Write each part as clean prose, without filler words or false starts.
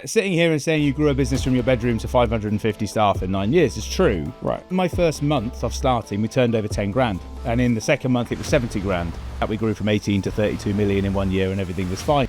Sitting here and saying you grew a business from your bedroom to 550 staff in 9 years is true. Right. My first month of starting, we turned over 10 grand. And in the second month, it was 70 grand. We grew from 18 to 32 million in 1 year and everything was fine.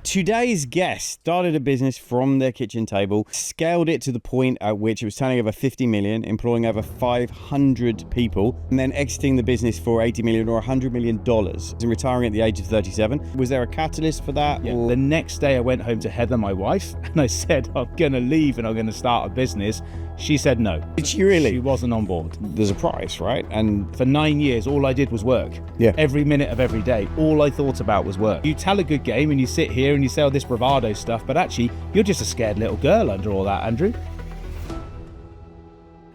Today's guest started a business from their kitchen table, scaled it to the point at which it was turning over 50 million, employing over 500 people, and then exiting the business for 80 million or $100 million and retiring at the age of 37. Was there a catalyst for that? Yeah. Or... The next day I went home to Heather, my wife, and I said, I'm going to leave and I'm going to start a business. She said no. Did she really? She wasn't on board. There's a price, right? And for 9 years, all I did was work. Yeah. Every minute of every day, all I thought about was work. You tell a good game and you sit here and you say all this bravado stuff, but actually, you're just a scared little girl under all that, Andrew.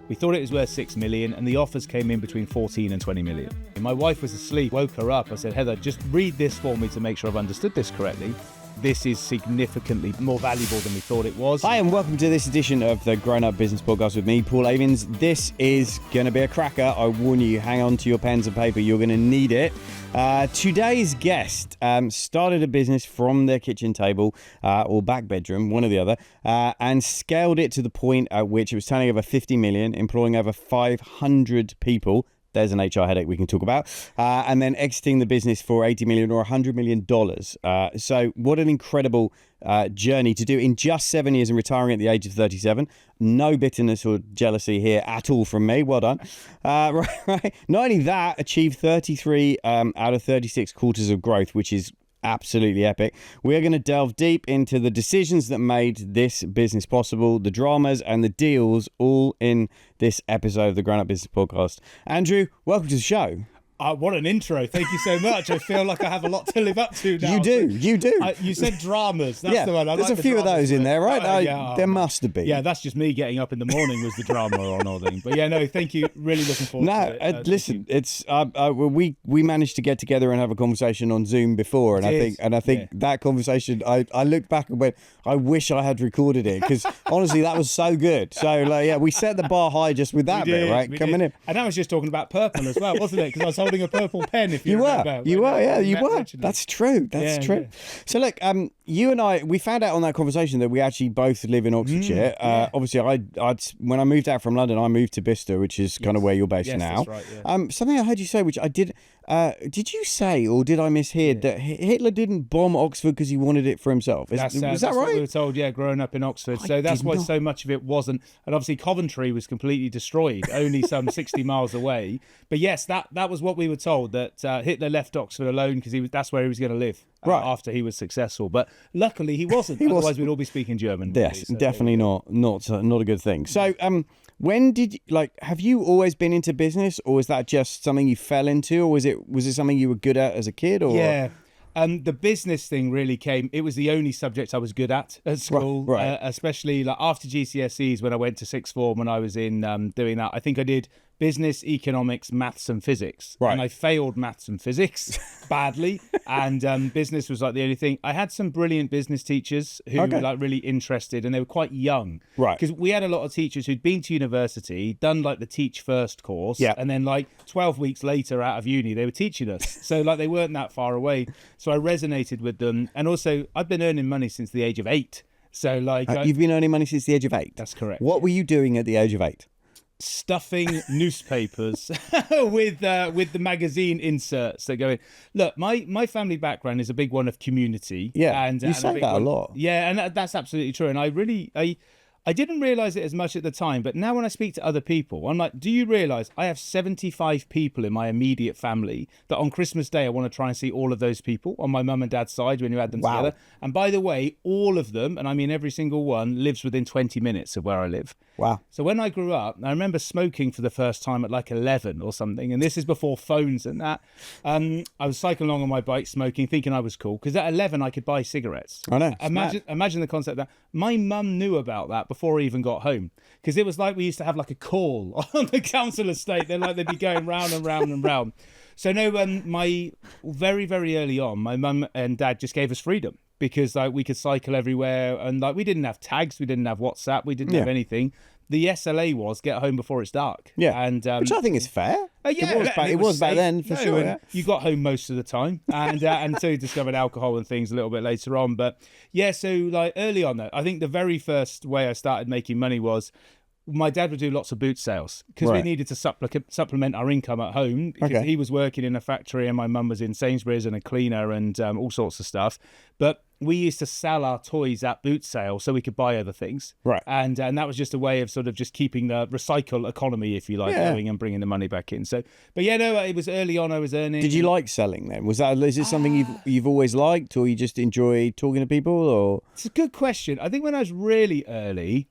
We thought it was worth 6 million and the offers came in between 14 and 20 million. My wife was asleep, woke her up. I said, Heather, just read this for me to make sure I've understood this correctly. This is significantly more valuable than we thought it was. Hi and welcome to this edition of the Grown Up Business Podcast with me, Paul Avins. This is going to be a cracker. I warn you, hang on to your pens and paper. You're going to need it. Today's guest started a business from their kitchen table or back bedroom, one or the other, and scaled it to the point at which it was turning over 50 million, employing over 500 people. There's an HR headache we can talk about. And then exiting the business for 80 million or $100 million. So what an incredible journey to do in just 7 years and retiring at the age of 37. No bitterness or jealousy here at all from me. Well done. Right. Not only that, achieved 33 out of 36 quarters of growth, which is absolutely epic. We're going to delve deep into the decisions that made this business possible, the dramas and the deals, all in this episode of the Grown Up Business Podcast. Andrew, welcome to the show. What an intro. Thank you so much. I feel like I have a lot to live up to now. You do. You said dramas. That's the one. There's a few of those in there, right? There must have been. Yeah, that's just me getting up in the morning was the drama on all thing. But yeah, no, thank you. Really looking forward to it. Listen, it's we managed to get together and have a conversation on Zoom before, and I think that conversation, I looked back and went, I wish I had recorded it, because honestly, that was so good. So we set the bar high just with that bit, right? Coming in. And I was just talking about purple as well, wasn't it? Because I was holding a purple pen. If you remember. You were. Originally. That's true. That's true. Yeah. So look, you and I, we found out on that conversation that we actually both live in Oxfordshire. Obviously, when I moved out from London, I moved to Bicester, which is kind of where you're based now. That's right, yeah. Something I heard you say, which I did. Did you say, or did I mishear, that Hitler didn't bomb Oxford because he wanted it for himself? Was that right? What we were told, growing up in Oxford. So that's why so much of it wasn't. And obviously Coventry was completely destroyed, only some 60 miles away. But yes, that was what we were told, that Hitler left Oxford alone because that's where he was going to live after he was successful. But luckily he wasn't. Otherwise we'd all be speaking German. Yes, so definitely not a good thing. So when did you, have you always been into business, or is that just something you fell into, or was it something you were good at as a kid? Or yeah, the business thing really came. It was the only subject I was good at school, right. Especially after GCSEs when I went to sixth form. When I was in doing that, I think I did business, economics, maths and physics. Right. And I failed maths and physics badly. And business was like the only thing. I had some brilliant business teachers who were really interested, and they were quite young. Right. Because we had a lot of teachers who'd been to university, done the Teach First course. Yeah. And then 12 weeks later out of uni, they were teaching us. So they weren't that far away. So I resonated with them. And also I've been earning money since the age of 8. So you've been earning money since the age of 8? That's correct. What were you doing at the age of 8? Stuffing newspapers with the magazine inserts that go in. Look, my family background is a big one of community. Yeah, you say that a lot. Yeah, and that's absolutely true. And I didn't realise it as much at the time, but now when I speak to other people, I'm like, do you realise I have 75 people in my immediate family that on Christmas Day I want to try and see all of those people on my mum and dad's side when you add them together? And by the way, all of them, and I mean every single one, lives within 20 minutes of where I live. Wow. So when I grew up, I remember smoking for the first time at 11 or something, and this is before phones and that. I was cycling along on my bike smoking, thinking I was cool, because at 11 I could buy cigarettes. I know. Imagine the concept that my mum knew about that before I even got home, because it was like we used to have a call on the council estate. They'd be going round and round and round. So no, my very, very early on, my mum and dad just gave us freedom. because like we could cycle everywhere, and like we didn't have tags, we didn't have WhatsApp, we didn't have anything. The SLA was get home before it's dark. Yeah, and which I think is fair. Yeah, it was back then for sure. And you got home most of the time, and until you discovered alcohol and things a little bit later on. But yeah, so like early on, I think the very first way I started making money was my dad would do lots of boot sales because we needed to supplement our income at home because he was working in a factory and my mum was in Sainsbury's and a cleaner and all sorts of stuff. But we used to sell our toys at boot sale so we could buy other things. Right. And that was just a way of sort of just keeping the recycle economy, if you like, going and bringing the money back in. So, but yeah, no, it was early on I was earning. Did you like selling then? Is it something you've always liked, or you just enjoy talking to people? Or it's a good question. I think when I was really early,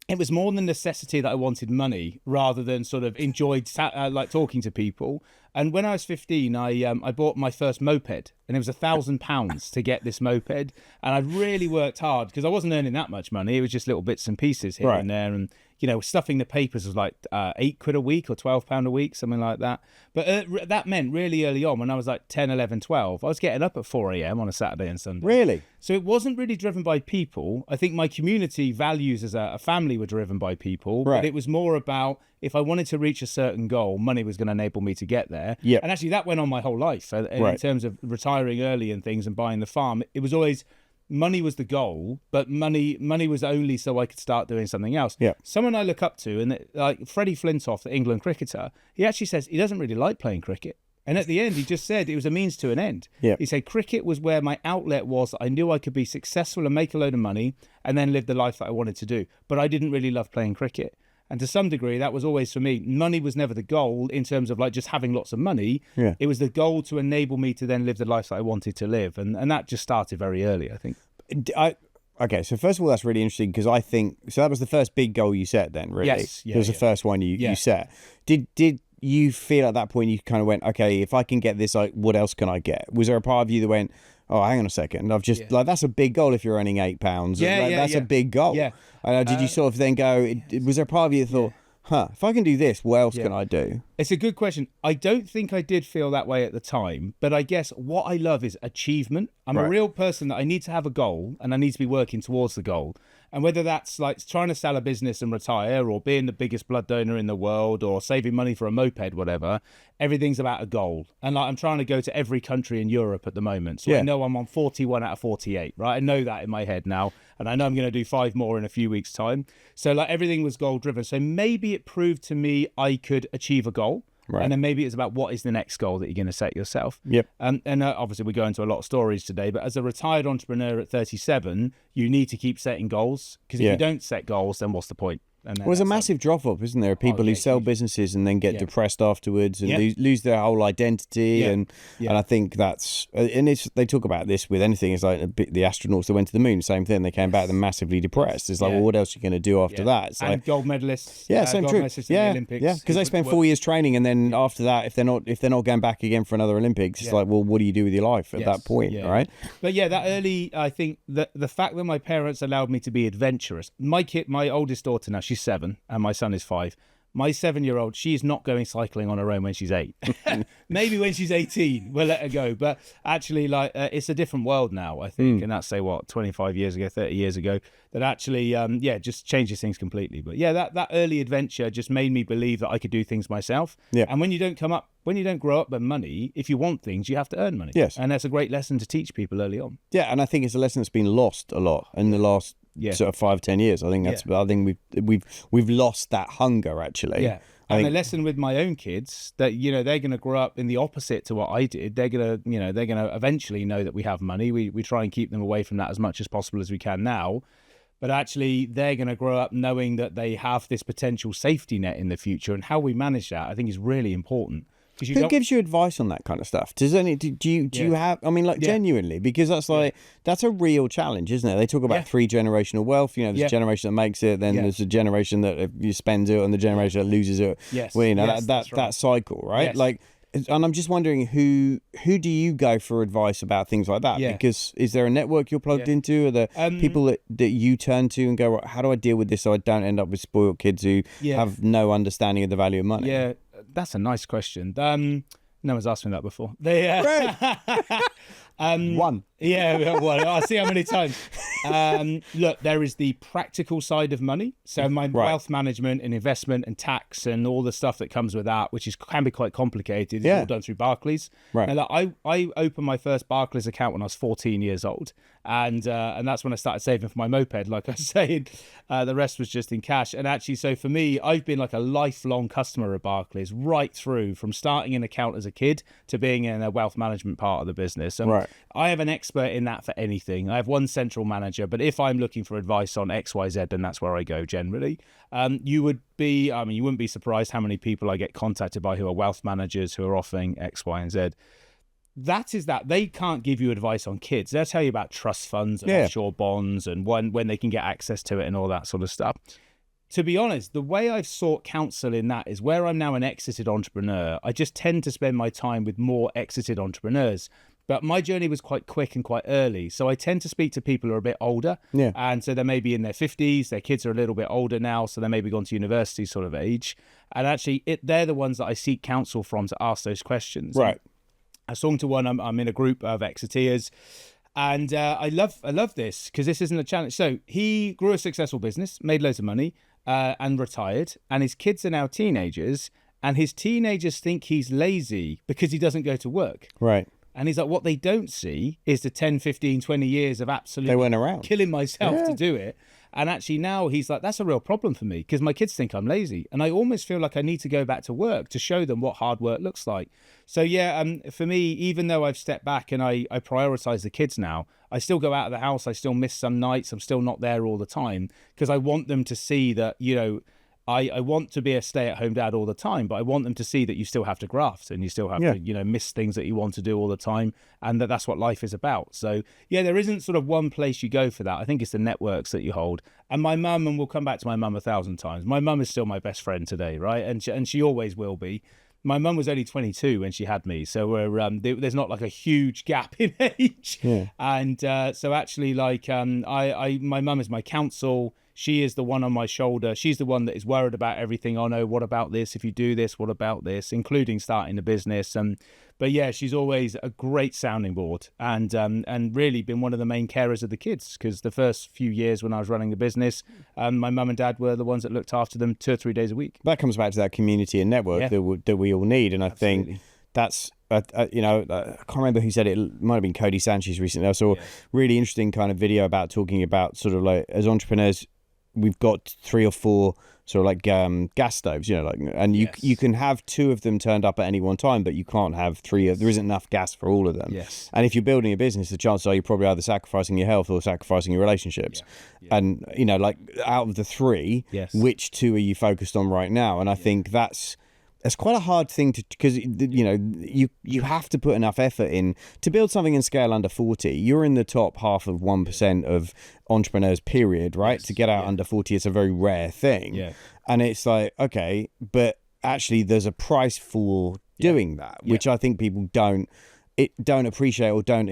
it was more the necessity that I wanted money rather than sort of enjoyed like talking to people. And when I was 15, I bought my first moped, and it was £1,000 to get this moped. And I really worked hard because I wasn't earning that much money. It was just little bits and pieces here and there. And, you know, stuffing the papers was like £8 a week or £12 a week, something like that. But that meant really early on when I was like 10, 11, 12, I was getting up at 4 a.m. on a Saturday and Sunday. Really? So it wasn't really driven by people. I think my community values as a family were driven by people, but it was more about if I wanted to reach a certain goal, money was going to enable me to get there. Yeah. And actually that went on my whole life. In terms of retiring early and things and buying the farm, it was always money was the goal, but money was only so I could start doing something else. Yeah. Someone I look up to, and like Freddie Flintoff, the England cricketer, he actually says he doesn't really like playing cricket. And at the end, he just said it was a means to an end. Yeah. He said cricket was where my outlet was. I knew I could be successful and make a load of money and then live the life that I wanted to do. But I didn't really love playing cricket. And to some degree, that was always for me. Money was never the goal in terms of like just having lots of money. Yeah. It was the goal to enable me to then live the life that I wanted to live. And that just started very early, I think. Okay, so first of all, that's really interesting because I think, so that was the first big goal you set then, really? Yes. Yeah, it was the first one you set. Did you feel at that point you kind of went, okay, if I can get this, like, what else can I get? Was there a part of you that went, oh, hang on a second, I've just, like, that's a big goal if you're earning £8. That's a big goal. Yeah. Did you sort of then go, was there a part of you that thought, if I can do this, what else can I do? It's a good question. I don't think I did feel that way at the time, but I guess what I love is achievement. I'm a real person that I need to have a goal and I need to be working towards the goal. And whether that's like trying to sell a business and retire or being the biggest blood donor in the world or saving money for a moped, whatever, everything's about a goal. And like I'm trying to go to every country in Europe at the moment. So I know I'm on 41 out of 48, right? I know that in my head now. And I know I'm going to do 5 more in a few weeks' time. So like everything was goal driven. So maybe it proved to me I could achieve a goal. Right. And then maybe it's about what is the next goal that you're going to set yourself. Yep. And obviously we go into a lot of stories today, but as a retired entrepreneur at 37, you need to keep setting goals because if you don't set goals, then what's the point? And well, there's a massive drop off, isn't there? People who sell businesses and then get depressed afterwards and lose their whole identity. And I think that's, and they talk about this with anything. It's like the astronauts that went to the moon, same thing. They came back and massively depressed. It's like, well, what else are you going to do after that? It's and like, gold medalists. Same true. The Olympics. Yeah, because they spend 4 years training and then after that, if they're not going back again for another Olympics, it's like, well, what do you do with your life at that point, right? But yeah, that early, I think that the fact that my parents allowed me to be adventurous. My oldest daughter now, she's 7, and my son is 5. My 7-year-old, she's not going cycling on her own when she's 8. Maybe when she's 18, we'll let her go. But actually, like, it's a different world now, I think. And that's, say, 25 years ago, 30 years ago, that actually, just changes things completely. But yeah, that early adventure just made me believe that I could do things myself. Yeah. And when you don't grow up with money, if you want things, you have to earn money. Yes. And that's a great lesson to teach people early on. Yeah, and I think it's a lesson that's been lost a lot in the last sort of 5-10 years. I think that's. I think we've lost that hunger actually. Yeah. And a lesson with my own kids that they're going to grow up in the opposite to what I did. They're going to eventually know that we have money. We try and keep them away from that as much as possible as we can now. But actually, they're going to grow up knowing that they have this potential safety net in the future, and how we manage that, I think, is really important. Who gives you advice on that kind of stuff? Do you have? I mean, like genuinely, because that's a real challenge, isn't it? They talk about 3 generational wealth. There's a generation that makes it, then there's a generation that you spends it, and the generation that loses it. Yes. Well, that cycle, right? Yes. Like, and I'm just wondering who do you go for advice about things like that? Yeah. Because is there a network you're plugged into? Are there people that you turn to and go, how do I deal with this so I don't end up with spoiled kids who have no understanding of the value of money? One. Yeah, well, I'll see how many times. Look, there is the practical side of money. So my wealth management and investment and tax and all the stuff that comes with that, which can be quite complicated. It's all done through Barclays. Right. Now, I opened my first Barclays account when I was 14 years old. And that's when I started saving for my moped, like I was saying. The rest was just in cash. And actually, so for me, I've been like a lifelong customer of Barclays right through from starting an account as a kid to being in a wealth management part of the business. And I have an expert in that for anything. I have one central manager, but if I'm looking for advice on XYZ, then that's where I go generally. You wouldn't be surprised how many people I get contacted by who are wealth managers who are offering X, Y, and Z. That they can't give you advice on kids. They'll tell you about trust funds and offshore bonds and when they can get access to it and all that sort of stuff. To be honest, the way I've sought counsel in that is where I'm now an exited entrepreneur. I just tend to spend my time with more exited entrepreneurs. But my journey was quite quick and quite early. So I tend to speak to people who are a bit older. Yeah. And so they may be in their 50s. Their kids are a little bit older now. So they may be gone to university sort of age. And actually, they're the ones that I seek counsel from to ask those questions. Right. I was talking to one, I'm in a group of exiteers. And I love this because this isn't a challenge. So he grew a successful business, made loads of money and retired. And his kids are now teenagers. And his teenagers think he's lazy because he doesn't go to work. Right. And he's like, what they don't see is the 10, 15, 20 years of absolutely they went around killing myself to do it. And actually now he's like, that's a real problem for me because my kids think I'm lazy. And I almost feel like I need to go back to work to show them what hard work looks like. So for me, even though I've stepped back and I prioritize the kids now, I still go out of the house. I still miss some nights. I'm still not there all the time because I want them to see that, I want to be a stay-at-home dad all the time, but I want them to see that you still have to graft and you still have to, miss things that you want to do all the time, and that's what life is about. So, there isn't sort of one place you go for that. I think it's the networks that you hold. And my mum, and we'll come back to my mum 1,000 times, my mum is still my best friend today, right? And she always will be. My mum was only 22 when she had me, so there's not like a huge gap in age. Yeah. And so actually, my mum is my counsel. She is the one on my shoulder. She's the one that is worried about everything. Oh no, what about this? If you do this, what about this? Including starting a business. But yeah, she's always a great sounding board and really been one of the main carers of the kids because the first few years when I was running the business, my mum and dad were the ones that looked after them 2 or 3 days a week. That comes back to that community and network that we all need. And I think that's, I can't remember who said it. It might have been Cody Sanchez recently. I saw a really interesting kind of video about talking about sort of like as entrepreneurs, we've got 3 or 4 sort of like gas stoves, and you can have 2 of them turned up at any one time, but you can't have 3. There isn't enough gas for all of them. Yes. And if you're building a business, the chances are you're probably either sacrificing your health or sacrificing your relationships. Yeah. And out of the 3, which 2 are you focused on right now? And I think that's quite a hard thing to, because you have to put enough effort in to build something in scale under 40. You're in the top half of 1% of entrepreneurs, period, right? To get out under 40, it's a very rare thing. Yeah. And it's like, okay, but actually there's a price for doing that, which I think people don't appreciate or don't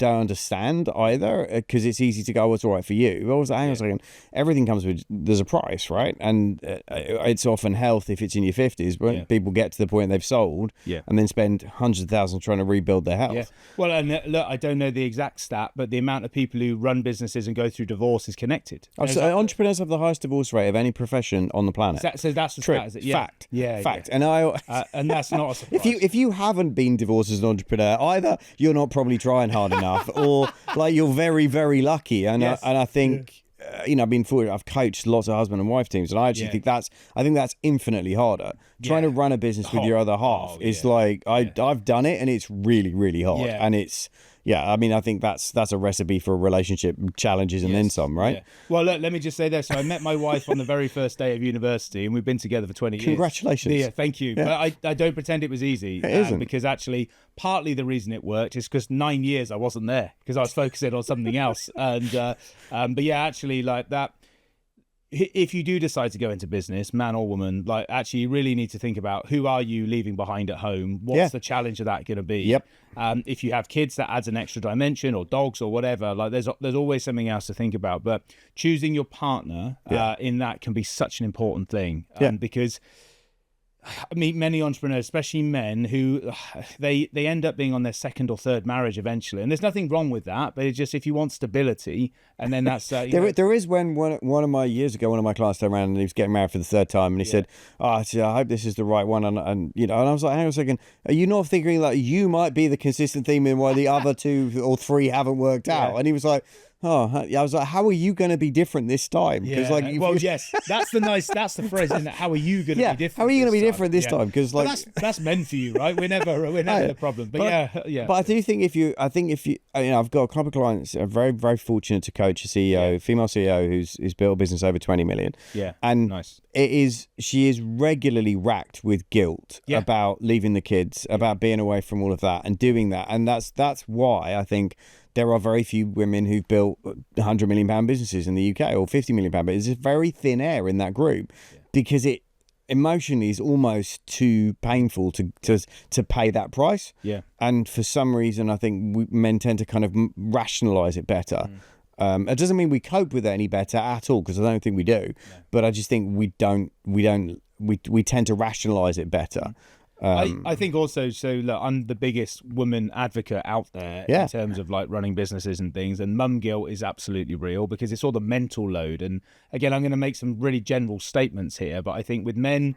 understand either, because it's easy to go, what's all right for you? But I was like, hang on a second, everything comes with, there's a price, right? And it's often health if it's in your 50s, but people get to the point they've sold and then spend hundreds of thousands trying to rebuild their health. Yeah. Well, and look, I don't know the exact stat, but the amount of people who run businesses and go through divorce is connected. So entrepreneurs have the highest divorce rate of any profession on the planet. So that's the stat, is it? Yeah. Fact. Yeah. Fact. Yeah. And that's not a surprise. If you haven't been divorced as an entrepreneur, either you're not probably trying hard enough, or like you're very, very lucky. And I think I've been fortunate. I've coached lots of husband and wife teams, and I actually think that's infinitely harder. Trying to run a business with your other half is like I've done it, and it's really, really hard. Yeah. And it's I think that's a recipe for relationship challenges and then some, right? Yeah. Well, look, let me just say this. So I met my wife on the very first day of university, and we've been together for 20 years. Congratulations. Yeah, thank you. Yeah. But I don't pretend it was easy. It isn't. Because actually, partly the reason it worked is because 9 years I wasn't there because I was focusing on something else. And but yeah, actually, like that. If you do decide to go into business, man or woman, like actually you really need to think about who are you leaving behind at home? What's the challenge of that going to be? Yep. If you have kids, that adds an extra dimension, or dogs or whatever. Like there's always something else to think about. But choosing your partner in that can be such an important thing because I meet many entrepreneurs, especially men, who they end up being on their second or third marriage eventually, and there's nothing wrong with that. But it's just if you want stability, and then that's there is when one of my years ago, one of my clients turned around and he was getting married for the third time, and he said, I hope this is the right one, and and I was like, hang on a second, are you not thinking like you might be the consistent theme in why the other two or three haven't worked out? And he was like, oh, I was like, how are you going to be different this time? Because yes, that's the phrase, isn't it? How are you going to be different? How are you going to be different this time? Because like that's men for you, right? We're never the problem. But I do think if you, I've got a couple of clients. I'm very, very fortunate to coach a CEO, female CEO who's built a business over 20 million. Yeah, and nice. She is regularly racked with guilt about leaving the kids, about being away from all of that and doing that, and that's why I think there are very few women who've built £100 million businesses in the UK or £50 million, but there's very thin air in that group because it emotionally is almost too painful to pay that price. Yeah. And for some reason, I think men tend to kind of rationalise it better. It doesn't mean we cope with it any better at all, because I don't think we do. No. But I just think we tend to rationalise it better. I think also, so look, I'm the biggest woman advocate out there in terms of like running businesses and things, and mum guilt is absolutely real because it's all the mental load. And again, I'm going to make some really general statements here, but I think with men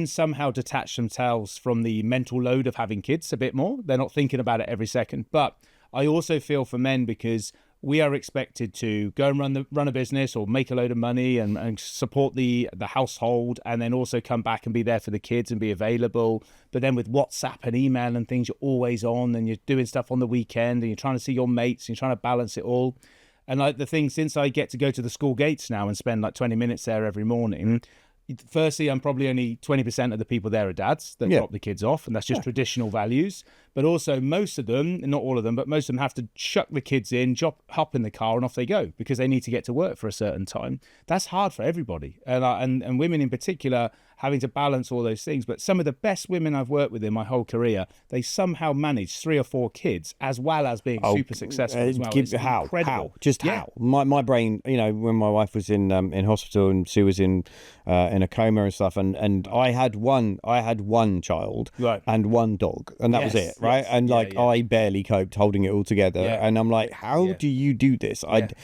somehow detach themselves from the mental load of having kids a bit more. They're not thinking about it every second. But I also feel for men, because we are expected to go and run a business or make a load of money and support the household, and then also come back and be there for the kids and be available. But then with WhatsApp and email and things, you're always on, and you're doing stuff on the weekend, and you're trying to see your mates, and you're trying to balance it all. And like the thing, since I get to go to the school gates now and spend like 20 minutes there every morning, firstly, I'm probably only 20% of the people there are dads that drop the kids off, and that's just traditional values. But also most of them, not all of them, but most of them have to chuck the kids in, hop in the car, and off they go because they need to get to work for a certain time. That's hard for everybody, and women in particular, having to balance all those things. But some of the best women I've worked with in my whole career, they somehow manage 3 or 4 kids as well as being super successful as well. It's incredible. How? Just how? My brain, when my wife was in hospital and she was in a coma and stuff, and I had one child and one dog, and that was it, right? And I barely coped holding it all together, and I'm like, how do you do this? And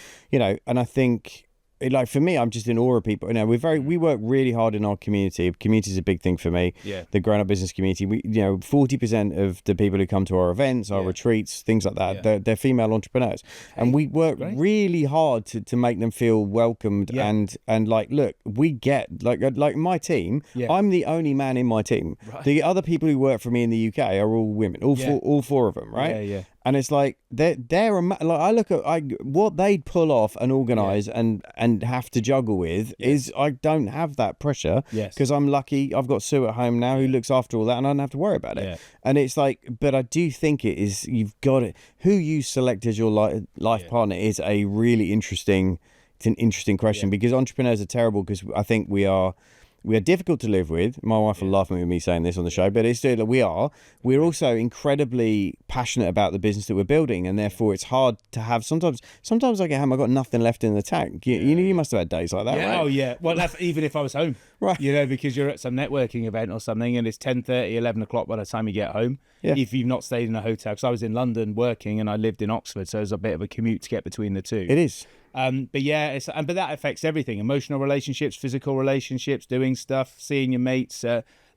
I think, like, for me, I'm just in awe of people. We work really hard in our community. Community is a big thing for me. Yeah. The grown-up business community. 40% of the people who come to our events, our retreats, things like that, they're female entrepreneurs, and we work really hard to make them feel welcomed and like, look, we get like my team. I'm the only man in my team. Right. The other people who work for me in the UK are all women. All four of them, right? Yeah. And it's like they're like, I look at what they'd pull off and organise and have to juggle with is, I don't have that pressure because I'm lucky. I've got Sue at home now who looks after all that, and I don't have to worry about it. And it's like, but I do think it is, you've got it. Who you select as your life partner is a really interesting. It's an interesting question because entrepreneurs are terrible, because I think we are difficult to live with. My wife will laugh at me saying this on the show, but it's still, we're also incredibly passionate about the business that we're building, and therefore it's hard to have. Sometimes I get home, I've got nothing left in the tank. You must have had days like that, right? Oh yeah. Well, that's even if I was home, right? Because you're at some networking event or something, and it's 10:30, 11 o'clock by the time you get home. If you've not stayed in a hotel, because I was in London working and I lived in Oxford, so it was a bit of a commute to get between the two. It is. But that affects everything: emotional relationships, physical relationships, doing stuff, seeing your mates.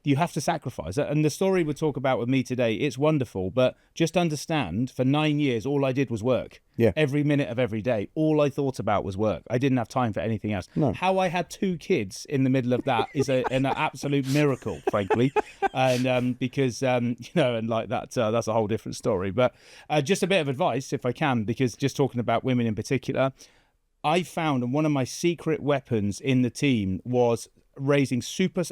You have to sacrifice. And the story we talk about with me today, it's wonderful, but just understand, for 9 years, all I did was work. Yeah. Every minute of every day, all I thought about was work. I didn't have time for anything else. No. How I had 2 kids in the middle of that is an absolute miracle, frankly. And because, and like that's a whole different story. But just a bit of advice, if I can, because just talking about women in particular, I found, and one of my secret weapons in the team was raising super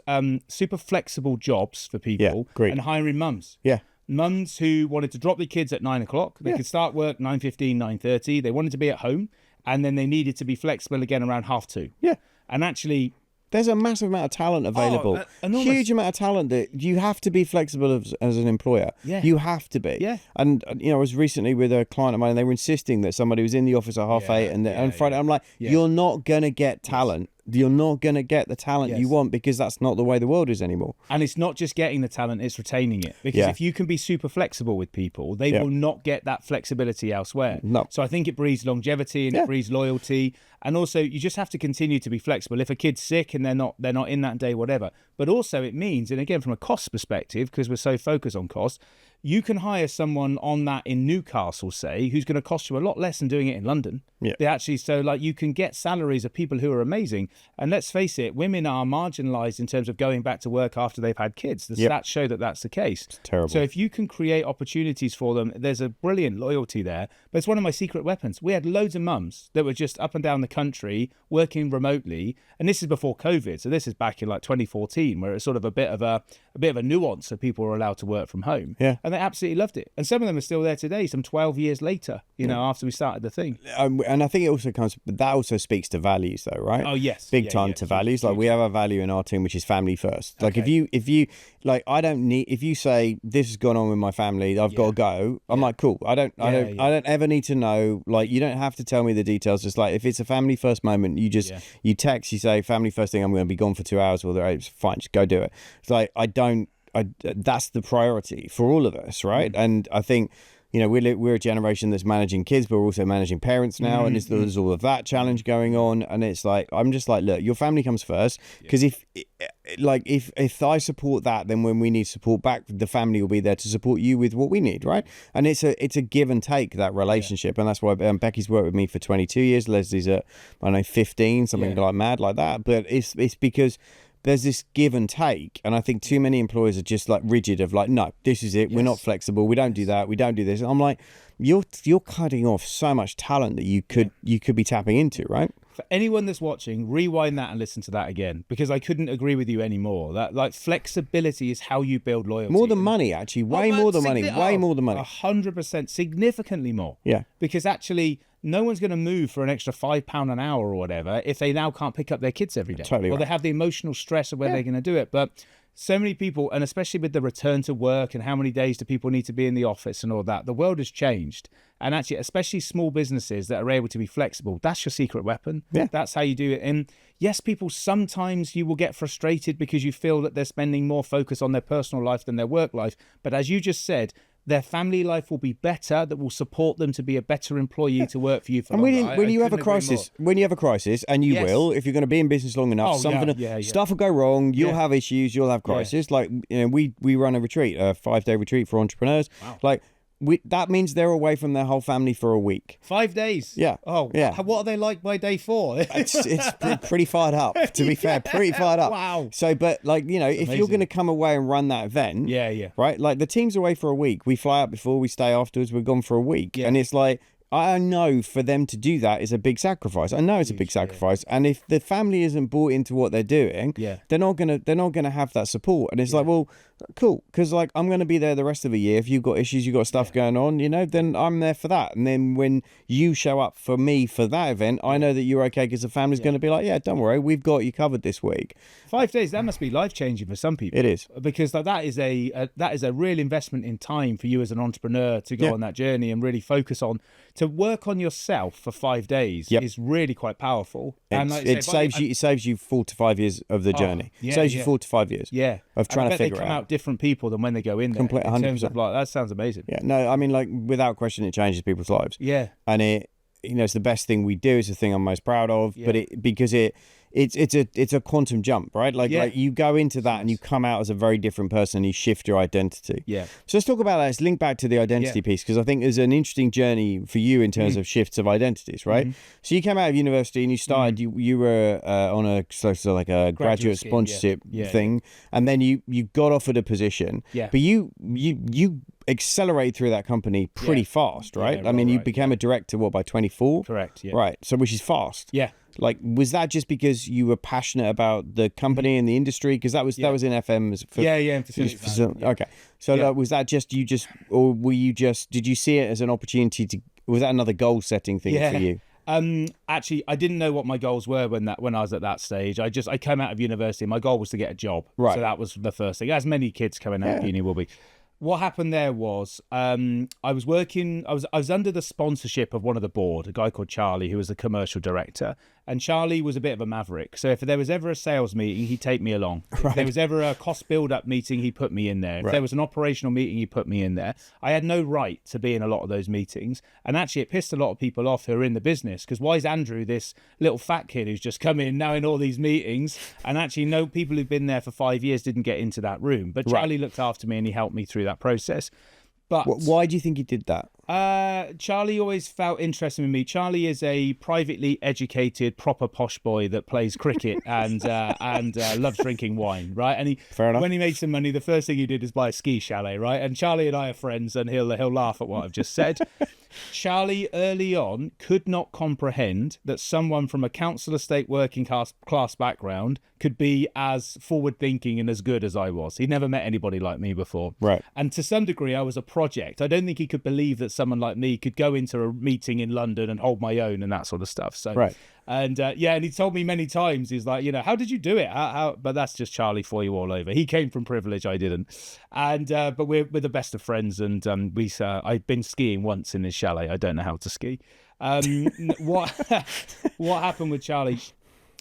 flexible jobs for people and hiring mums. Yeah. Mums who wanted to drop their kids at 9 o'clock. They could start work 9:15, 9:30. They wanted to be at home, and then they needed to be flexible again around 2:30. Yeah. And actually, there's a massive amount of talent available. Huge amount of talent that you have to be flexible as an employer. Yeah. You have to be. Yeah. And I was recently with a client of mine, and they were insisting that somebody was in the office at 8:30 and Friday. I'm like, you're not going to get talent you're not going to get the talent you Yes. want, because that's not the way the world is anymore. And it's not just getting the talent, it's retaining it. Because Yeah. if you can be super flexible with people, they Yeah. will not get that flexibility elsewhere. No. So I think it breeds longevity and Yeah. it breeds loyalty. And also you just have to continue to be flexible. If a kid's sick and they're not in that day, whatever. But also it means, and again from a cost perspective, because we're so focused on cost, you can hire someone on that in Newcastle, say, who's going to cost you a lot less than doing it in London. Yeah. They actually, so like you can get salaries of people who are amazing. And let's face it, women are marginalized in terms of going back to work after they've had kids. The Yep. stats show that that's the case. It's terrible. So if you can create opportunities for them, there's a brilliant loyalty there. But it's one of my secret weapons. We had loads of mums that were just up and down the country working remotely. And this is before COVID. So this is back in like 2014, where it's sort of a bit of a nuance that people were allowed to work from home. Yeah. And they absolutely loved it. And some of them are still there today, some 12 years later, after we started the thing. And I think it also that also speaks to values, though, right? Oh, yes. Big Yeah, time yeah. to values. Like we have a value in our team, which is family first. Like if you like, I don't need, if you say this has gone on with my family, I've got to go. I'm like, cool. I don't ever need to know. Like, you don't have to tell me the details. Just like, if it's a family first moment, you just, you text, you say family first thing, I'm going to be gone for 2 hours. Well, it's fine. Just go do it. It's like, that's the priority for all of us, right? And I think, we're a generation that's managing kids, but we're also managing parents now, and there's all of that challenge going on. And it's like, I'm just like, look, your family comes first, because if I support that, then when we need support back, the family will be there to support you with what we need, right? And it's a give and take, that relationship, and that's why Becky's worked with me for 22 years. Leslie's at 15, something like mad like that. But it's because there's this give and take, and I think too many employers are just like rigid of like, no, this is it. We're not flexible. We don't do that. We don't do this. And I'm like, you're cutting off so much talent that you could be tapping into, right? For anyone that's watching, rewind that and listen to that again, because I couldn't agree with you anymore. That like flexibility is how you build loyalty. More than money, actually. Way more than money. 100%, significantly more. Yeah. Because actually, no one's going to move for an extra £5 an hour or whatever if they now can't pick up their kids every day. Totally or right. they have the emotional stress of where they're going to do it. But so many people, and especially with the return to work and how many days do people need to be in the office and all that, the world has changed. And actually, especially small businesses that are able to be flexible, that's your secret weapon. Yeah. That's how you do it. And yes, people, sometimes you will get frustrated because you feel that they're spending more focus on their personal life than their work life. But as you just said, their family life will be better, that will support them to be a better employee to work for you for and longer. when you have a crisis, and you will, if you're going to be in business long enough, stuff will go wrong. You'll have issues. You'll have crisis. Like, we run a retreat, a 5-day retreat for entrepreneurs. Wow. Like, that means they're away from their whole family for a week. 5 days. Yeah. Oh, yeah. What are they like by day 4? It's pretty fired up, to be fair. Pretty fired up. Wow. So, but like, if you're going to come away and run that event, right? Like, the team's away for a week. We fly out before, we stay afterwards. We're gone for a week, and it's like, I know for them to do that is a big sacrifice. I know it's a big sacrifice, and if the family isn't bought into what they're doing, they're not gonna have that support. And it's like, well, cool, because like, I'm gonna be there the rest of the year. If you've got issues, you've got stuff going on, then I'm there for that. And then when you show up for me for that event, I know that you're okay, because the family's gonna be like, yeah, don't worry, we've got you covered this week. 5 days, that must be life changing for some people. It is, because like, that is a real investment in time for you as an entrepreneur to go on that journey and really focus on. To work on yourself for 5 days is really quite powerful. And like it saves you 4 to 5 years of the journey. It saves you 4 to 5 years. Yeah, of trying to figure they come out. out different people than when they go in there. Complete, 100%. In terms of like, that sounds amazing. Yeah, no, I mean, like, without question, it changes people's lives. Yeah, and it's the best thing we do. It's the thing I'm most proud of. But it's a quantum jump, right? Like you go into that and you come out as a very different person, and you shift your identity. Yeah. So let's talk about that. Let's link back to the identity piece, because I think there's an interesting journey for you in terms of shifts of identities, right? So you came out of university and you started. You were on a like a graduate sponsorship thing, and then you got offered a position. Yeah. But you accelerate through that company pretty fast, right? I mean, you became a director by 24. Correct. Yeah. Right. So which is fast. Yeah. Like, was that just because you were passionate about the company and the industry? Because that was in FM's. Okay. So was that or were you did you see it as an opportunity was that another goal setting thing for you? Actually, I didn't know what my goals were when I was at that stage. I came out of university. My goal was to get a job. Right. So that was the first thing, as many kids coming out of uni will be. What happened there was I was under the sponsorship of one of the board, a guy called Charlie, who was the commercial director. And Charlie was a bit of a maverick. So if there was ever a sales meeting, he'd take me along. If there was ever a cost build-up meeting, he put me in there. If there was an operational meeting, he put me in there. I had no right to be in a lot of those meetings. And actually, it pissed a lot of people off who are in the business, because why is Andrew, this little fat kid who's just come in now in all these meetings? And actually, no, people who've been there for 5 years didn't get into that room. But Charlie looked after me and he helped me through that process. But why do you think he did that? Charlie always felt interested in me. Charlie is a privately educated, proper posh boy that plays cricket and loves drinking wine, right? And Fair enough. when he made some money, the first thing he did is buy a ski chalet, right? And Charlie and I are friends, and he'll laugh at what I've just said. Charlie early on could not comprehend that someone from a council estate working class background could be as forward thinking and as good as I was. He'd never met anybody like me before. Right. And to some degree, I was a project. I don't think he could believe that someone like me could go into a meeting in London and hold my own and that sort of stuff. So, right. And and he told me many times, he's like, how did you do it? How? But that's just Charlie for you all over. He came from privilege, I didn't. And but we're the best of friends, and I've been skiing once in his chalet. I don't know how to ski. What happened with Charlie?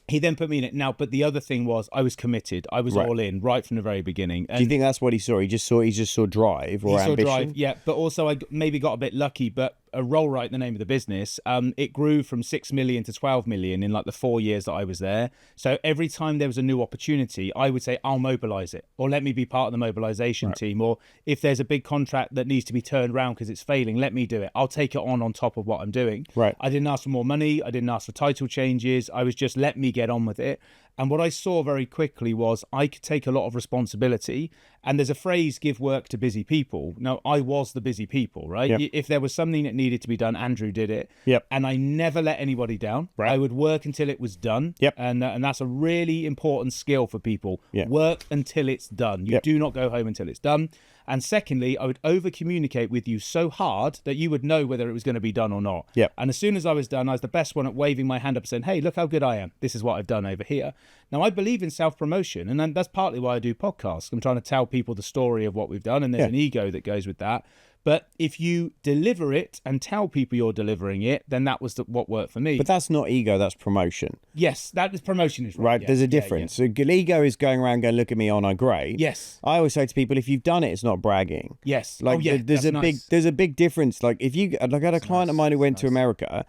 He then put me in it. Now, but the other thing was, I was committed. I was all in right from the very beginning. And do you think that's what he saw? He just saw drive or ambition? Drive, yeah. But also, I maybe got a bit lucky. But Roll Right, the name of the business, it grew from 6 million to 12 million in like the 4 years that I was there. So every time there was a new opportunity, I would say, I'll mobilize it, or let me be part of the mobilization team. Or if there's a big contract that needs to be turned around because it's failing, let me do it. I'll take it on top of what I'm doing. Right. I didn't ask for more money. I didn't ask for title changes. I was just, let me get on with it. And what I saw very quickly was I could take a lot of responsibility. And there's a phrase, give work to busy people. Now, I was the busy people, right? Yep. If there was something that needed to be done, Andrew did it. Yep. And I never let anybody down. Right. I would work until it was done. Yep. And that's a really important skill for people. Yep. Work until it's done. You do not go home until it's done. And secondly, I would over-communicate with you so hard that you would know whether it was going to be done or not. Yep. And as soon as I was done, I was the best one at waving my hand up and saying, hey, look how good I am. This is what I've done over here. Now, I believe in self-promotion, and then that's partly why I do podcasts. I'm trying to tell people the story of what we've done, and there's an ego that goes with that. But if you deliver it and tell people you're delivering it, then that was what worked for me. But that's not ego, that's promotion. Yes, that is promotion is right. Right, there's a difference. So ego is going around going, look at me, aren't I great? Yes. I always say to people, if you've done it, it's not bragging. Yes. Like there's a big difference. Like if you I had a client of mine who went to America,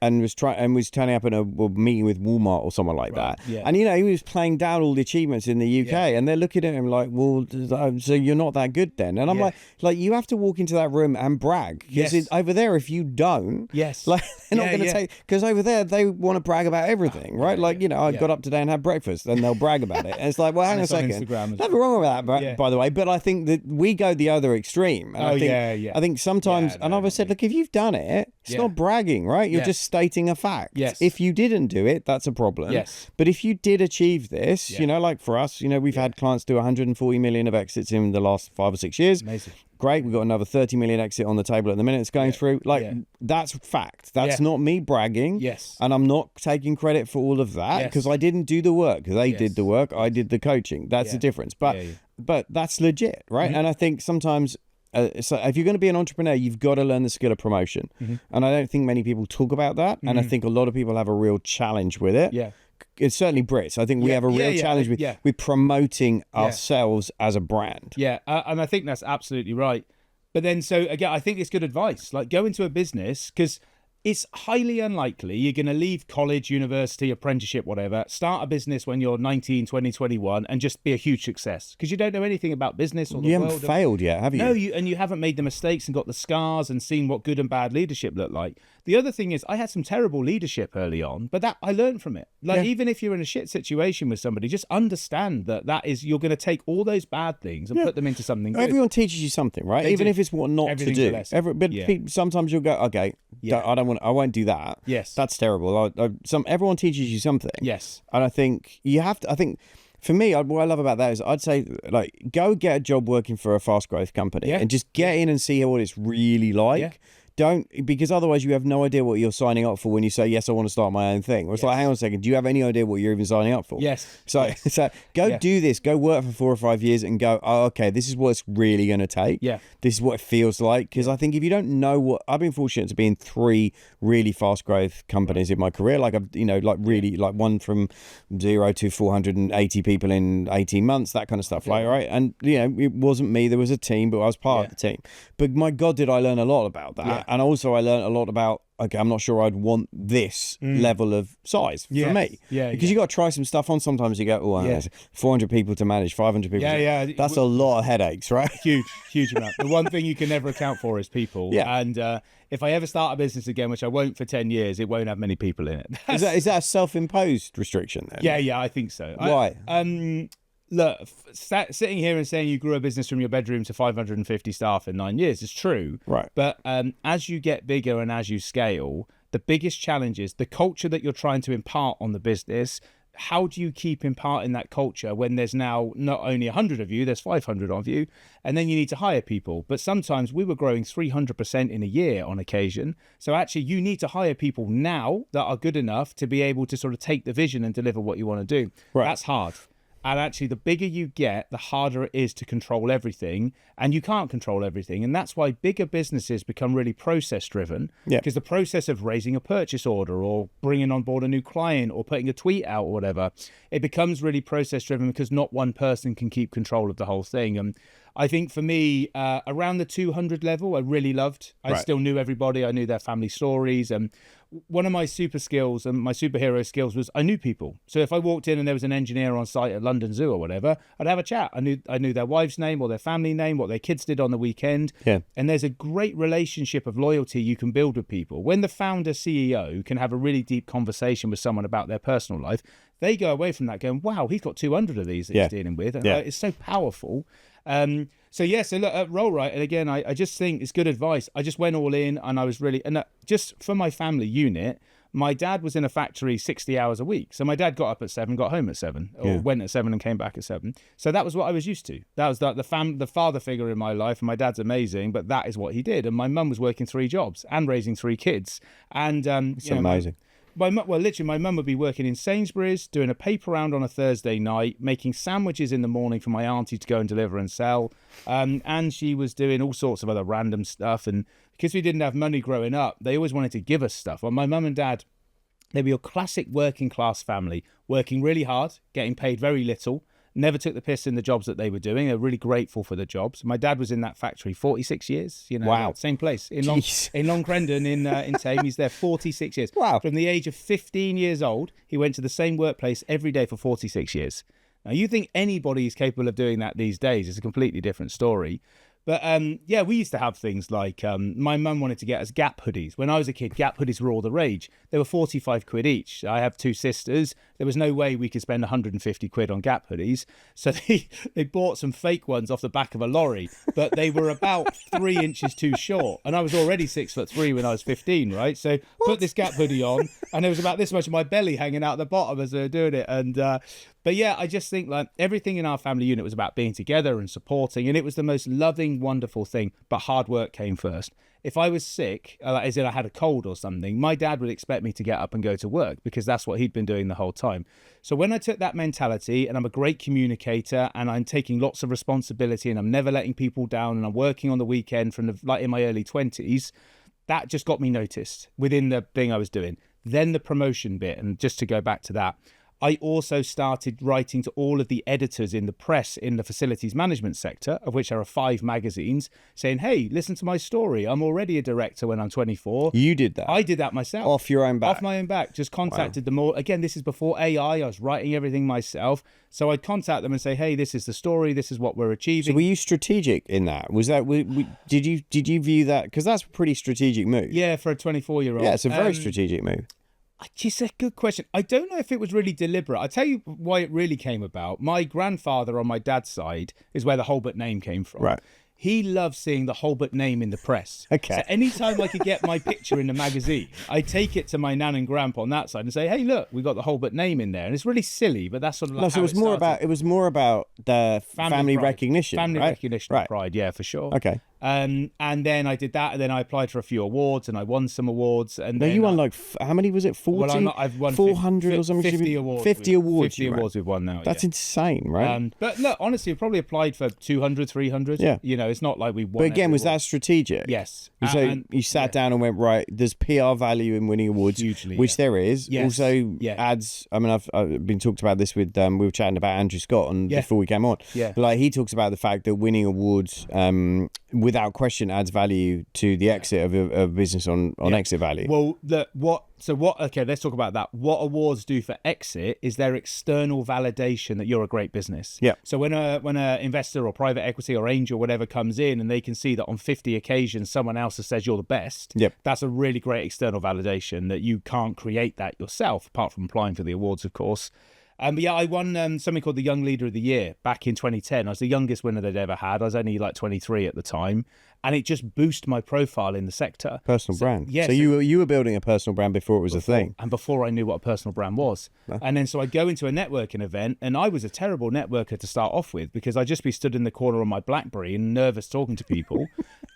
and was turning up in a meeting with Walmart or someone like that. Yeah. And he was playing down all the achievements in the UK, and they're looking at him like, well, so you're not that good then. And I'm like you have to walk into that room and brag, because over there, if you don't, like they're not going to take, because over there they want to brag about everything, right? Like I got up today and had breakfast, and they'll brag about it. And it's like, well, hang on a second, nothing wrong with that, by the way. But I think that we go the other extreme. And I think sometimes, and I've always said, look, if you've done it, it's not bragging, right? You're just stating a fact. Yes. If you didn't do it, that's a problem. Yes. But if you did achieve this, like for us, we've had clients do 140 million of exits in the last 5 or 6 years. Amazing. Great, we've got another 30 million exit on the table at the minute. It's going through. That's fact. That's not me bragging. Yes. And I'm not taking credit for all of that, because I didn't do the work. They did the work. I did the coaching. That's the difference. But that's legit, right? And I think sometimes, so if you're going to be an entrepreneur, you've got to learn the skill of promotion. And I don't think many people talk about that. And I think a lot of people have a real challenge with it. Yeah. It's certainly Brits. I think we have a real challenge with promoting ourselves as a brand. Yeah, and I think that's absolutely right. But then, so again, I think it's good advice. Like, go into a business, because it's highly unlikely you're going to leave college, university, apprenticeship, whatever, start a business when you're 19, 20, 21 and just be a huge success, because you don't know anything about business or the world. You haven't failed yet, have you? No, you haven't made the mistakes and got the scars and seen what good and bad leadership look like. The other thing is, I had some terrible leadership early on, but that I learned from it. Like, even if you're in a shit situation with somebody, just understand that is, you're going to take all those bad things and put them into something good. Everyone teaches you something, right? Even if it's what not to do. Sometimes you'll go, okay, I won't do that. Yes. That's terrible. Everyone teaches you something. Yes. And I think you have to, for me, what I love about that is I'd say, go get a job working for a fast growth company and just get in and see what it's really like. don't, because otherwise you have no idea what you're signing up for when you say, yes, I want to start my own thing. Or it's like, hang on a second, do you have any idea what you're even signing up for? Yes. So, so go do this, go work for 4 or 5 years and go, oh, okay, this is what it's really going to take. Yeah. This is what it feels like. Because I think if you don't know what, I've been fortunate to be in 3 really fast growth companies in my career. Like I've, really like one from 0 to 480 people in 18 months, that kind of stuff. Like, right. And, it wasn't me, there was a team, but I was part of the team. But my God, did I learn a lot about that. And also I learned a lot about, okay, I'm not sure I'd want this level of size for me. Yeah. Because you got to try some stuff on. Sometimes you go, oh, 400 people to manage, 500 people. Yeah. That's a lot of headaches, right? Huge amount. The one thing you can never account for is people. Yeah. And if I ever start a business again, which I won't for 10 years, it won't have many people in it. Is that a self-imposed restriction then? Yeah, I think so. Why? Look, sitting here and saying you grew a business from your bedroom to 550 staff in 9 years is true. Right. But as you get bigger and as you scale, the biggest challenge is the culture that you're trying to impart on the business. How do you keep imparting that culture when there's now not only 100 of you, there's 500 of you, and then you need to hire people. But sometimes we were growing 300% in a year on occasion. So actually you need to hire people now that are good enough to be able to sort of take the vision and deliver what you want to do. Right. That's hard. And actually, the bigger you get, the harder it is to control everything. And you can't control everything. And that's why bigger businesses become really process-driven. Yeah. Because the process of raising a purchase order or bringing on board a new client or putting a tweet out or whatever, it becomes really process-driven because not one person can keep control of the whole thing. And I think for me, around the 200 level, I really loved. I still knew everybody. I knew their family stories. And one of my super skills and my superhero skills was I knew people. So if I walked in and there was an engineer on site at London Zoo or whatever, I'd have a chat. I knew their wife's name or their family name, what their kids did on the weekend. Yeah. And there's a great relationship of loyalty you can build with people. When the founder CEO can have a really deep conversation with someone about their personal life, they go away from that going, wow, he's got 200 of these that he's dealing with. And it's so powerful. So look, at Roll Right, and again, I just think it's good advice. I just went all in, and I was really, and just for my family unit, my dad was in a factory 60 hours a week. So my dad got up at 7, got home at 7, or went at 7 and came back at 7. So that was what I was used to. That was the father figure in my life, and my dad's amazing, but that is what he did. And my mum was working 3 jobs and raising 3 kids. And it's amazing. My mum would be working in Sainsbury's, doing a paper round on a Thursday night, making sandwiches in the morning for my auntie to go and deliver and sell. And she was doing all sorts of other random stuff. And because we didn't have money growing up, they always wanted to give us stuff. Well, my mum and dad, they were your classic working class family, working really hard, getting paid very little. Never took the piss in the jobs that they were doing. They're really grateful for the jobs. My dad was in that factory 46 years. Wow. Same place in Long Crendon in Tame. He's there 46 years. Wow. From the age of 15 years old, he went to the same workplace every day for 46 years. Now, you think anybody is capable of doing that these days? It's a completely different story. But we used to have things like my mum wanted to get us Gap hoodies. When I was a kid, Gap hoodies were all the rage. They were 45 quid each. I have 2 sisters. There was no way we could spend 150 quid on Gap hoodies. So they bought some fake ones off the back of a lorry, but they were about 3 inches too short. And I was already 6'3" when I was 15, right? So put this Gap hoodie on, and there was about this much of my belly hanging out the bottom as they were doing it. And but I just think like everything in our family unit was about being together and supporting, and it was the most loving, wonderful thing. But hard work came first. If I was sick, as in I had a cold or something, my dad would expect me to get up and go to work because that's what he'd been doing the whole time. So when I took that mentality, and I'm a great communicator, and I'm taking lots of responsibility, and I'm never letting people down, and I'm working on the weekend from in my early 20s, that just got me noticed within the thing I was doing. Then the promotion bit, and just to go back to that, I also started writing to all of the editors in the press in the facilities management sector, of which there are 5 magazines, saying, hey, listen to my story. I'm already a director when I'm 24. You did that? I did that myself. Off your own back? Off my own back. Just contacted them all. Again, this is before AI. I was writing everything myself. So I'd contact them and say, hey, this is the story. This is what we're achieving. So were you strategic in that? Was that, did you view that? Because that's a pretty strategic move. Yeah, for a 24-year-old. Yeah, it's a very strategic move. It's a good question. I don't know if it was really deliberate. I'll tell you why it really came about. My grandfather on my dad's side is where the Hulbert name came from. Right. He loved seeing the Hulbert name in the press. Okay. So anytime I could get my picture in the magazine, I take it to my nan and grandpa on that side and say, hey, look, we got the Hulbert name in there. And it's really silly, but that's sort of like so it was more about the family recognition. Family right? recognition and pride, yeah, for sure. Okay. And then I did that, and then I applied for a few awards, and I won some awards. And No, then you won like how many was it? 40? Well, I've won 400 or something. 50 awards. 50 awards. 50 awards we've won now. That's yeah. insane, right? But look, honestly, we probably applied for 200, 300. Yeah. You know, it's not like we won. But again, every was award. that strategic? Yes. So you sat down and went, right, there's PR value in winning awards, Hugely, which there is. Yes. Also Yeah. ads, I mean, I've been talked about this with, we were chatting about Andrew Scott before we came on. Yeah. Like he talks about the fact that winning awards, without question, adds value to the exit of a business on exit value. Well, okay, let's talk about that. What awards do for exit is their external validation that you're a great business. Yeah. So when a investor or private equity or angel or whatever comes in and they can see that on 50 occasions someone else has said you're the best, Yep. that's a really great external validation that you can't create that yourself, apart from applying for the awards, of course. But yeah, I won something called the Young Leader of the Year back in 2010. I was the youngest winner they'd ever had. I was only like 23 at the time. And it just boosted my profile in the sector. Personal brand. Yeah, So you were building a personal brand before it was a thing. And before I knew what a personal brand was. And then so I'd go into a networking event, and I was a terrible networker to start off with because I'd just be stood in the corner on my BlackBerry and nervous talking to people.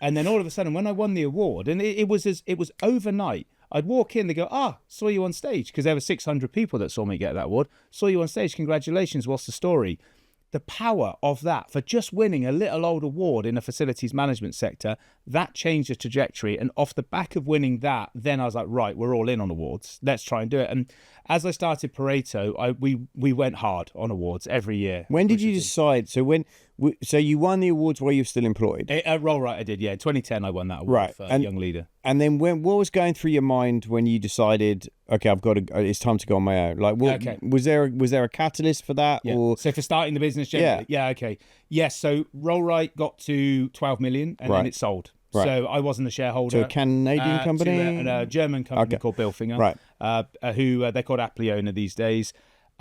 And then all of a sudden, when I won the award, and it was overnight, I'd walk in, they go, saw you on stage, because there were 600 people that saw me get that award. Saw you on stage, congratulations, what's the story? The power of that for just winning a little old award in a facilities management sector, that changed the trajectory. And off the back of winning that, then I was like, right, we're all in on awards. Let's try and do it. And as I started Pareto, we went hard on awards every year. When did you decide? So so you won the awards while you were still employed? At Rollright, I did, yeah. In 2010, I won that award for Young Leader. And then what was going through your mind when you decided, okay, it's time to go on my own? Like, was there a catalyst for that? Yeah. Or So for starting the business generally? Yeah, okay. Yes, so Rollright got to 12 million and then it sold. Right. So I wasn't a shareholder. to a Canadian company? To a German company called Bilfinger, Right. who they're called Apleona these days.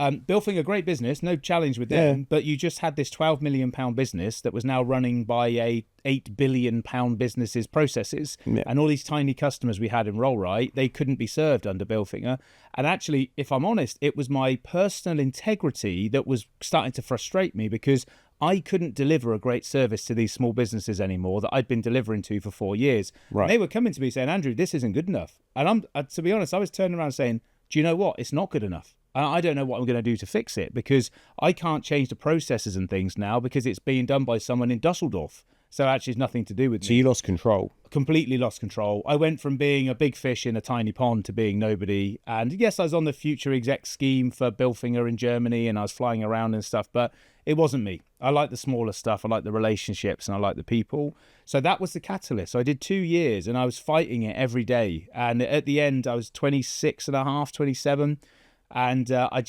Bilfinger, great business, no challenge with them, but you just had this £12 million business that was now running by a £8 billion business's processes. Yeah. And all these tiny customers we had in Rollright, they couldn't be served under Bilfinger. And actually, if I'm honest, it was my personal integrity that was starting to frustrate me because I couldn't deliver a great service to these small businesses anymore that I'd been delivering to for 4 years. Right. And they were coming to me saying, Andrew, this isn't good enough. And to be honest, I was turning around saying, do you know what? It's not good enough. I don't know what I'm going to do to fix it because I can't change the processes and things now because it's being done by someone in Dusseldorf. So actually it's nothing to do with me. So you lost control? Completely lost control. I went from being a big fish in a tiny pond to being nobody. And yes, I was on the future exec scheme for Bilfinger in Germany and I was flying around and stuff, but it wasn't me. I like the smaller stuff. I like the relationships and I like the people. So that was the catalyst. So I did 2 years and I was fighting it every day. And at the end, I was 26 and a half, 27. And I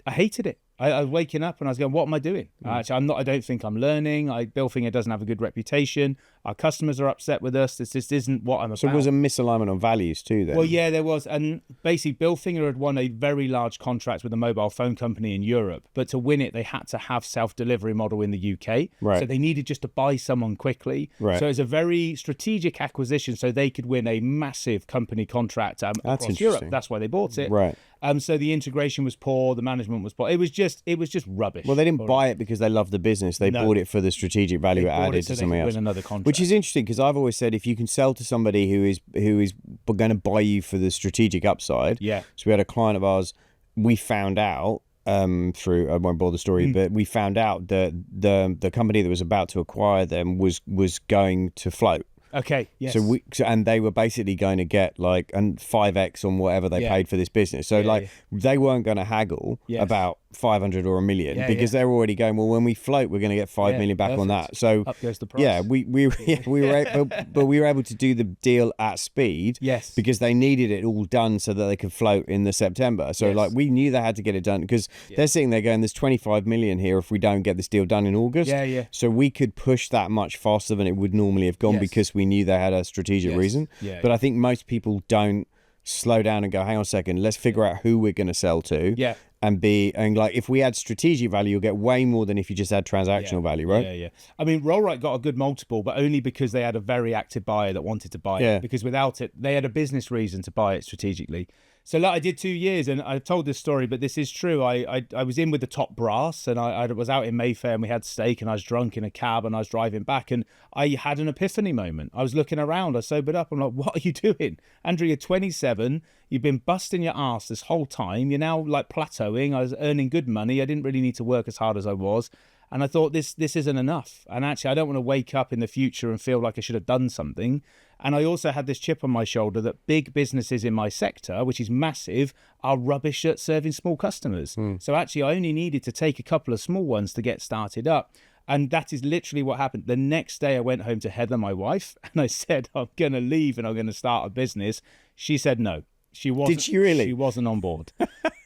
hated it. I was waking up and I was going, what am I doing? Actually, I don't think I'm learning. Bilfinger doesn't have a good reputation. Our customers are upset with us. This just isn't what I'm about. So it was a misalignment on values too then? Well, yeah, there was. And basically, Bilfinger had won a very large contract with a mobile phone company in Europe. But to win it, they had to have self-delivery model in the UK. Right. So they needed just to buy someone quickly. Right. So it was a very strategic acquisition so they could win a massive company contract across Europe. That's why they bought it. Right. So the integration was poor, the management was poor. It was just rubbish. Well, they didn't buy it because they loved the business. They bought it for the strategic value it added to something else. Win another contract. Which is interesting because I've always said if you can sell to somebody who is going to buy you for the strategic upside. Yeah. So we had a client of ours. We found out through I won't bore the story, but we found out that the company that was about to acquire them was going to float. Okay. Yes. And they were basically going to get like 5x on whatever they paid for this business. So they weren't going to haggle about 500 or $1 million because they're already going, well, when we float, we're going to get 5 million back on that. So up goes the price. Yeah, we were able to do the deal at speed. Yes. Because they needed it all done so that they could float in the September. So we knew they had to get it done because they're sitting there going, there's 25 million here if we don't get this deal done in August. Yeah. So we could push that much faster than it would normally have gone because we knew they had a strategic reason. But I think most people don't slow down and go, hang on a second, let's figure out who we're going to sell to. Yeah. And if we add strategic value, you'll get way more than if you just add transactional value, right? Yeah. I mean, Rollright got a good multiple, but only because they had a very active buyer that wanted to buy it. Because without it, they had a business reason to buy it strategically. So like, I did 2 years, and I've told this story, but this is true. I was in with the top brass, and I was out in Mayfair, and we had steak, and I was drunk in a cab, and I was driving back, and I had an epiphany moment. I was looking around, I sobered up. I'm like, what are you doing? Andrew, you're 27. You've been busting your ass this whole time. You're now like plateauing. I was earning good money. I didn't really need to work as hard as I was. And I thought this isn't enough. And actually, I don't want to wake up in the future and feel like I should have done something. And I also had this chip on my shoulder that big businesses in my sector, which is massive, are rubbish at serving small customers. So actually, I only needed to take a couple of small ones to get started up. And that is literally what happened. The next day, I went home to Heather, my wife, and I said, I'm going to leave and I'm going to start a business. She said no. She wasn't. Did she really? She wasn't on board.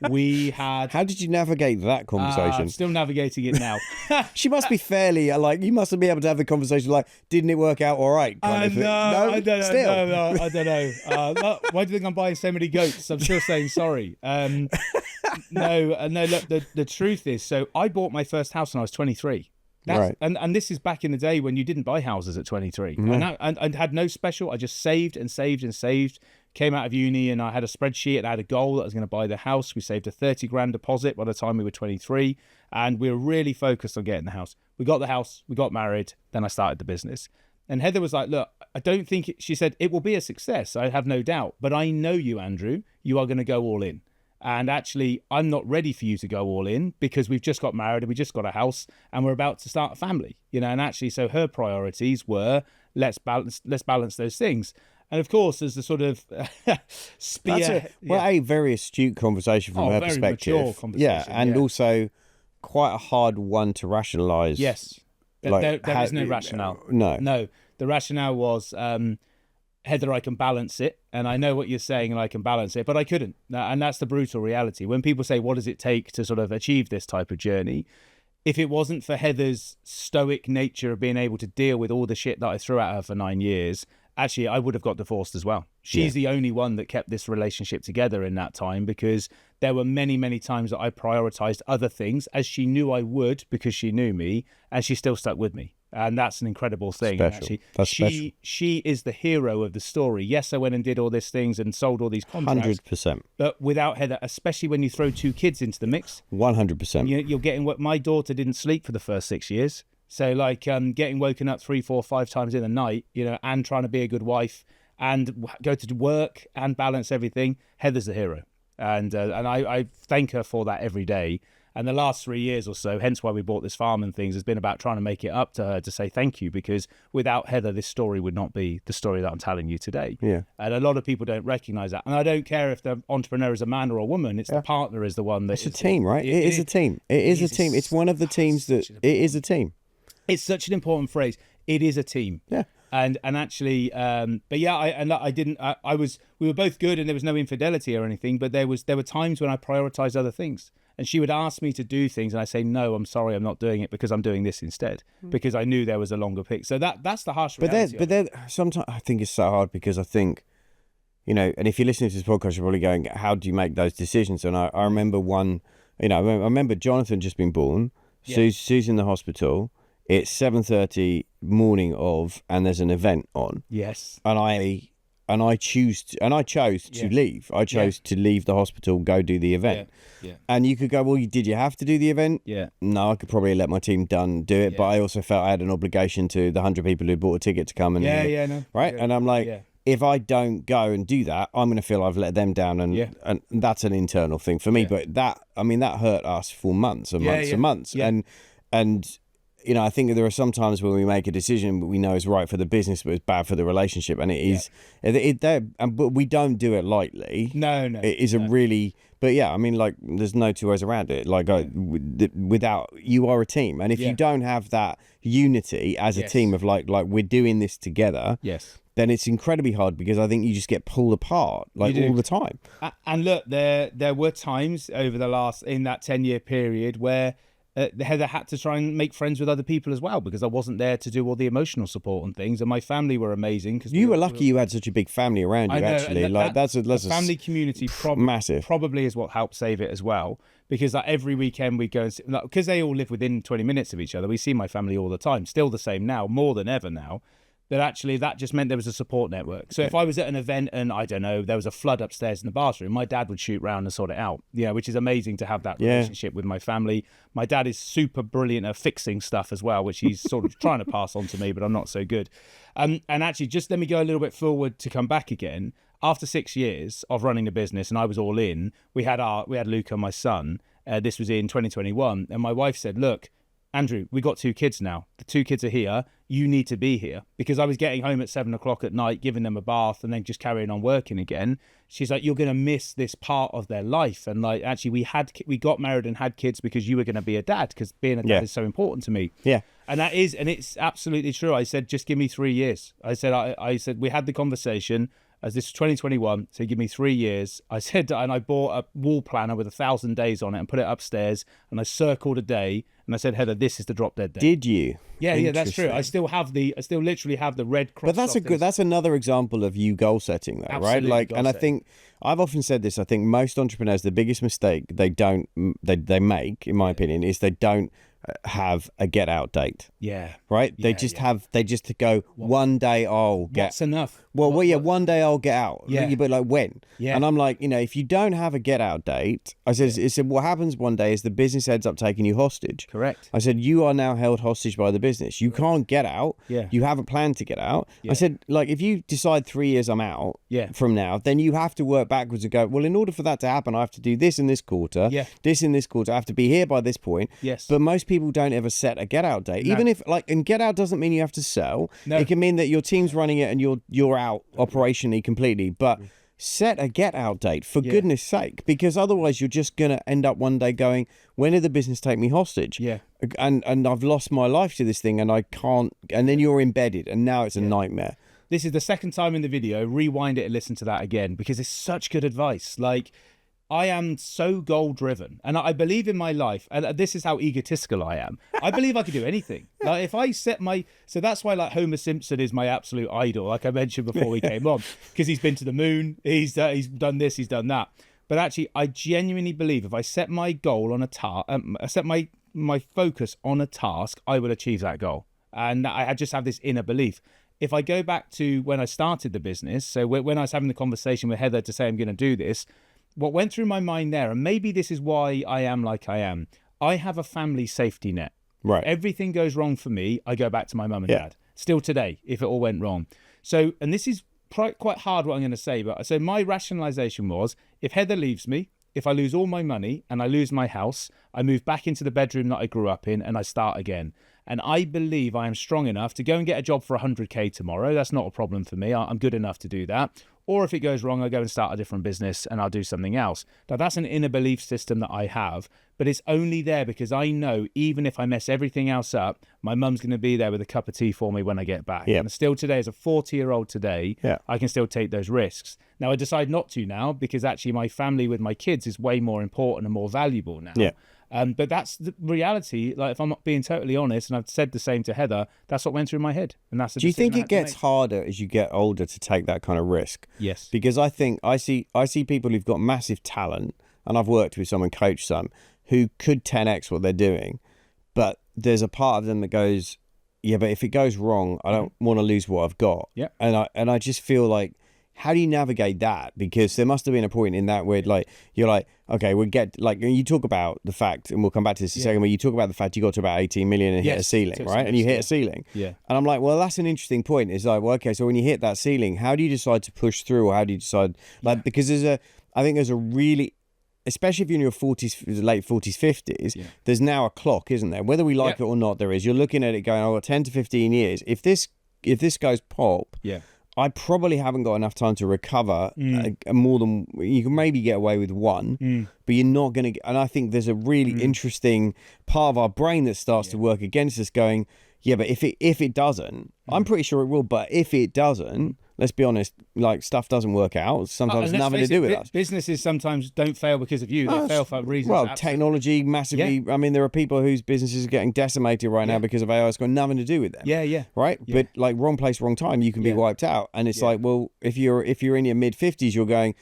We had. How did you navigate that conversation? I'm still navigating it now. She must be fairly like, you must be able to have the conversation like, didn't it work out all right? No, I don't know. Still? No, I don't know. Why do you think I'm buying so many goats? I'm still saying sorry. No. Look, the truth is, so I bought my first house when I was 23. Right. And this is back in the day when you didn't buy houses at 23. And had no special. I just saved and saved and saved. Came out of uni and I had a spreadsheet and I had a goal that I was going to buy the house. We saved a 30 grand deposit by the time we were 23, and we were really focused on getting the house. We got the house, we got married, then I started the business. And Heather was like, look, I don't think she said it will be a success. I have no doubt, but I know you, Andrew, you are going to go all in. And actually, I'm not ready for you to go all in because we've just got married and we just got a house and we're about to start a family, and actually, so her priorities were let's balance those things. And of course, there's the sort of spear. A very astute conversation from her perspective. Mature conversation, and also quite a hard one to rationalise. Yes, like, there is no rationale. No. The rationale was, Heather, I can balance it, and I know what you're saying, and I can balance it, but I couldn't. And that's the brutal reality. When people say, what does it take to sort of achieve this type of journey? If it wasn't for Heather's stoic nature of being able to deal with all the shit that I threw at her for 9 years, actually, I would have got divorced as well. She's the only one that kept this relationship together in that time, because there were many, many times that I prioritized other things, as she knew I would, because she knew me, and she still stuck with me. And that's an incredible thing. Actually, she is the hero of the story. Yes, I went and did all these things and sold all these contracts. 100%. But without Heather, especially when you throw 2 kids into the mix, 100%. You're getting what my daughter didn't sleep for the first 6 years. So like getting woken up 3, 4, 5 times in the night, and trying to be a good wife and go to work and balance everything. Heather's the hero. And I thank her for that every day. And the last 3 years or so, hence why we bought this farm and things, has been about trying to make it up to her to say thank you, because without Heather, this story would not be the story that I'm telling you today. Yeah. And a lot of people don't recognize that. And I don't care if the entrepreneur is a man or a woman, it's the partner is the one that... It's a team, right? It is a team. It is a team. It's one of the teams that... It is a team. It's such an important phrase. It is a team. Yeah. And actually, but yeah, we were both good and there was no infidelity or anything, but there were times when I prioritized other things. And she would ask me to do things and I say, no, I'm sorry, I'm not doing it because I'm doing this instead, because I knew there was a longer pick. So that's the harsh reality. But then sometimes I think it's so hard, because I think, and if you're listening to this podcast, you're probably going, how do you make those decisions? And I remember one, I remember Jonathan just been born, Sue's in the hospital. It's 7:30 morning of, and there's an event on. Yes. And I chose to leave. I chose to leave the hospital, go do the event. Yeah. And you could go, well, did you have to do the event? Yeah. No, I could probably let my team do it, but I also felt I had an obligation to the 100 people who bought a ticket to come and right. And I'm like, if I don't go and do that, I'm going to feel I've let them down, and that's an internal thing for me. But that hurt us for months and months and months, and. I think there are some times when we make a decision that we know is right for the business, but it's bad for the relationship, and it is. But we don't do it lightly. No. It is a really. But there's no two ways around it. Without, you are a team, and if you don't have that unity as a team of like we're doing this together, then it's incredibly hard, because I think you just get pulled apart all the time. And look, there were times over in that 10-year period where Heather had to try and make friends with other people as well, because I wasn't there to do all the emotional support and things, and my family were amazing. Because you were lucky you had such a big family around you. Actually, that's a family community. Massive. Probably is what helped save it as well, because every weekend we'd go and because they all live within 20 minutes of each other. We see my family all the time. Still the same now, more than ever now. that actually that just meant there was a support network. So if I was at an event and I don't know, there was a flood upstairs in the bathroom, my dad would shoot round and sort it out. Yeah, which is amazing to have that relationship with my family. My dad is super brilliant at fixing stuff as well, which he's sort of trying to pass on to me, but I'm not so good. And actually, just let me go a little bit forward to come back again. After 6 years of running the business, and I was all in, we had Luca, my son. This was in 2021, and my wife said, "Look, Andrew, we got 2 kids now. The 2 kids are here. You need to be here." Because I was getting home at 7 o'clock at night, giving them a bath, and then just carrying on working again. She's like, "You're going to miss this part of their life." And like, actually, we got married and had kids because you were going to be a dad, because being a dad is so important to me. Yeah. And it's absolutely true. I said, just give me 3 years. I said, we had the conversation. As this was 2021, so give me 3 years. I said, and I bought a wall planner with 1,000 days on it and put it upstairs, and I circled a day, and I said, Heather, this is the drop dead day. Did you? Yeah, that's true. I still literally have the red cross. But that's another example of you goal setting, though, right? Like, and I think I've often said this. I think most entrepreneurs, the biggest mistake they make, in my opinion, is they don't have a get out date. Yeah. Right? They just go, one day I'll get. That's enough. One day I'll get out. Yeah. But like, when? Yeah. And I'm like, if you don't have a get out date, I said, what happens one day is the business ends up taking you hostage. Correct. I said, you are now held hostage by the business. You can't get out. Yeah. You have a plan to get out. Yeah. I said, like, if you decide 3 years I'm out from now, then you have to work backwards and go, well, in order for that to happen, I have to do this in this quarter, this in this quarter. I have to be here by this point. Yes. But most people don't ever set a get out date. No. Even if, like, and get out doesn't mean you have to sell. No. It can mean that your team's running it and you're out operationally completely. But set a get out date, for goodness sake, because otherwise you're just going to end up one day going, when did the business take me hostage? Yeah. And I've lost my life to this thing and I can't, and then you're embedded and now it's a nightmare. This is the second time in the video. Rewind it and listen to that again, because it's such good advice. Like, I am so goal driven, and I believe in my life, and this is how egotistical I am. I believe I can do anything. Like, if I set so that's why, like, Homer Simpson is my absolute idol, like I mentioned before we came on, because he's been to the moon, he's done this, he's done that. But actually, I genuinely believe if I set my goal on a task, I set my focus on a task, I will achieve that goal. And I just have this inner belief. If I go back to when I started the business, so when I was having the conversation with Heather to say I'm going to do this, what went through my mind there, and maybe this is why I am like I am, I have a family safety net. Right. Everything goes wrong for me, I go back to my mum and dad. Still today, if it all went wrong. So, and this is quite hard what I'm going to say, but so my rationalization was, if Heather leaves me, if I lose all my money and I lose my house, I move back into the bedroom that I grew up in and I start again. And I believe I am strong enough to go and get a job for 100K tomorrow. That's not a problem for me. I'm good enough to do that. Or if it goes wrong, I go and start a different business and I'll do something else. Now, that's an inner belief system that I have, but it's only there because I know even if I mess everything else up, my mum's going to be there with a cup of tea for me when I get back. Yeah. And still today, as a 40-year-old today, I can still take those risks. Now, I decide not to now because actually my family with my kids is way more important and more valuable now. Yeah. But that's the reality. Like, if I'm not being totally honest, and I've said the same to Heather, that's what went through my head. And that's. Do you think it gets harder as you get older to take that kind of risk? Yes. Because I think I see people who've got massive talent, and I've worked with some and coached some who could 10x what they're doing, but there's a part of them that goes, yeah, but if it goes wrong, I don't want to lose what I've got. Yeah. And I just feel like, how do you navigate that? Because there must have been a point in that where, like, you're like, okay, we'll get, like, you talk about the fact, and we'll come back to this in a second, where you talk about the fact you got to about 18 million and hit a ceiling, right? And you hit a ceiling. Yeah. And I'm like, well, that's an interesting point. It's like, well, okay, so when you hit that ceiling, how do you decide to push through? Or how do you decide, like, because I think there's a really, especially if you're in your 40s, late 40s, 50s, there's now a clock, isn't there? Whether we like it or not, there is. You're looking at it going, I've got 10 to 15 years. If this goes pop, I probably haven't got enough time to recover more than, you can maybe get away with one, but you're not going to, and I think there's a really interesting part of our brain that starts to work against us going, yeah, but if it doesn't, I'm pretty sure it will, but if it doesn't, let's be honest, like, stuff doesn't work out. Sometimes it's nothing to do with us. Businesses sometimes don't fail because of you. They fail for reasons. Well, technology massively. I mean, there are people whose businesses are getting decimated right now because of AI. It's got nothing to do with them. Yeah. Right? Yeah. But, like, wrong place, wrong time, you can be wiped out. And it's like, well, if you're in your mid-50s, you're going,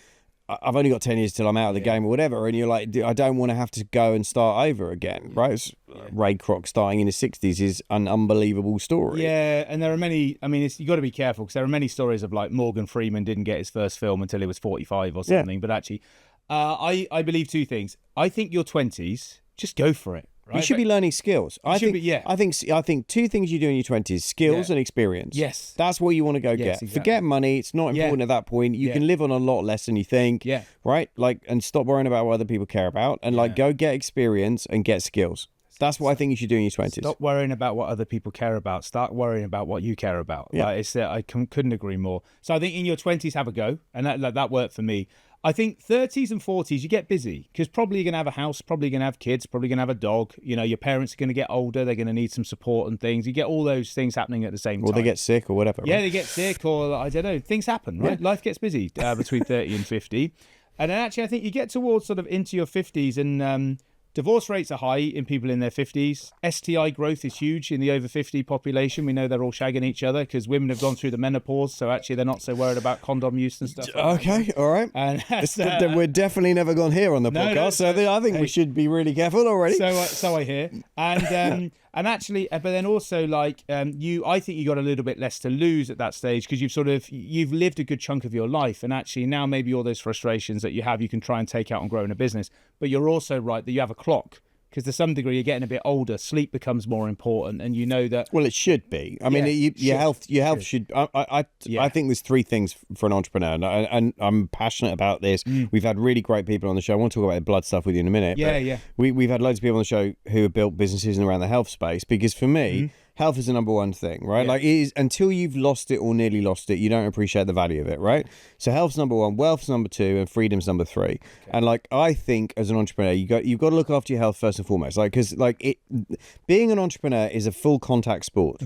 I've only got 10 years till I'm out of the game or whatever. And you're like, I don't want to have to go and start over again. Right? Ray Kroc starting in his 60s is an unbelievable story. Yeah, and there are many. I mean, you got to be careful because there are many stories of like Morgan Freeman didn't get his first film until he was 45 or something. But actually, I believe two things. I think your 20s, just go for it. Right? You should be learning skills. I think two things you do in your 20s: skills and experience. Yes, that's what you want to go get. Exactly. Forget money; it's not important at that point. You can live on a lot less than you think. Yeah, right. Like, and stop worrying about what other people care about, and like go get experience and get skills. That's what I think you should do in your 20s. Stop worrying about what other people care about. Start worrying about what you care about. Yeah, I couldn't agree more. So I think in your 20s, have a go, and that worked for me. I think 30s and 40s, you get busy because probably you're going to have a house, probably going to have kids, probably going to have a dog. You know, your parents are going to get older. They're going to need some support and things. You get all those things happening at the same time. Or they get sick or whatever. Yeah, right? They get sick or I don't know. Things happen, right? Yeah. Life gets busy between 30 and 50. And then actually, I think you get towards sort of into your 50s and divorce rates are high in people in their 50s. STI growth is huge in the over 50 population. We know they're all shagging each other because women have gone through the menopause, so actually they're not so worried about condom use and stuff. Okay, all right. And we're definitely never gone here on the podcast, so I think we should be really careful already. So I hear. And and actually, but then also like I think you got a little bit less to lose at that stage because you've lived a good chunk of your life, and actually now maybe all those frustrations that you have, you can try and take out on growing a business. But you're also right that you have a clock. Because to some degree, you're getting a bit older. Sleep becomes more important, and you know that. Well, it should be. I mean, your health should. I think there's three things for an entrepreneur, and I'm passionate about this. We've had really great people on the show. I want to talk about the blood stuff with you in a minute. Yeah. We've had loads of people on the show who have built businesses around the health space. Because for me, health is the number one thing, right? Yeah. Like, it is, until you've lost it or nearly lost it, you don't appreciate the value of it, right? So health's number one, wealth's number two, and freedom's number three. Okay. And like, I think as an entrepreneur, you've got to look after your health first and foremost. Like, because like being an entrepreneur is a full contact sport.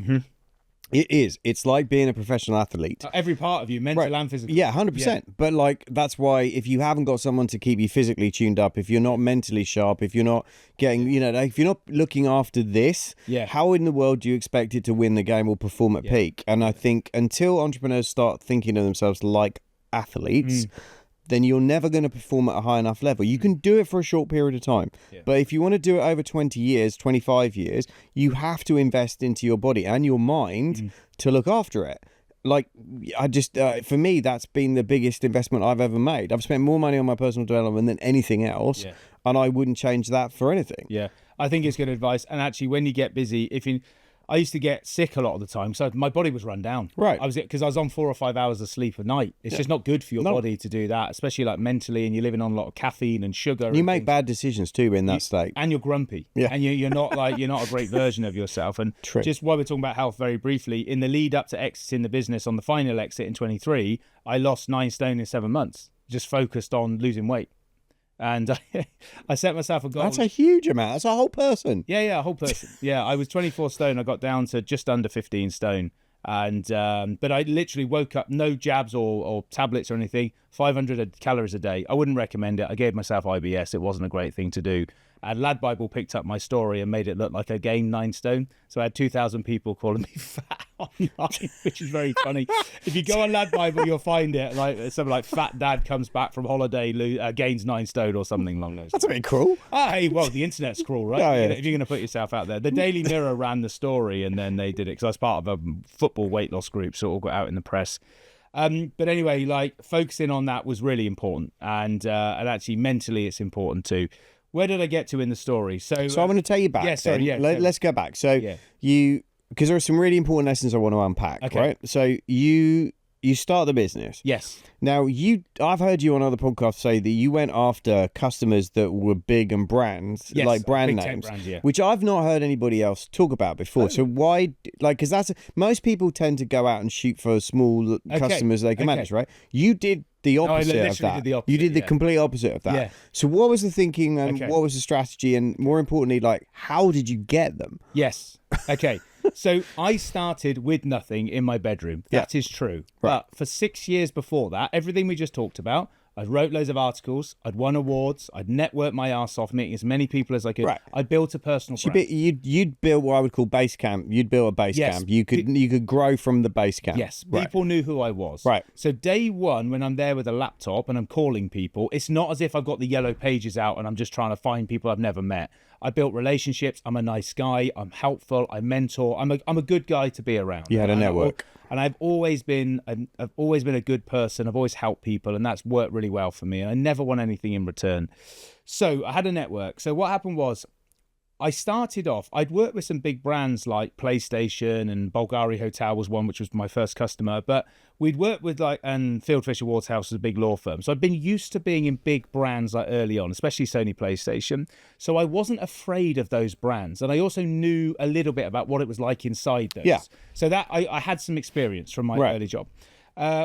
It is. It's like being a professional athlete. Every part of you, mental and physical. Yeah, 100%. Yeah. But like, that's why if you haven't got someone to keep you physically tuned up, if you're not mentally sharp, if you're not getting, if you're not looking after this, how in the world do you expect it to win the game or perform at peak? And I think until entrepreneurs start thinking of themselves like athletes, then you're never going to perform at a high enough level. You can do it for a short period of time. Yeah. But if you want to do it over 20 years, 25 years, you have to invest into your body and your mind to look after it. Like, I just, for me, that's been the biggest investment I've ever made. I've spent more money on my personal development than anything else, and I wouldn't change that for anything. Yeah, I think it's good advice. And actually, when you get busy, I used to get sick a lot of the time, so my body was run down. Right. Because I was on 4 or 5 hours of sleep a night. It's just not good for your body to do that, especially like mentally, and you're living on a lot of caffeine and sugar. You make bad decisions too in that state, and you're grumpy. Yeah. And you're not you're not a great version of yourself. And just while we're talking about health, very briefly, in the lead up to exiting the business on the final exit in 23, I lost 9 stone in 7 months. Just focused on losing weight. And I set myself a goal. That's a huge amount. That's a whole person. Yeah, a whole person. Yeah, I was 24 stone. I got down to just under 15 stone. And but I literally woke up, no jabs or tablets or anything, 500 calories a day. I wouldn't recommend it. I gave myself IBS. It wasn't a great thing to do. And Lad Bible picked up my story and made it look like I gained 9 stone. So I had 2,000 people calling me fat online, which is very funny. If you go on Lad Bible, you'll find it. Like something like "Fat Dad comes back from holiday, gains 9 stone" or something along those. That's a bit cruel. Hey, well, the internet's cruel, right? Oh, yeah. If you're going to put yourself out there, the Daily Mirror ran the story, and then they did it because I was part of a football weight loss group, so it all got out in the press. But anyway, like focusing on that was really important, and actually mentally, it's important too. Where did I get to in the story? So I'm going to take you back. Yeah, sorry, yeah. Let's go back. So because there are some really important lessons I want to unpack, right? So you start the business. Yes. Now, I've heard you on other podcasts say that you went after customers that were big and brands, like brand names, brands, which I've not heard anybody else talk about before. So why, because most people tend to go out and shoot for small customers they can manage, right? You did the opposite of that. You did the complete opposite of that. Yeah. So what was the thinking and what was the strategy, and more importantly, like, how did you get them? Yes. Okay. So I started with nothing in my bedroom. That is true. Right. But for 6 years before that, everything we just talked about, I wrote loads of articles. I'd won awards. I'd networked my ass off, meeting as many people as I could. Right. I built a personal brand. You'd built what I would call base camp. You'd built a base camp. You could grow from the base camp. Yes. People knew who I was. Right. So day one, when I'm there with a laptop and I'm calling people, it's not as if I've got the yellow pages out and I'm just trying to find people I've never met. I built relationships. I'm a nice guy. I'm helpful. I mentor. I'm a good guy to be around. You had a network. And I've always been a good person. I've always helped people, and that's worked really well for me. And I never want anything in return. So I had a network. So what happened was, I started off, I'd worked with some big brands like PlayStation, and Bulgari Hotel was one, which was my first customer. But we'd worked with and Field Fisher Waterhouse was a big law firm. So I'd been used to being in big brands like early on, especially Sony PlayStation. So I wasn't afraid of those brands. And I also knew a little bit about what it was like inside those. Yeah. So that I had some experience from my early job.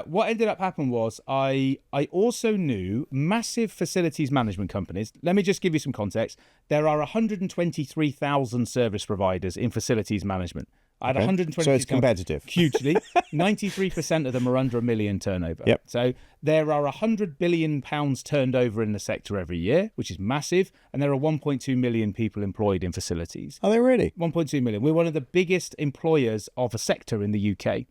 What ended up happening was I also knew massive facilities management companies. Let me just give you some context. There are 123,000 service providers in facilities management. I had 120. So it's competitive. Hugely. 93% of them are under $1 million turnover. Yep. So there are £100 billion turned over in the sector every year, which is massive. And there are 1.2 million people employed in facilities. Are they really? 1.2 million. We're one of the biggest employers of a sector in the UK.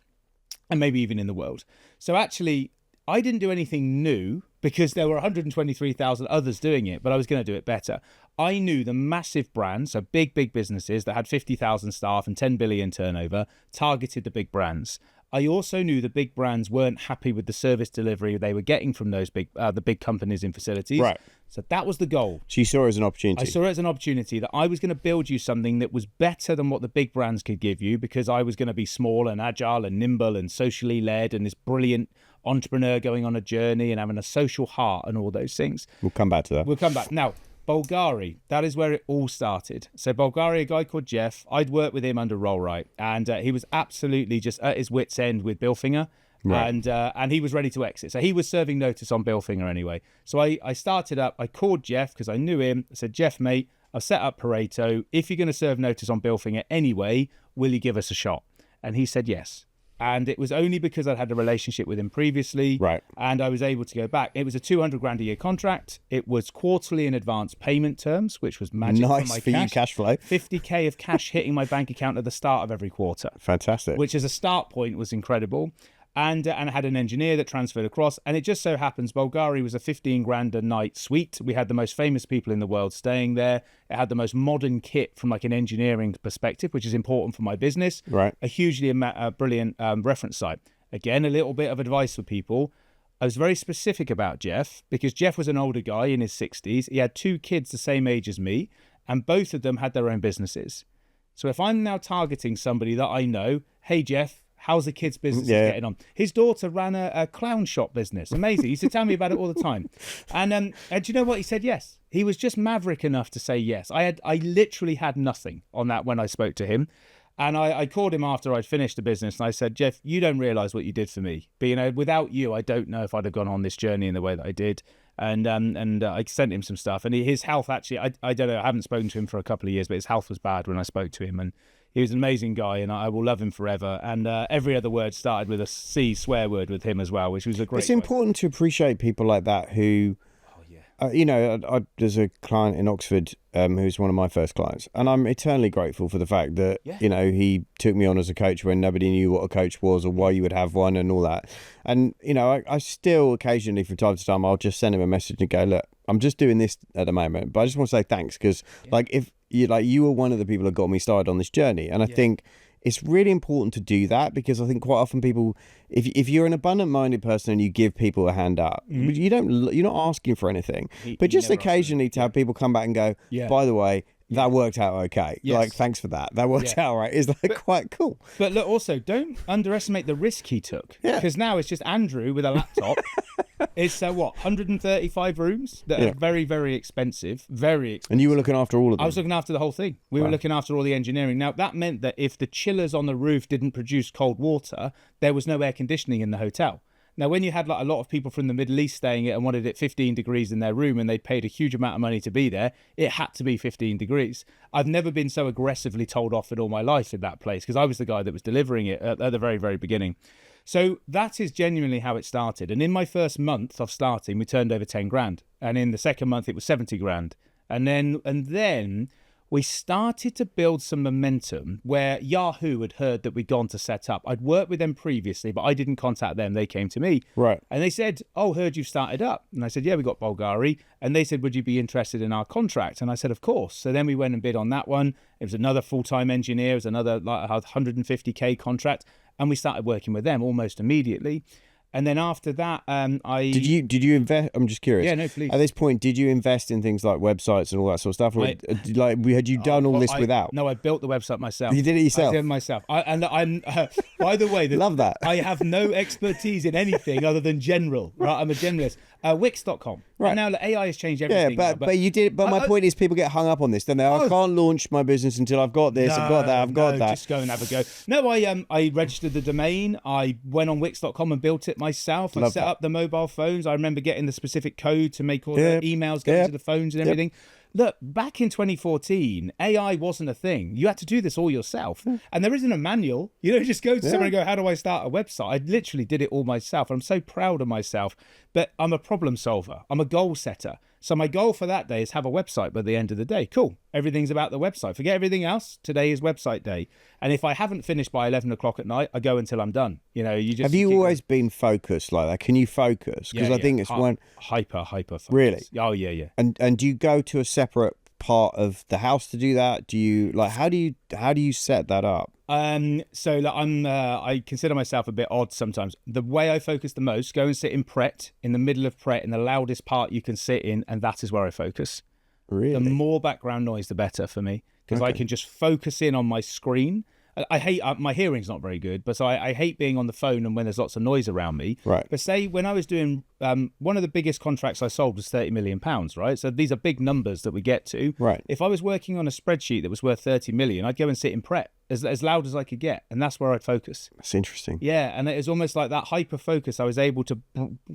And maybe even in the world. So actually, I didn't do anything new because there were 123,000 others doing it, but I was going to do it better. I knew the massive brands, so big businesses that had 50,000 staff and 10 billion turnover, targeted the big brands. I also knew the big brands weren't happy with the service delivery they were getting from those the big companies in facilities. Right. So that was the goal. So you saw it as an opportunity. I saw it as an opportunity that I was going to build you something that was better than what the big brands could give you, because I was going to be small and agile and nimble and socially led and this brilliant entrepreneur going on a journey and having a social heart and all those things. We'll come back to that. We'll come back. Now, Bulgari, that is where it all started. So Bulgari, a guy called Jeff, I'd worked with him under Rollright, and he was absolutely just at his wit's end with Bilfinger. Right. And he was ready to exit. So he was serving notice on Bilfinger anyway. So I started up, I called Jeff because I knew him. I said, Jeff, mate, I've set up Pareto. If you're going to serve notice on Bilfinger anyway, will you give us a shot? And he said yes. And it was only because I'd had a relationship with him previously. Right. And I was able to go back. It was a 200 grand a year contract. It was quarterly in advance payment terms, which was magic nice for my for you, cash flow. 50k of cash hitting my bank account at the start of every quarter. Fantastic. Which as a start point was incredible. And I had an engineer that transferred across. And it just so happens Bulgari was a 15 grand a night suite. We had the most famous people in the world staying there. It had the most modern kit from like an engineering perspective, which is important for my business. Right. A hugely brilliant reference site. Again, a little bit of advice for people. I was very specific about Jeff because Jeff was an older guy in his 60s. He had 2 kids the same age as me, and both of them had their own businesses. So if I'm now targeting somebody that I know, hey, Jeff, how's the kid's business getting on? His daughter ran a clown shop business. Amazing. He used to tell me about it all the time. And do you know what? He said yes. He was just maverick enough to say yes. I literally had nothing on that when I spoke to him. And I called him after I'd finished the business and I said, Jeff, you don't realise what you did for me. But, without you, I don't know if I'd have gone on this journey in the way that I did. And I sent him some stuff. And his health actually, I don't know, I haven't spoken to him for a couple of years, but his health was bad when I spoke to him. And he was an amazing guy, and I will love him forever. And every other word started with a C swear word with him as well, which was a great. It's important to appreciate people like that who, there's a client in Oxford who's one of my first clients, and I'm eternally grateful for the fact that he took me on as a coach when nobody knew what a coach was or why you would have one and all that. And I still occasionally from time to time I'll just send him a message and go, look, I'm just doing this at the moment, but I just want to say thanks because if you were one of the people that got me started on this journey, and I think it's really important to do that because I think quite often people, if you're an abundant-minded person and you give people a hand up, you're not asking for anything, but just occasionally to have people come back and go, by the way, that worked out okay. Yes. Like, thanks for that. That worked out right. It's quite cool. But look, also, don't underestimate the risk he took. Because now it's just Andrew with a laptop. It's 135 rooms that are very, very expensive. Very expensive. And you were looking after all of them? I was looking after the whole thing. We were looking after all the engineering. Now, that meant that if the chillers on the roof didn't produce cold water, there was no air conditioning in the hotel. Now, when you had a lot of people from the Middle East staying it and wanted it 15 degrees in their room and they'd paid a huge amount of money to be there, it had to be 15 degrees. I've never been so aggressively told off in all my life in that place because I was the guy that was delivering it at the very, very beginning. So that is genuinely how it started. And in my first month of starting, we turned over 10 grand. And in the second month, it was 70 grand. And then we started to build some momentum where Yahoo had heard that we'd gone to set up. I'd worked with them previously, but I didn't contact them. They came to me. Right. And they said, oh, heard you've started up. And I said, yeah, we got Bulgari. And they said, would you be interested in our contract? And I said, of course. So then we went and bid on that one. It was another full-time engineer. It was another like 150K contract. And we started working with them almost immediately. And then after that, Did you invest? I'm just curious. Yeah, no, please. At this point, did you invest in things like websites and all that sort of stuff? Or, had you done all this without? No, I built the website myself. You did it yourself? I did it myself. I'm by the way, love that. I have no expertise in anything other than general. Right, I'm a generalist. Wix.com. Right. Now, AI has changed everything. Yeah, but you did. But my point is, people get hung up on this. Don't they? I can't launch my business until I've got this. I've got that. I've got that. Just go and have a go. No, I registered the domain. I went on Wix.com and built it myself. I set up the mobile phones. I remember getting the specific code to make all the emails go to the phones and everything. Look, back in 2014, AI wasn't a thing. You had to do this all yourself. And there isn't a manual. You don't just go to someone and go, how do I start a website? I literally did it all myself. I'm so proud of myself. But I'm a problem solver. I'm a goal setter. So my goal for that day is have a website by the end of the day. Cool. Everything's about the website. Forget everything else. Today is website day. And if I haven't finished by 11 o'clock at night, I go until I'm done. You know, you just... Have you always been focused like that? Can you focus? Because I think it's one... Hyper focus. Really? Oh, yeah. And do you go to a separate part of the house to do that? Do you like how do you set that up? So like, I consider myself a bit odd sometimes. The way I focus the most, go and sit in Pret, in the middle of Pret, in the loudest part you can sit in, and that is where I focus. Really? The more background noise, the better for me, because I can just focus in on my screen. I hate my hearing's not very good, but so I hate being on the phone and when there's lots of noise around me. Right. But say when I was doing one of the biggest contracts I sold was £30 million, right? So these are big numbers that we get to. Right. If I was working on a spreadsheet that was worth 30 million, I'd go and sit in Pret as loud as I could get, and that's where I'd focus. That's interesting. Yeah, and it was almost like that hyper focus. I was able to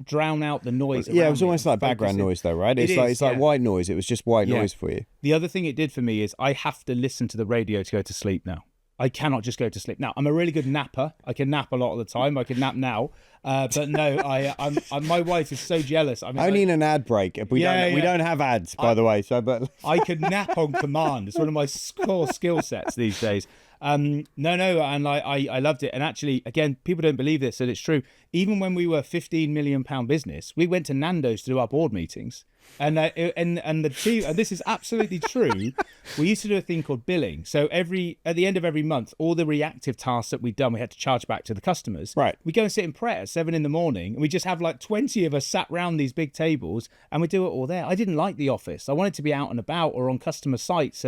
drown out the noise. Yeah, it was almost like background noise, though, right? It's like white noise. It was just white noise for you. The other thing it did for me is I have to listen to the radio to go to sleep now. I cannot just go to sleep. Now, I'm a really good napper. I can nap a lot of the time. I can nap now. But no, I'm my wife is so jealous. I mean, only in an ad break. We don't have ads, by the way. So, but I could nap on command. It's one of my core skill sets these days. And I loved it. And actually, again, people don't believe this, and it's true. Even when we were £15 million business, we went to Nando's to do our board meetings. And this is absolutely true. We used to do a thing called billing. So at the end of every month, all the reactive tasks that we'd done, we had to charge back to the customers. Right. We go and sit in Pret at 7 a.m, and we just have like 20 of us sat round these big tables, and we do it all there. I didn't like the office. I wanted to be out and about or on customer sites,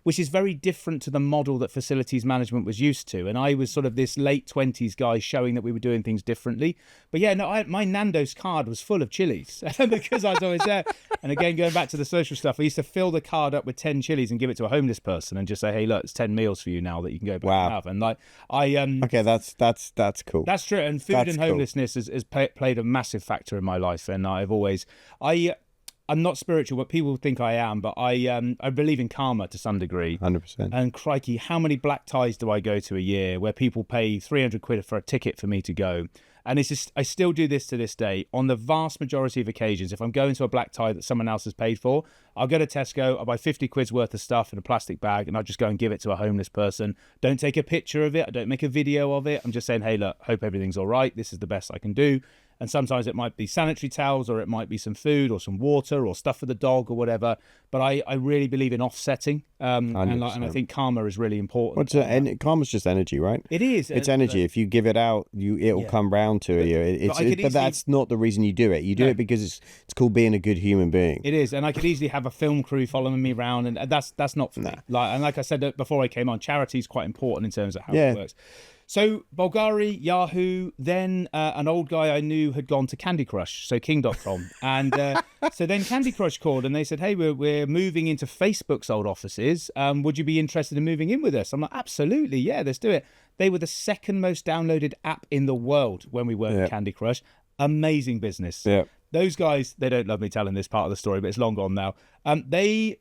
which is very different to the model that facilities management was used to. And I was sort of this late 20s guy showing that we were doing things differently. But yeah, no, my Nando's card was full of chilies because I was always there. And again, going back to the social stuff, I used to fill the card up with 10 chilies and give it to a homeless person and just say, hey, look, it's 10 meals for you now that you can go back and have. And like, okay, that's cool. That's true. And food and homelessness has played a massive factor in my life. And I'm not spiritual, but people think I am. But I believe in karma to some degree. 100%. And crikey, how many black ties do I go to a year where people pay 300 quid for a ticket for me to go? And it's just, I still do this to this day. On the vast majority of occasions, if I'm going to a black tie that someone else has paid for, I'll go to Tesco, I'll buy 50 quid's worth of stuff in a plastic bag, and I'll just go and give it to a homeless person. Don't take a picture of it. I don't make a video of it. I'm just saying, hey, look, hope everything's all right. This is the best I can do. And sometimes it might be sanitary towels, or it might be some food or some water or stuff for the dog or whatever. But I really believe in offsetting. And I think karma is really important. Karma's just energy, right? It is. It's energy. If you give it out, it'll come round to you. But that's not the reason you do it. You do it because it's called being a good human being. It is. And I could easily have a film crew following me around, and that's not for me. Like I said before I came on, charity is quite important in terms of how it works. So Bulgari, Yahoo, then an old guy I knew had gone to Candy Crush, so King.com. And so then Candy Crush called and they said, hey, we're moving into Facebook's old offices. Would you be interested in moving in with us? I'm like, absolutely, yeah, let's do it. They were the second most downloaded app in the world when we worked at Candy Crush. Amazing business. Yeah. Those guys, they don't love me telling this part of the story, but it's long gone now. They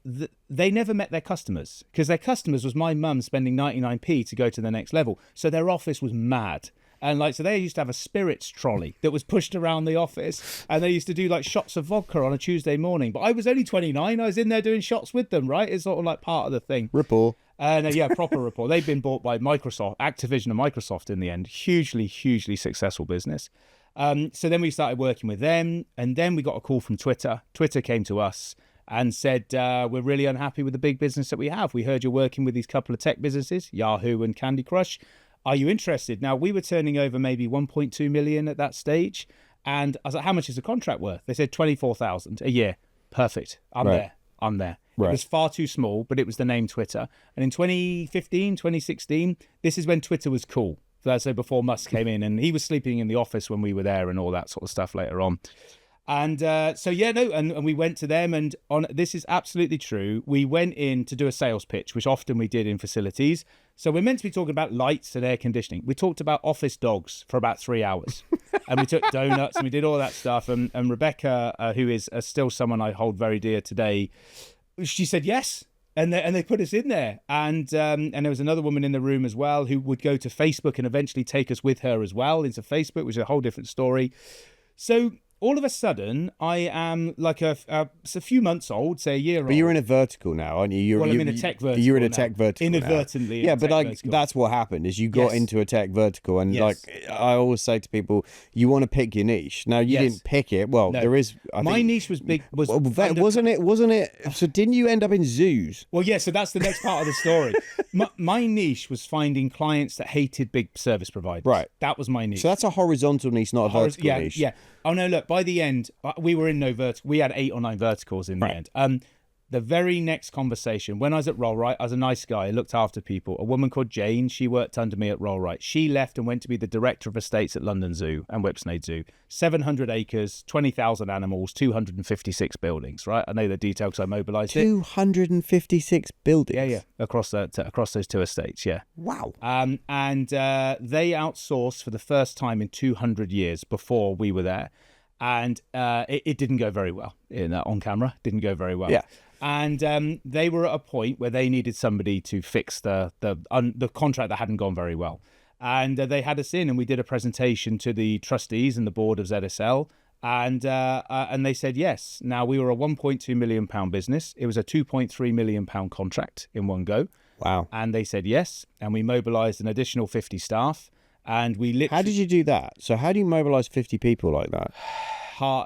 never met their customers, because their customers was my mum spending 99p to go to the next level. So their office was mad. And like, so they used to have a spirits trolley that was pushed around the office, and they used to do like shots of vodka on a Tuesday morning. But I was only 29. I was in there doing shots with them, right? It's sort of like part of the thing. Rapport. And yeah, proper rapport. They've been bought by Microsoft, Activision and Microsoft in the end. Hugely, hugely successful business. So then we started working with them, and then we got a call from Twitter. Twitter came to us and said, we're really unhappy with the big business that we have. We heard you're working with these couple of tech businesses, Yahoo and Candy Crush. Are you interested? Now, we were turning over maybe 1.2 million at that stage. And I was like, how much is the contract worth? They said 24,000 a year. Perfect. I'm there. Right. It was far too small, but it was the name Twitter. And in 2015, 2016, this is when Twitter was cool. So before Musk came in, and he was sleeping in the office when we were there and all that sort of stuff later on. And and we went to them, and this is absolutely true. We went in to do a sales pitch, which often we did in facilities. So we're meant to be talking about lights and air conditioning. We talked about office dogs for about 3 hours, and we took donuts and we did all that stuff. And Rebecca, who is still someone I hold very dear today, she said yes. And they put us in there. And there was another woman in the room as well who would go to Facebook and eventually take us with her as well into Facebook, which is a whole different story. So all of a sudden, I am like a few months old, say a year old. But you're in a vertical now, aren't you? I'm in a tech vertical. You're in a tech vertical inadvertently. Yeah, but that's what happened, is you got into a tech vertical. And like I always say to people, you want to pick your niche. Now, you didn't pick it. Well, no. there is... My niche was big. Wasn't it? So didn't you end up in zoos? Well, yeah, so that's the next part of the story. My niche was finding clients that hated big service providers. Right. That was my niche. So that's a horizontal niche, not a vertical niche. Yeah. Oh, no, look, by the end, we were in no vertical. We had 8 or 9 verticals in the end. The very next conversation, when I was at Rollright, I was a nice guy. I looked after people. A woman called Jane, she worked under me at Rollright. She left and went to be the director of estates at London Zoo and Whipsnade Zoo. 700 acres, 20,000 animals, 256 buildings, right? I know the detail because I mobilised it. 256 buildings? Yeah. Across those 2 estates, yeah. Wow. And they outsourced for the first time in 200 years before we were there. And it didn't go very well on camera. Didn't go very well. Yeah. And they were at a point where they needed somebody to fix the contract that hadn't gone very well. And they had us in, and we did a presentation to the trustees and the board of ZSL. And they said yes. Now, we were a £1.2 million business. It was a £2.3 million contract in one go. Wow. And they said yes. And we mobilised an additional 50 staff. And we literally... How did you do that? So how do you mobilise 50 people like that?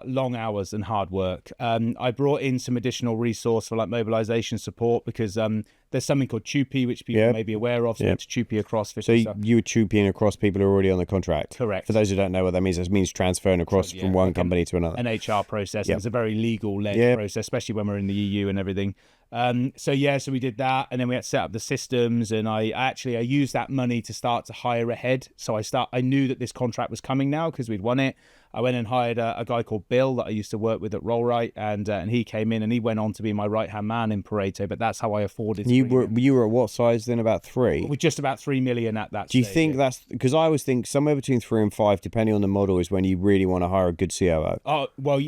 Long hours and hard work. I brought in some additional resource for like mobilisation support because there's something called Chupi, which people may be aware of. So it's Chupi across 50 So you were Chupiing across people who are already on the contract? Correct. For those who don't know what that means, it means transferring across from one company to another. An HR process. It's a very legal-led process, especially when we're in the EU and everything. So we did that, and then we had to set up the systems, and I used that money to start to hire ahead. So I knew that this contract was coming now because we'd won it. I went and hired a guy called Bill that I used to work with at Rollright, and he came in and he went on to be my right-hand man in Pareto, but that's how I afforded You were at what size then? About 3? We're just about 3 million at that stage. Do you think that's... Because I always think somewhere between 3 and 5, depending on the model, is when you really want to hire a good COO. Oh, well,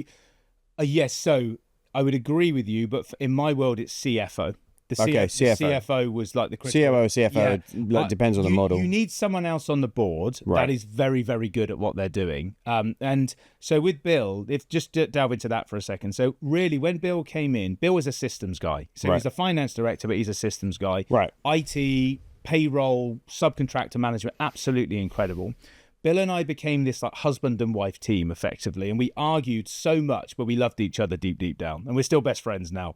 yes, so I would agree with you, but in my world, it's CFO. The CFO was like the critical... CFO, depends on the model. You need someone else on the board that is very, very good at what they're doing. And so with Bill, just delve into that for a second. So really, when Bill came in, Bill was a systems guy. So he's the finance director, but he's a systems guy. Right. IT, payroll, subcontractor management, absolutely incredible. Bill and I became this like husband and wife team effectively, and we argued so much, but we loved each other deep, deep down, and we're still best friends now.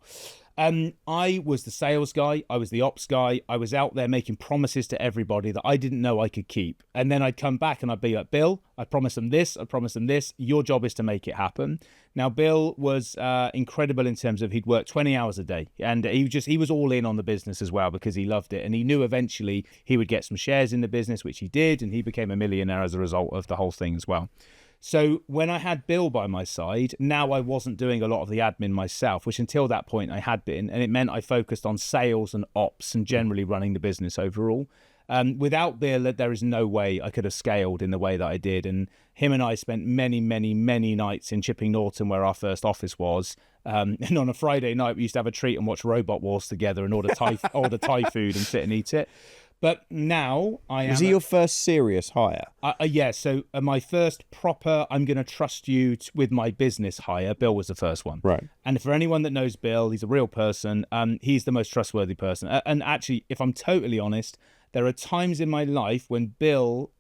I was the sales guy. I was the ops guy. I was out there making promises to everybody that I didn't know I could keep. And then I'd come back and I'd be like, Bill, I promised them this. I promised them this. Your job is to make it happen. Now, Bill was incredible in terms of he'd work 20 hours a day. And he was all in on the business as well because he loved it. And he knew eventually he would get some shares in the business, which he did. And he became a millionaire as a result of the whole thing as well. So when I had Bill by my side, now I wasn't doing a lot of the admin myself, which until that point I had been. And it meant I focused on sales and ops and generally running the business overall. Without Bill, there is no way I could have scaled in the way that I did. And him and I spent many, many, many nights in Chipping Norton, where our first office was. And on a Friday night, we used to have a treat and watch Robot Wars together and order Thai food and sit and eat it. But now I am. Was he your first serious hire? Yeah. So my first proper, I'm going to trust you with my business hire. Bill was the first one. Right. And for anyone that knows Bill, he's a real person. He's the most trustworthy person. And actually, if I'm totally honest, there are times in my life when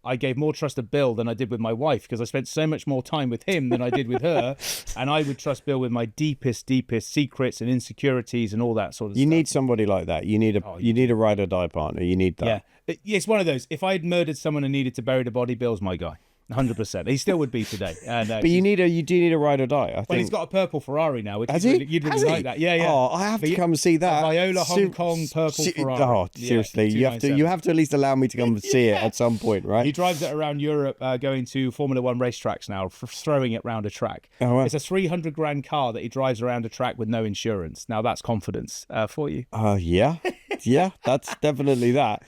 I gave more trust to Bill than I did with my wife, because I spent so much more time with him than I did with her. And I would trust Bill with my deepest secrets and insecurities and all that sort of stuff. You need somebody like that. You need a ride or die partner. You need that. Yeah. It's one of those. If I had murdered someone and needed to bury the body, Bill's my guy. 100%. He still would be today. But you do need a ride or die. I think. Well, he's got a purple Ferrari now. Which Has is he? really, you'd really like that. Yeah, yeah. Oh, I have to come and see that. Viola Hong Kong purple Ferrari. Oh, seriously, yeah, you have to at least allow me to come and see it at some point, right? He drives it around Europe, going to Formula One racetracks now, throwing it round a track. Oh, wow. It's a 300 grand car that he drives around a track with no insurance. Now that's confidence for you. Yeah, that's definitely that.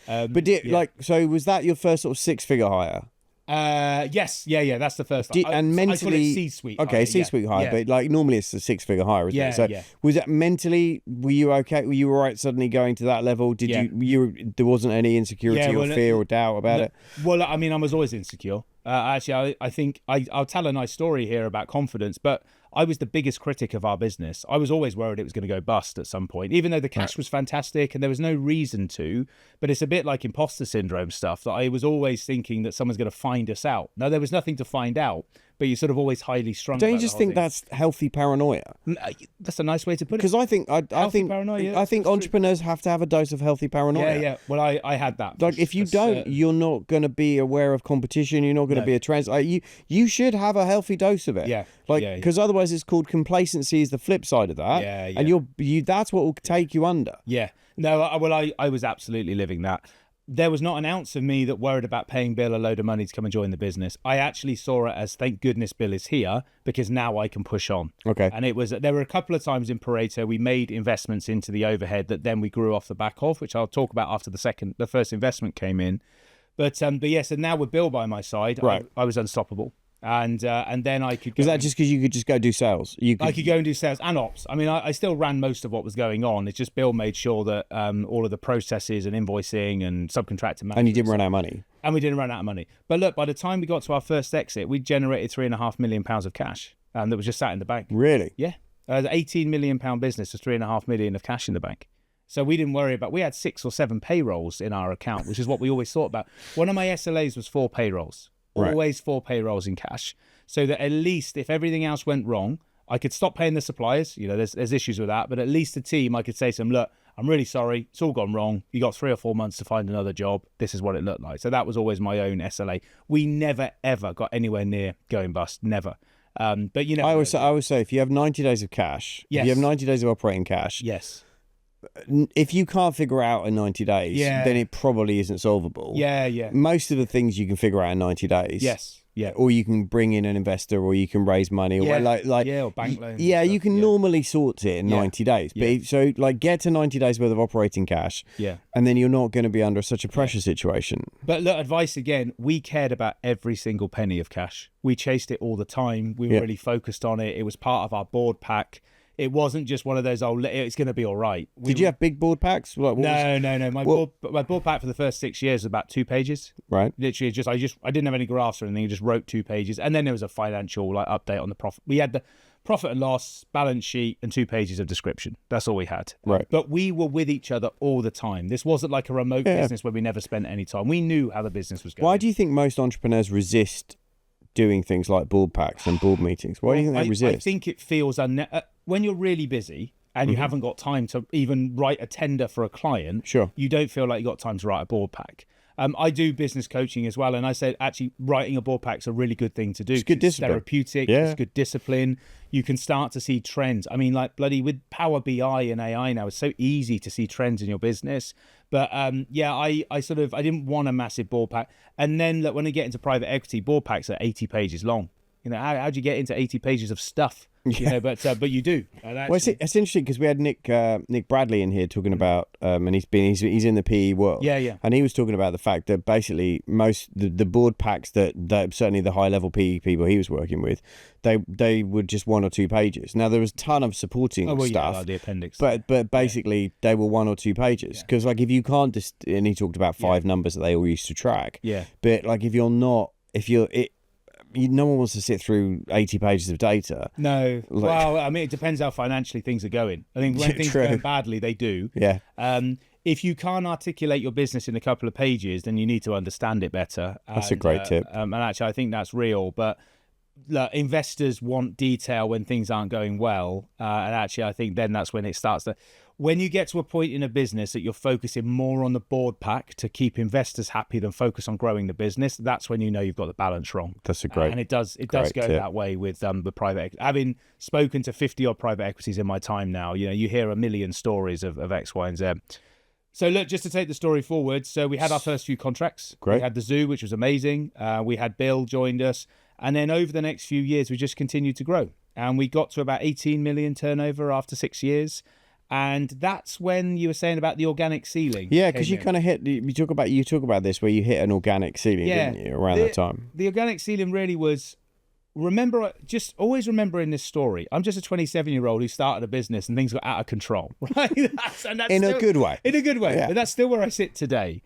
So was that your first sort of six-figure hire? Yes, yeah, that's the first. And mentally, I call it C-suite. Okay, C-suite hire, but like normally it's a six-figure hire, isn't it? So was it mentally? Were you okay? Were you all right suddenly going to that level? Did you? There wasn't any insecurity or fear or doubt about it. Well, I mean, I was always insecure. Actually, I think I'll tell a nice story here about confidence, but I was the biggest critic of our business. I was always worried it was going to go bust at some point, even though the cash was fantastic and there was no reason to. But it's a bit like imposter syndrome stuff, that I was always thinking that someone's going to find us out. No, there was nothing to find out, but you're sort of always highly strung. Don't you just think that's healthy paranoia? That's a nice way to put it. Because I think entrepreneurs have to have a dose of healthy paranoia. Yeah. Well, I had that. Like if you don't, you're not going to be aware of competition. You're not going to be a trend. You should have a healthy dose of it. Yeah. Because otherwise it's called complacency is the flip side of that. Yeah. And that's what will take you under. Yeah. No, I was absolutely living that. There was not an ounce of me that worried about paying Bill a load of money to come and join the business. I actually saw it as, thank goodness Bill is here, because now I can push on. Okay. And there were a couple of times in Pareto we made investments into the overhead that then we grew off the back of, which I'll talk about after the first investment came in. But yes, and now with Bill by my side, right. I was unstoppable. And then I could go. Was that just because you could just go do sales? I could go and do sales and ops. I mean, I still ran most of what was going on. It's just Bill made sure that all of the processes and invoicing and subcontractor management. And you didn't run out of money. And we didn't run out of money. But look, by the time we got to our first exit, we generated £3.5 million of cash that was just sat in the bank. Really? Yeah. The £18 million business was £3.5 million of cash in the bank. So we didn't worry about. We had 6 or 7 payrolls in our account, which is what we always thought about. One of my SLAs was 4 payrolls. Always 4 payrolls in cash, so that at least if everything else went wrong, I could stop paying the suppliers. You know, there's issues with that, but at least the team, I could say to them, look, I'm really sorry, it's all gone wrong. You got 3 or 4 months to find another job. This is what it looked like. So that was always my own SLA. We never ever got anywhere near going bust, never. But you know, I always say if you have 90 days of cash, if you have 90 days of operating cash, yes. If you can't figure out in 90 days, then it probably isn't solvable. Yeah. Most of the things you can figure out in 90 days. Yes. Yeah. Or you can bring in an investor, or you can raise money, or or bank loans. Yeah, you can normally sort it in 90 days. But get to 90 days worth of operating cash. Yeah. And then you're not going to be under such a pressure situation. But look, advice again, we cared about every single penny of cash. We chased it all the time. We were really focused on it. It was part of our board pack. It wasn't just one of those, it's going to be all right. Did you have big board packs? No. My board pack for the first 6 years was about 2 pages. Right. Literally, I didn't have any graphs or anything. I just wrote 2 pages, and then there was a financial update on the profit. We had the profit and loss, balance sheet, and 2 pages of description. That's all we had. Right. But we were with each other all the time. This wasn't like a remote business where we never spent any time. We knew how the business was going. Why do you think most entrepreneurs resist doing things like board packs and board meetings? Why do you think they resist? I think it feels when you're really busy and you haven't got time to even write a tender for a client, you don't feel like you got time to write a board pack. I do business coaching as well, and I said actually writing a board pack's a really good thing to do. It's good discipline. It's therapeutic. It's good discipline. You can start to see trends. I mean, like with Power BI and AI now, it's so easy to see trends in your business. But I didn't want a massive board pack. And then when I get into private equity, board packs are 80 pages long. You know, how do you get into 80 pages of stuff? You know, but you do. And Well, it's interesting because we had Nick Bradley in here talking about, and he's in the PE world. Yeah. And he was talking about the fact that basically the board packs that certainly the high level PE people he was working with, they were just 1 or 2 pages. Now there was a ton of supporting stuff, like the appendix. but basically they were 1 or 2 pages because like if you can't just, and he talked about 5 numbers that they all used to track. Yeah. But like no one wants to sit through 80 pages of data. No. Well, I mean, it depends how financially things are going. I think when things are going badly, they do. Yeah. If you can't articulate your business in a couple of pages, then you need to understand it better. That's a great tip. And actually, I think that's real. But look, investors want detail when things aren't going well. And actually, I think then that's when it starts to... When you get to a point in a business that you're focusing more on the board pack to keep investors happy than focus on growing the business, that's when you know you've got the balance wrong. That's a great, and it does go tip. that way with the private equity. Having spoken to 50 odd private equities in my time now, you know, you hear a million stories of X, Y, and Z. So look, just to take the story forward, so we had our first few contracts. Great. We had the zoo, which was amazing. We had Bill joined us, and then over the next few years, we just continued to grow, and we got to about 18 million turnover after 6 years. And that's when you were saying about the organic ceiling. Yeah, because you kind of hit. You talk about this where you hit an organic ceiling, didn't you, around that time? The organic ceiling really was. Always remember in this story, I'm just a 27-year-old who started a business and things got out of control, right? That's in a good way. In a good way, yeah. But that's still where I sit today.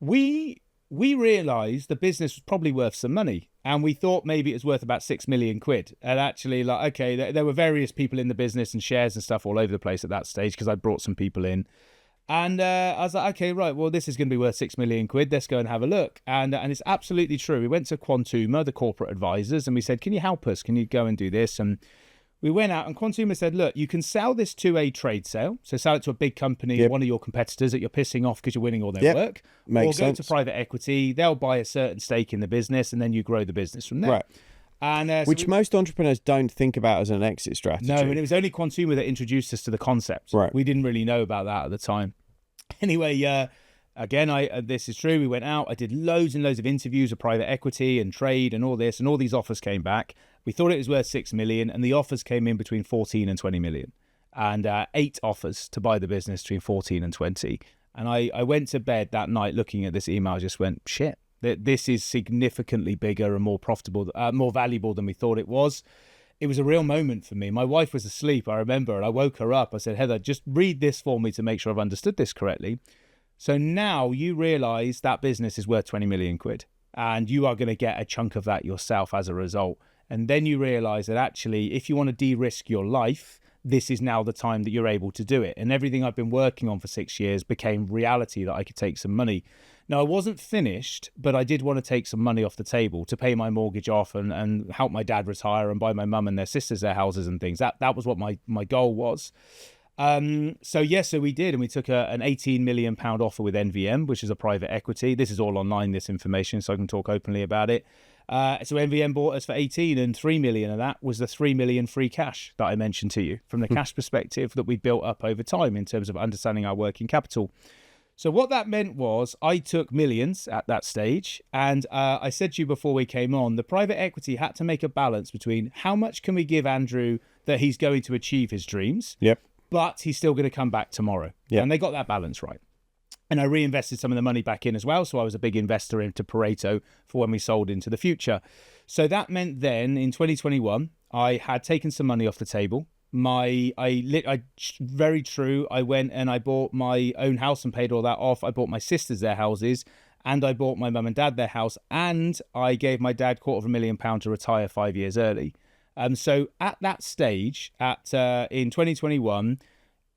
We realised the business was probably worth some money, and we thought maybe it was worth about 6 million quid. And actually, like, okay, there were various people in the business and shares and stuff all over the place at that stage because I brought some people in. And I was like, okay, right, well, this is going to be worth 6 million quid. Let's go and have a look. And it's absolutely true. We went to Quantuma, the corporate advisors, and we said, can you help us? Can you go and do this? And we went out, and Quantuma said, look, you can sell this to a trade sale. So sell it to a big company, one of your competitors that you're pissing off because you're winning all their work. Makes or go sense. to private equity. They'll buy a certain stake in the business, and then you grow the business from there. Right. And which most entrepreneurs don't think about as an exit strategy. No, and it was only Quantuma that introduced us to the concept. Right. We didn't really know about that at the time. Anyway, again, this is true. We went out. I did loads and loads of interviews with private equity and trade and all this, and all these offers came back. We thought it was worth 6 million, and the offers came in between 14 and 20 million, and 8 offers to buy the business between 14 and 20. And I went to bed that night looking at this email. I just went, shit, this is significantly bigger and more profitable, more valuable than we thought it was. It was a real moment for me. My wife was asleep, I remember, and I woke her up. I said, Heather, just read this for me to make sure I've understood this correctly. So now you realise that business is worth 20 million quid, and you are going to get a chunk of that yourself as a result. And then you realise that actually, if you want to de-risk your life, this is now the time that you're able to do it. And everything I've been working on for 6 years became reality that I could take some money. Now, I wasn't finished, but I did want to take some money off the table to pay my mortgage off and help my dad retire and buy my mum and their sisters their houses and things. That was what my goal was. So we did, and we took an 18 million pound offer with NVM, which is a private equity. This is all online, this information, so I can talk openly about it. So NVM bought us for 18, and 3 million of that was the 3 million free cash that I mentioned to you from the cash perspective that we built up over time in terms of understanding our working capital. So what that meant was I took millions at that stage, and I said to you before we came on, the private equity had to make a balance between how much can we give Andrew that he's going to achieve his dreams, but he's still going to come back tomorrow. And they got that balance right. And I reinvested some of the money back in as well. So I was a big investor into Pareto for when we sold into the future. So that meant then in 2021, I had taken some money off the table. Very true. I went and I bought my own house and paid all that off. I bought my sisters their houses, and I bought my mum and dad their house, and I gave my dad £250,000 to retire 5 years early. So at that stage, in 2021,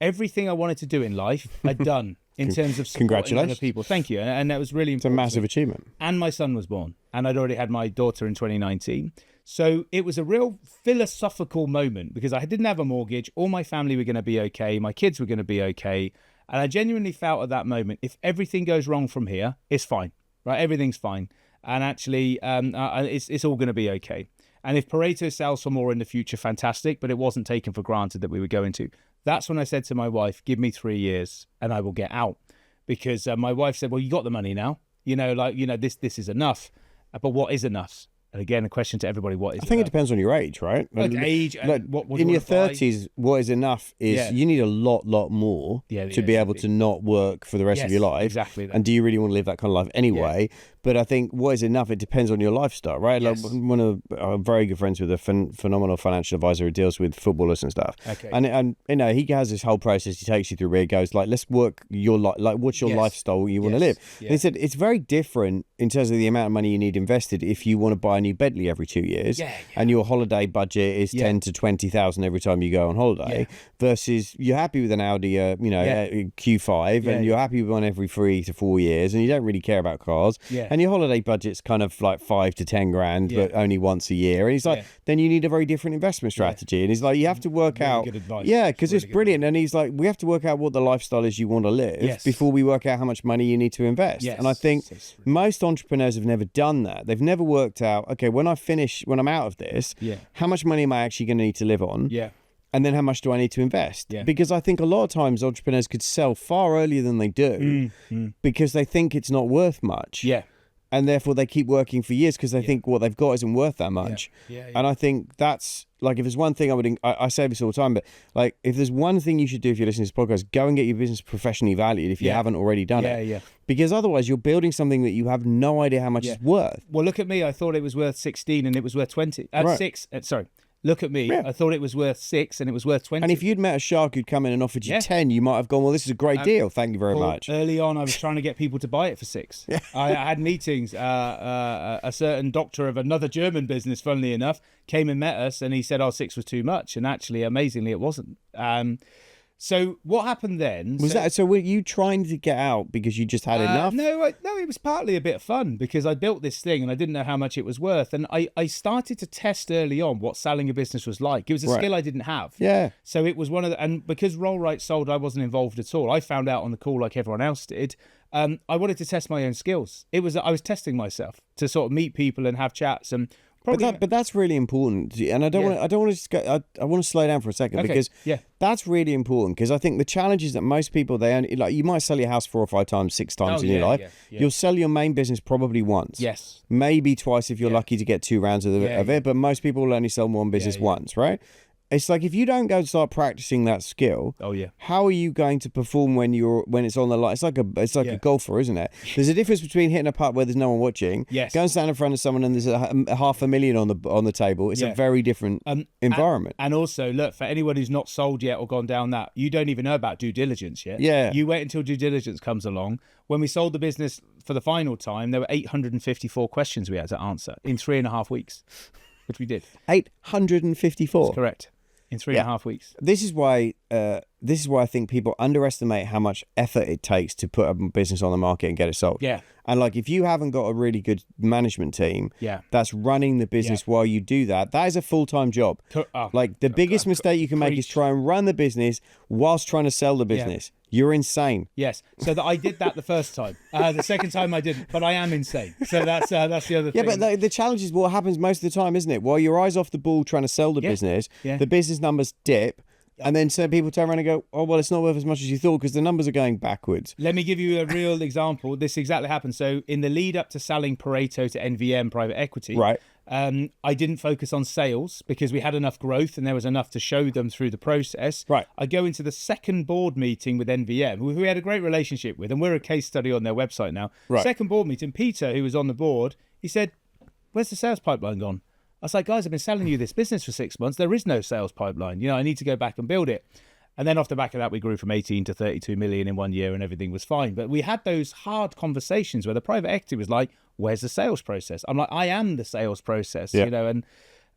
everything I wanted to do in life, I'd done. In terms of supporting other people. Thank you. And that was really important. It's a massive achievement. And my son was born. And I'd already had my daughter in 2019. So it was a real philosophical moment because I didn't have a mortgage. All my family were going to be okay. My kids were going to be okay. And I genuinely felt at that moment, if everything goes wrong from here, it's fine. Right? Everything's fine. And actually, it's all going to be okay. And if Pareto sells for more in the future, fantastic. But it wasn't taken for granted that we were going to. That's when I said to my wife, give me 3 years and I will get out. Because my wife said, well, you got the money now. This is enough. But what is enough? And again, a question to everybody: what is? I think it depends on your age, right? Like age, and what in you your wanna buy. 30s, what is enough is you need a lot more to be able to not work for the rest of your life. Exactly. That. And do you really want to live that kind of life anyway? But I think what is enough, it depends on your lifestyle, right? Like one of our very good friends with a phenomenal financial advisor who deals with footballers and stuff. Okay. And you know, he has this whole process he takes you through where he goes like, let's work your life, like what's your lifestyle you want to live? And he said it's very different in terms of the amount of money you need invested if you want to buy a new Bentley every 2 years and your holiday budget is 10 to 20,000 every time you go on holiday versus you're happy with an Audi Q5 and you're happy with one every 3 to 4 years and you don't really care about cars and your holiday budget's kind of like 5 to 10 grand but only once a year. And he's like, then you need a very different investment strategy. And he's like, you have to work out good advice. because it's brilliant. And he's like, we have to work out what the lifestyle is you want to live before we work out how much money you need to invest. And I think most entrepreneurs have never done that. They've never worked out, okay, when I'm out of this, how much money am I actually going to need to live on? And then how much do I need to invest? Because I think a lot of times entrepreneurs could sell far earlier than they do because they think it's not worth much. And therefore they keep working for years because they think what they've got isn't worth that much. And I think that's like, if there's one thing I say this all the time, but like if there's one thing you should do if you're listening to this podcast, go and get your business professionally valued if you haven't already done it. Because otherwise you're building something that you have no idea how much it's worth. Well, look at me. I thought it was worth 16 and it was worth 20. Six. Sorry. Look at me. I thought it was worth 6 and it was worth 20. And if you'd met a shark who'd come in and offered you 10, you might have gone, well, this is a great deal. Thank you very much. Early on, I was trying to get people to buy it for 6. I had meetings. A certain doctor of another German business, funnily enough, came and met us and he said, 6 was too much. And actually, amazingly, it wasn't. So what happened then? So were you trying to get out because you just had enough? No, it was partly a bit of fun because I built this thing and I didn't know how much it was worth. And I started to test early on what selling a business was like. It was a skill I didn't have. So it was one of the, and because Roll Right Sold, I wasn't involved at all. I found out on the call like everyone else did. I wanted to test my own skills. I was testing myself to sort of meet people and have chats and. But that's really important, and I don't want to just go. I want to slow down for a second because that's really important because I think the challenge is that most people they only like you might sell your house 4 or 5 times, 6 times in your life. You'll sell your main business probably once, maybe twice if you're lucky to get 2 rounds of it. But most people will only sell one business once, right? It's like if you don't go and start practicing that skill, how are you going to perform when it's on the line? It's like a golfer, isn't it? There's a difference between hitting a putt where there's no one watching. Go and stand in front of someone and there's a $500,000 on the table. It's a very different environment. And also, look, for anyone who's not sold yet or gone down that, you don't even know about due diligence yet. You wait until due diligence comes along. When we sold the business for the final time, there were 854 questions we had to answer in 3.5 weeks, which we did. 854. That's correct. In 3.5 weeks. This is why I think people underestimate how much effort it takes to put a business on the market and get it sold. And like if you haven't got a really good management team that's running the business while you do that, that is a full-time job. Like the biggest mistake you can make is try and run the business whilst trying to sell the business. You're insane. Yes. So that I did that the first time. The second time I didn't, but I am insane. So that's the other thing. Yeah, but the challenge is what happens most of the time, isn't it? While your eyes off the ball trying to sell the business, the business numbers dip. And then some people turn around and go, oh, well, it's not worth as much as you thought because the numbers are going backwards. Let me give you a real example. This exactly happened. So in the lead up to selling Pareto to NVM private equity, I didn't focus on sales because we had enough growth and there was enough to show them through the process. I go into the second board meeting with NVM, who we had a great relationship with, and we're a case study on their website now. Second board meeting, Peter, who was on the board, he said, where's the sales pipeline gone? I was like, guys, I've been selling you this business for 6 months. There is no sales pipeline. I need to go back and build it. And then off the back of that, we grew from 18 to 32 million in 1 year and everything was fine. But we had those hard conversations where the private equity was like, where's the sales process? I'm like, I am the sales process, and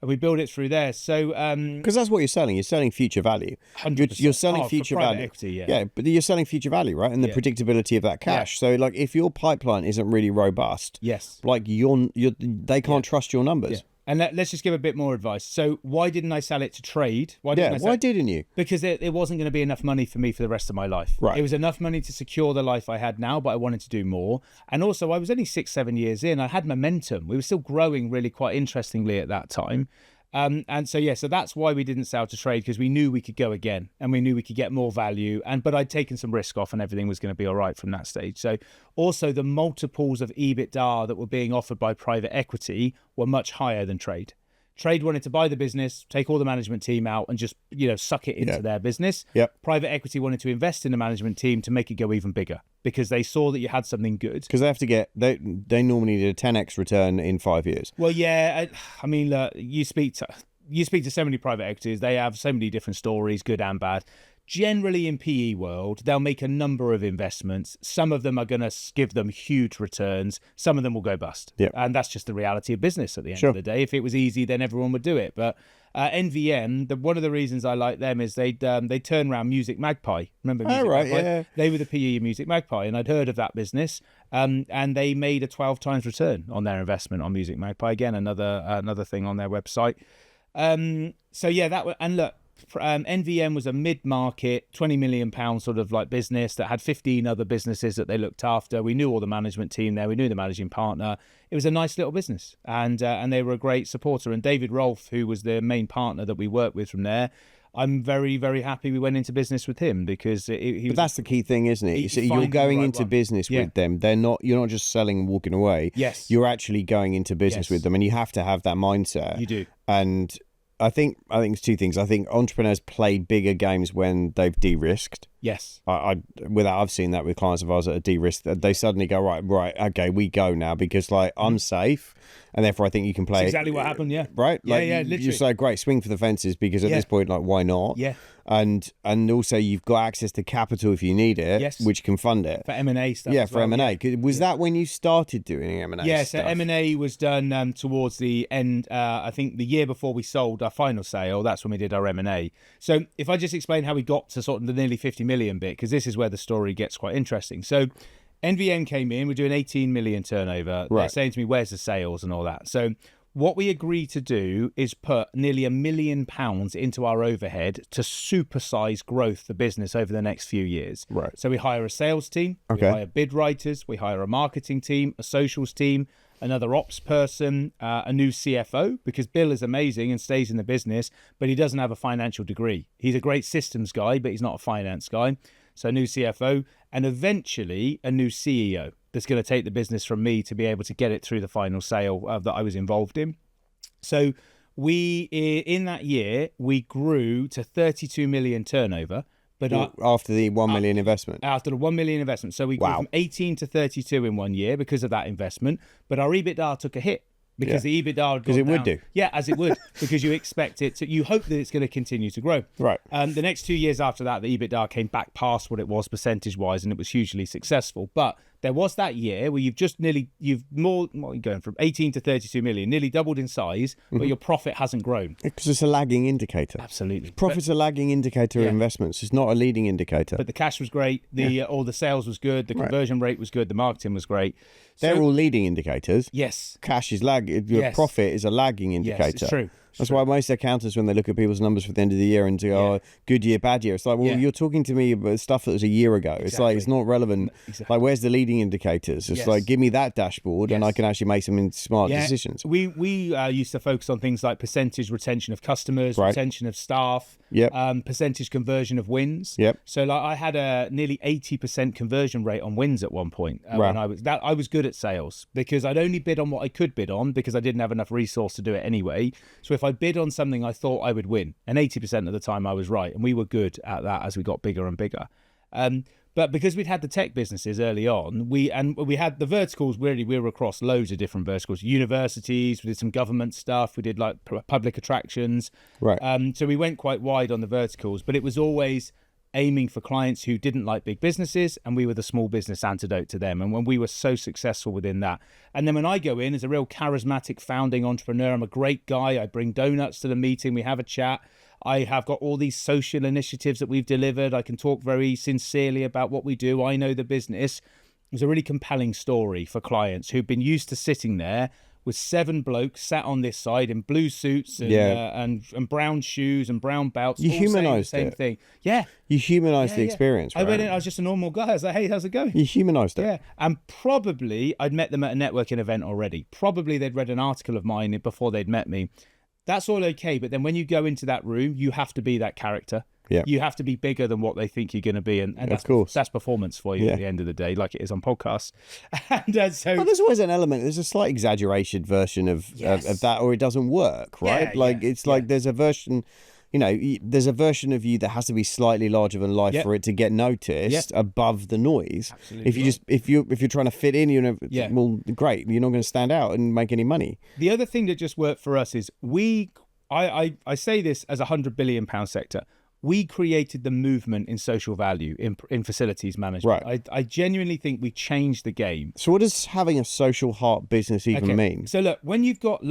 we build it through there. So, because that's what you're selling. You're selling future value. 100%. You're selling future value. Equity, but you're selling future value, right? And the predictability of that cash. So, like, if your pipeline isn't really robust, like they can't trust your numbers. And let's just give a bit more advice. So why didn't I sell it to trade? Why didn't you? Because it wasn't going to be enough money for me for the rest of my life. It was enough money to secure the life I had now, but I wanted to do more. And also I was only 6-7 years in. I had momentum. We were still growing really quite interestingly at that time. And so that's why we didn't sell to trade, because we knew we could go again and we knew we could get more value. But I'd taken some risk off and everything was going to be all right from that stage. So also the multiples of EBITDA that were being offered by private equity were much higher than trade. Trade wanted to buy the business, take all the management team out and just, suck it into their business. Yep. Private equity wanted to invest in the management team to make it go even bigger because they saw that you had something good. Because they have to they normally need a 10x return in 5 years. Well, yeah. I mean, look, you speak to so many private equities, they have so many different stories, good and bad. Generally in PE world, they'll make a number of investments. Some of them are going to give them huge returns. Some of them will go bust. Yep. And that's just the reality of business at the end of the day. If it was easy, then everyone would do it. But NVM, one of the reasons I like them is they turn around Music Magpie. Remember Music Magpie? Yeah. They were the PE of Music Magpie, and I'd heard of that business. And they made a 12 times return on their investment on Music Magpie. Again, another thing on their website. Look, NVM was a mid-market, £20 million sort of like business that had 15 other businesses that they looked after. We knew all the management team there. We knew the managing partner. It was a nice little business, and they were a great supporter. And David Rolfe, who was the main partner that we worked with from there, I'm very, very happy we went into business with him because But that's the key thing, isn't it? So you're going into business with them. You're not just selling and walking away. Yes. You're actually going into business with them, and you have to have that mindset. You do. And I think it's two things. I think entrepreneurs play bigger games when they've de-risked. Yes. I've seen that with clients of ours that are de-risked. They suddenly go, right, okay, we go now because I'm safe, and therefore I think you can play. That's exactly what happened. Yeah. Right. Literally. You're so great, swing for the fences because at this point, why not? Yeah. And also you've got access to capital if you need it, which can fund it for M&A stuff. Yeah, for M&A. Was that when you started doing M&A? Yeah, so M&A was done towards the end. I think the year before we sold our final sale, that's when we did our M&A. So if I just explain how we got to sort of the nearly 50 million bit, because this is where the story gets quite interesting. So NVM came in, we're doing 18 million turnover. They're saying to me, where's the sales and all that? So what we agreed to do is put nearly £1 million into our overhead to supersize growth the business over the next few years. Right. So we hire a sales team, we hire bid writers, we hire a marketing team, a socials team, another ops person, a new CFO, because Bill is amazing and stays in the business, but he doesn't have a financial degree. He's a great systems guy, but he's not a finance guy. So a new CFO, and eventually a new CEO that's going to take the business from me to be able to get it through the final sale that I was involved in. So in that year, we grew to 32 million turnover. But after the 1 million investment? After the 1 million investment. So we grew from 18 to 32 in 1 year because of that investment. But our EBITDA took a hit. Because the EBITDA had gone down. Would do. Yeah, as it would. Because you expect it to, you hope that it's going to continue to grow. Right. The next 2 years after that, the EBITDA came back past what it was percentage-wise, and it was hugely successful. But there was that year where you're going from 18 to 32 million, nearly doubled in size, but your profit hasn't grown. Because it's a lagging indicator. Absolutely. Profit's a lagging indicator of investments. It's not a leading indicator. But the cash was great. All the sales was good. The conversion rate was good. The marketing was great. They're all leading indicators. Yes. Cash is your profit is a lagging indicator. Yes, it's true. That's why most accountants, when they look at people's numbers for the end of the year and go, oh, good year, bad year, it's like, well, you're talking to me about stuff that was a year ago. It's like, it's not relevant. Exactly. Like, where's the leading indicators? It's like, give me that dashboard and I can actually make some smart decisions. We used to focus on things like percentage retention of customers, retention of staff, percentage conversion of wins. So like I had a nearly 80% conversion rate on wins at one point when I was good at sales because I'd only bid on what I could bid on because I didn't have enough resource to do it anyway. So if I bid on something I thought I would win, and 80% of the time I was right, and we were good at that as we got bigger and bigger. But because we'd had the tech businesses early on, we had the verticals. We were across loads of different verticals. Universities, we did some government stuff. We did like public attractions. Right. So we went quite wide on the verticals, but it was always aiming for clients who didn't like big businesses, and we were the small business antidote to them. And when we were so successful within that, and then when I go in as a real charismatic founding entrepreneur, I'm a great guy. I bring donuts to the meeting. We have a chat. I have got all these social initiatives that we've delivered. I can talk very sincerely about what we do. I know the business. It was a really compelling story for clients who've been used to sitting there with 7 blokes sat on this side in blue suits and brown shoes and brown belts. You humanised the same thing. Yeah. You humanised the experience, right? I went in, I was just a normal guy. I was like, hey, how's it going? You humanised it. Yeah. And probably I'd met them at a networking event already. Probably they'd read an article of mine before they'd met me. That's all okay. But then when you go into that room, you have to be that character. Yeah. You have to be bigger than what they think you're going to be. And of course, that's performance for you at the end of the day, like it is on podcasts. And well, there's always an element. There's a slight exaggeration version of that, or it doesn't work, right? Like there's a version, there's a version of you that has to be slightly larger than life for it to get noticed above the noise. Absolutely. If you're trying to fit in, well, great, you're not going to stand out and make any money. The other thing that just worked for us is I say this as £100 billion sector. We created the movement in social value in facilities management. Right. I genuinely think we changed the game. So what does having a social heart business even mean? So look, when you've got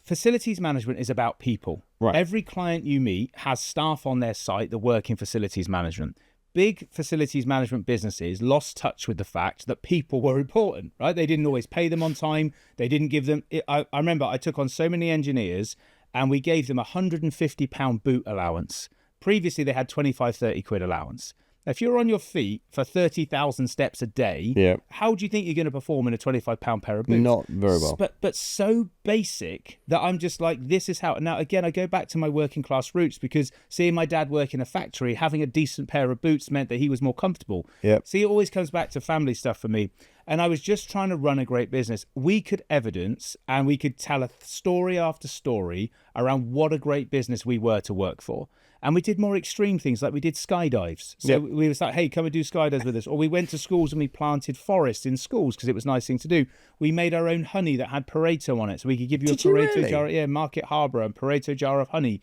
facilities management is about people. Right. Every client you meet has staff on their site that work in facilities management. Big facilities management businesses lost touch with the fact that people were important, right? They didn't always pay them on time. They didn't give them... I remember I took on so many engineers and we gave them £150 boot allowance. Previously, they had 25, 30 quid allowance. Now, if you're on your feet for 30,000 steps a day, how do you think you're going to perform in a £25 pair of boots? Not very well. But so basic that I'm just like, this is how... Now, again, I go back to my working class roots because seeing my dad work in a factory, having a decent pair of boots meant that he was more comfortable. Yep. See, it always comes back to family stuff for me. And I was just trying to run a great business. We could evidence and we could tell a story after story around what a great business we were to work for. And we did more extreme things, like we did skydives. So we was like, hey, come and do skydives with us. Or we went to schools and we planted forests in schools because it was a nice thing to do. We made our own honey that had Pareto on it. So we could give you a Pareto jar. Yeah, Market Harbour, a Pareto jar of honey.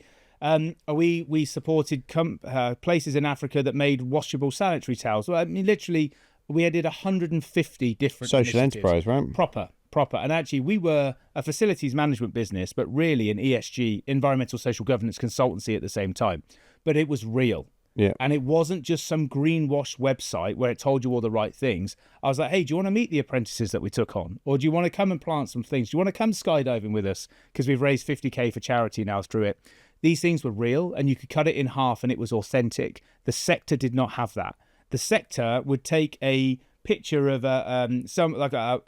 We supported places in Africa that made washable sanitary towels. Well, I mean, literally, we did 150 different social initiatives. Enterprise, right? Proper. And actually, we were a facilities management business, but really an ESG, environmental social governance consultancy at the same time. But it was real. Yeah. And it wasn't just some greenwash website where it told you all the right things. I was like, hey, do you want to meet the apprentices that we took on? Or do you want to come and plant some things? Do you want to come skydiving with us? Because we've raised 50k for charity now through it. These things were real and you could cut it in half and it was authentic. The sector did not have that. The sector would take a picture of a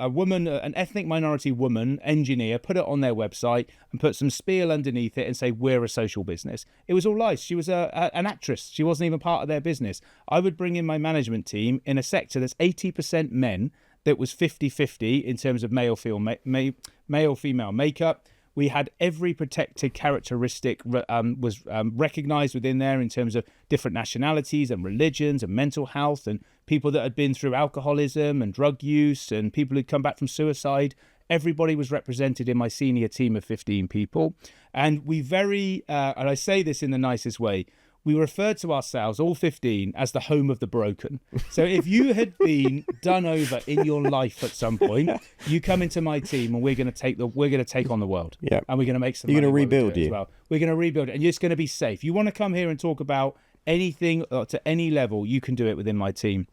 woman, an ethnic minority woman engineer, put it on their website and put some spiel underneath it and say, we're a social business. It was all lies. She was an actress. She wasn't even part of their business. I would bring in my management team in a sector that's 80% men, that was 50-50 in terms of male-female makeup. We had every protected characteristic was recognised within there in terms of different nationalities and religions and mental health and people that had been through alcoholism and drug use and people who'd come back from suicide. Everybody was represented in my senior team of 15 people. And we and I say this in the nicest way, we referred to ourselves, all 15, as the home of the broken. So if you had been done over in your life at some point, you come into my team and we're going to take on the world. Yeah. And we're going to make some. You're going to money rebuild as well. We're going to rebuild it, and it's going to be safe. You want to come here and talk about anything to any level, you can do it within my team.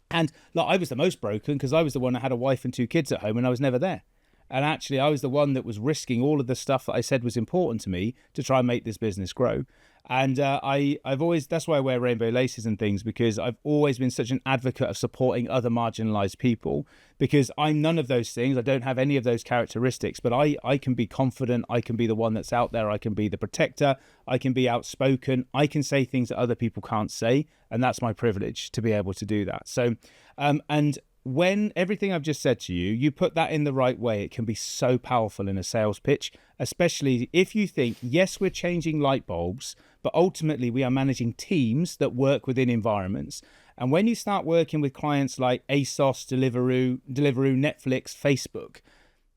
And look, I was the most broken because I was the one that had a wife and 2 kids at home, and I was never there. And actually, I was the one that was risking all of the stuff that I said was important to me to try and make this business grow. And I've always, that's why I wear rainbow laces and things, because I've always been such an advocate of supporting other marginalized people, because I'm none of those things. I don't have any of those characteristics, but I can be confident. I can be the one that's out there. I can be the protector. I can be outspoken. I can say things that other people can't say. And that's my privilege to be able to do that. So, and when everything I've just said to you, you put that in the right way, it can be so powerful in a sales pitch, especially if you think, yes, we're changing light bulbs, but ultimately we are managing teams that work within environments. And when you start working with clients like ASOS, Deliveroo, Netflix, Facebook,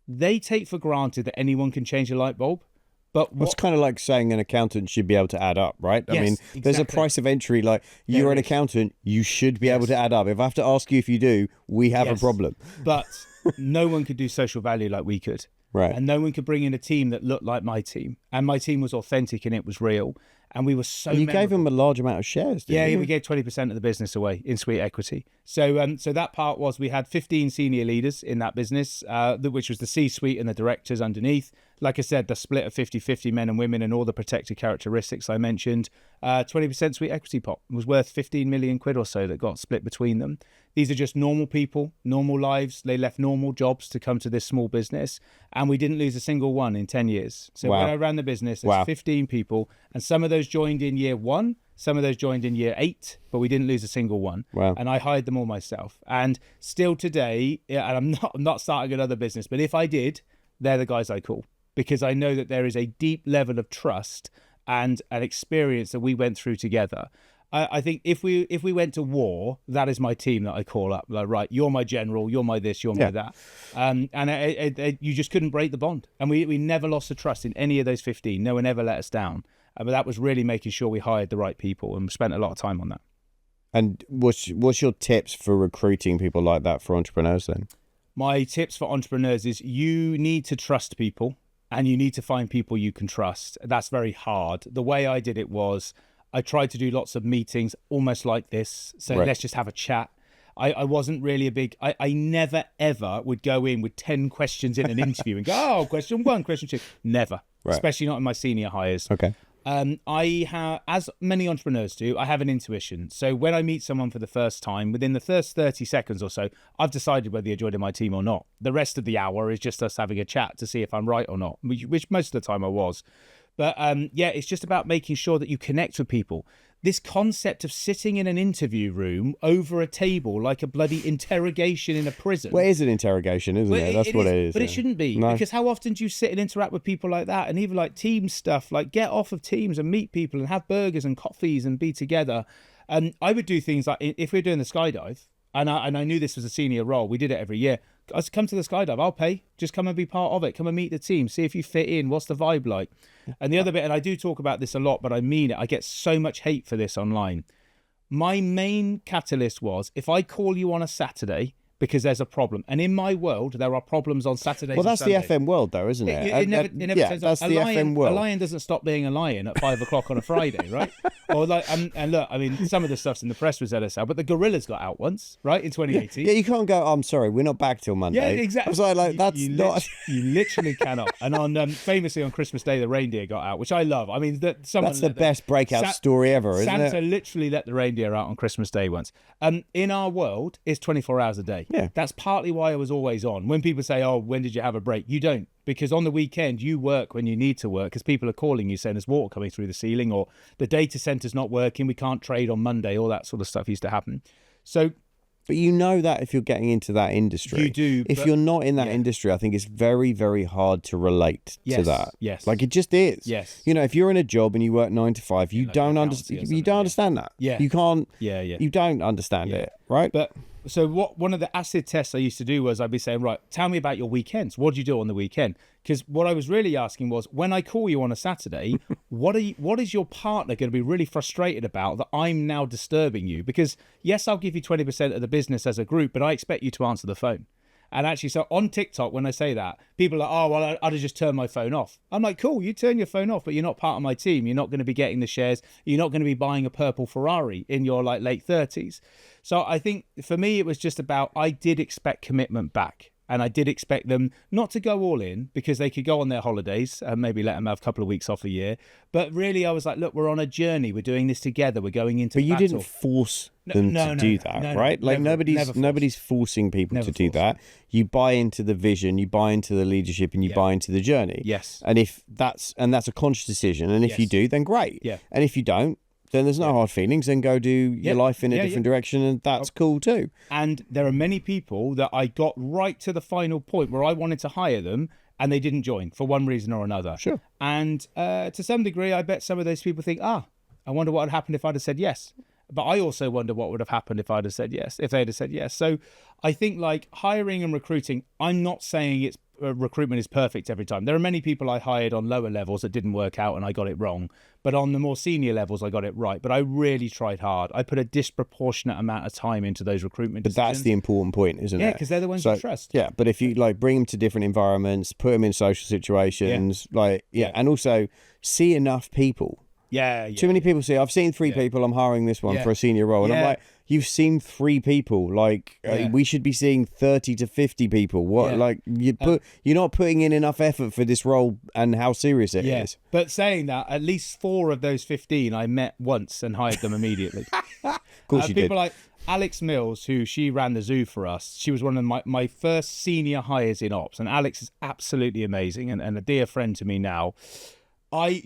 they take for granted that anyone can change a light bulb. But it's kind of like saying an accountant should be able to add up, right? Yes, I mean, exactly. There's a price of entry, like you're an accountant, you should be able to add up. If I have to ask you if you do, we have a problem. But no one could do social value like we could. Right. And no one could bring in a team that looked like my team. And my team was authentic and it was real. And we were so and you gave them a large amount of shares, didn't you? We gave 20% of the business away in sweet equity. So so that part was, we had 15 senior leaders in that business, which was the C-suite and the directors underneath. like I said, the split of 50-50 men and women and all the protected characteristics I mentioned, 20% sweet equity pot was worth 15 million quid or so that got split between them. These are just normal people, normal lives. They left normal jobs to come to this small business, and we didn't lose a single one in 10 years. So when I ran the business, there's 15 people, and some of those joined in year 1, some of those joined in year 8, but we didn't lose a single one. Wow. And I hired them all myself. And still today, and I'm not starting another business, but if I did, they're the guys I call, because I know that there is a deep level of trust and an experience that we went through together. I think if we went to war, that is my team that I call up. Like, right, you're my general, you're my this, you're my that. And you just couldn't break the bond. And we never lost the trust in any of those 15. No one ever let us down. But that was really making sure we hired the right people, and we spent a lot of time on that. And what's your tips for recruiting people like that for entrepreneurs then? My tips for entrepreneurs is you need to trust people, and you need to find people you can trust. That's very hard. The way I did it was I tried to do lots of meetings almost like this. So let's just have a chat. I wasn't really a big, I never ever would go in with 10 questions in an interview and go, oh, question 1, question 2. Never, especially not in my senior hires. Okay. I have, as many entrepreneurs do, I have an intuition. So when I meet someone for the first time, within the first 30 seconds or so, I've decided whether you're joining my team or not. The rest of the hour is just us having a chat to see if I'm right or not, which most of the time I was. But it's just about making sure that you connect with people. This concept of sitting in an interview room over a table like a bloody interrogation in a prison. Well, it is an interrogation, isn't it? That's what it is. But it shouldn't be. No. Because how often do you sit and interact with people like that? And even like team stuff, like get off of teams and meet people and have burgers and coffees and be together. And I would do things like, if we're doing the skydive, and I knew this was a senior role, we did it every year. I said, come to the skydive, I'll pay. Just come and be part of it. Come and meet the team. See if you fit in. What's the vibe like? And the other bit, and I do talk about this a lot, but I mean it. I get so much hate for this online. My main catalyst was, if I call you on a Saturday because there's a problem, and in my world, there are problems on Saturdays. Well, that's and the FM world, though, isn't it? It never turns that's up. the FM world. A lion doesn't stop being a lion at 5 o'clock on a Friday, right? Or like, and look, I mean, some of the stuff's in the press with ZSL, but the Gorillas got out once, right, in 2018. Yeah, you can't go, I'm sorry, we're not back till Monday. Yeah, exactly. I was like that's not... You literally cannot. And on famously on Christmas Day, the reindeer got out, which I love. I mean, that's the best breakout story ever, isn't it? Santa literally let the reindeer out on Christmas Day once. In our world, it's 24 hours a day. Yeah. That's partly why I was always on. When people say, oh, when did you have a break? You don't. Because on the weekend, you work when you need to work, because people are calling you saying there's water coming through the ceiling, or the data center's not working, we can't trade on Monday, all that sort of stuff used to happen. So, but you know that if you're getting into that industry. You do. If you're not in that industry, I think it's very, very hard to relate to that. Yes. Like it just is. Yes. You know, if you're in a job and you work 9 to 5, you don't understand. You don't understand that. Yeah. You can't. Yeah. You don't understand it, right? But so one of the acid tests I used to do was I'd be saying, right, tell me about your weekends. What do you do on the weekend? Because what I was really asking was, when I call you on a Saturday, what is your partner going to be really frustrated about that I'm now disturbing you? Because yes, I'll give you 20% of the business as a group, but I expect you to answer the phone. And actually, so on TikTok, when I say that, people are like, oh, well, I'd have just turned my phone off. I'm like, cool, you turn your phone off, but you're not part of my team. You're not going to be getting the shares. You're not going to be buying a purple Ferrari in your like late 30s. So I think for me, it was just about, I did expect commitment back. And I did expect them not to go all in, because they could go on their holidays and maybe let them have a couple of weeks off a year. But really, I was like, look, we're on a journey. We're doing this together. We're going into battle. But you didn't force them to do that, right? Like nobody's forcing people to do that. You buy into the vision, you buy into the leadership, and you buy into the journey. Yes. And if that's a conscious decision, and if you do, then great. Yeah. And if you don't, then there's no hard feelings. Then go do your life in a different direction, and that's cool too. And there are many people that I got right to the final point where I wanted to hire them, and they didn't join for one reason or another. Sure. And to some degree, I bet some of those people think, I wonder what had happened if I'd have said yes. But I also wonder what would have happened if I'd have said yes, if they'd have said yes. So I think like hiring and recruiting, I'm not saying it's recruitment is perfect every time. There are many people I hired on lower levels that didn't work out and I got it wrong. But on the more senior levels, I got it right. But I really tried hard. I put a disproportionate amount of time into those recruitment decisions. But that's the important point, isn't it? Yeah, because they're the ones you trust. Yeah, but if you like bring them to different environments, put them in social situations, and also see enough people. Yeah. Too many people say, I've seen 3 people, I'm hiring this one for a senior role. And I'm like, you've seen 3 people. Like we should be seeing 30 to 50 people. What like you're not putting in enough effort for this role and how serious it is. But saying that, at least 4 of those 15 I met once and hired them immediately. Of course you did. People like Alex Mills, who she ran the zoo for us. She was one of my first senior hires in ops, and Alex is absolutely amazing and a dear friend to me now. We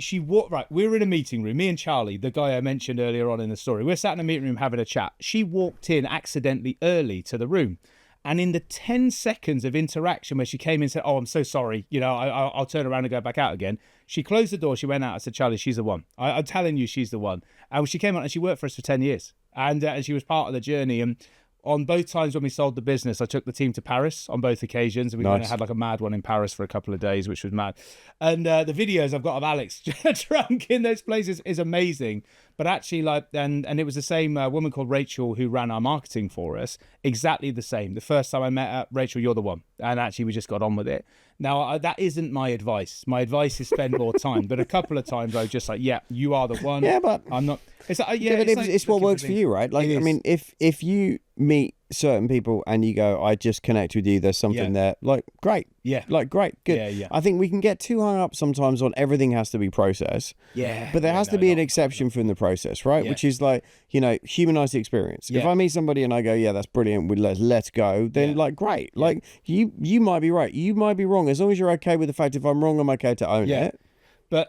were in a meeting room, me and Charlie, the guy I mentioned earlier on in the story. We're sat in a meeting room having a chat. She walked in accidentally early to the room. And in the 10 seconds of interaction where she came in and said, "Oh, I'm so sorry, I'll turn around and go back out again," she closed the door, she went out. I said, "Charlie, she's the one. I'm telling you, she's the one." And she came out and she worked for us for 10 years. And she was part of the journey. And on both times when we sold the business, I took the team to Paris on both occasions. We kind of had like a mad one in Paris for a couple of days, which was mad. And the videos I've got of Alex drunk in those places is amazing. But actually, and it was the same woman called Rachel who ran our marketing for us. Exactly the same. The first time I met her, "Rachel, you're the one." And actually, we just got on with it. Now, that isn't my advice. My advice is spend more time. But a couple of times I was just like, "Yeah, you are the one." Yeah, but I'm not. It's like, it's what works for you, right? Like, I mean, if you meet certain people and you go, "I just connect with you," there's something there. Like, great. Yeah. Like, great. Good. Yeah. I think we can get too hung up sometimes on everything has to be process. Yeah. But there has to be an exception from the process, right? Yeah. Which is like, humanize the experience. Yeah. If I meet somebody and I go, "Yeah, that's brilliant. Let's go," then like, great. Yeah. Like you might be right. You might be wrong. As long as you're okay with the fact if I'm wrong, I'm okay to own it. But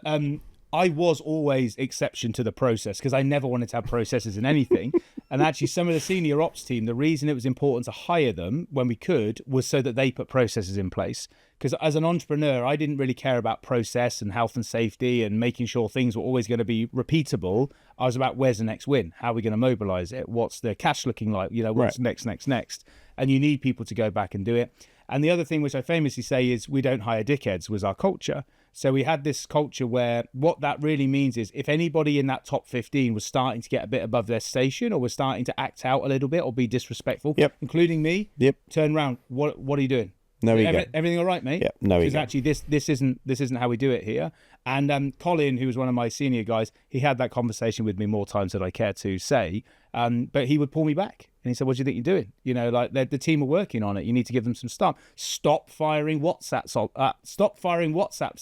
I was always exception to the process because I never wanted to have processes in anything. And actually, some of the senior ops team, the reason it was important to hire them when we could was so that they put processes in place. Because as an entrepreneur, I didn't really care about process and health and safety and making sure things were always going to be repeatable. I was about where's the next win? How are we going to mobilize it? What's the cash looking like? What's next? And you need people to go back and do it. And the other thing which I famously say is we don't hire dickheads was our culture. So we had this culture where what that really means is if anybody in that top 15 was starting to get a bit above their station or was starting to act out a little bit or be disrespectful, including me, turn around. What are you doing? No ego. Everything all right, mate? Yeah, no ego. Because actually this isn't how we do it here. And Colin, who was one of my senior guys, he had that conversation with me more times than I care to say. But he would pull me back. And he said, "What do you think you're doing? The team are working on it. You need to give them some stuff. Stop firing WhatsApps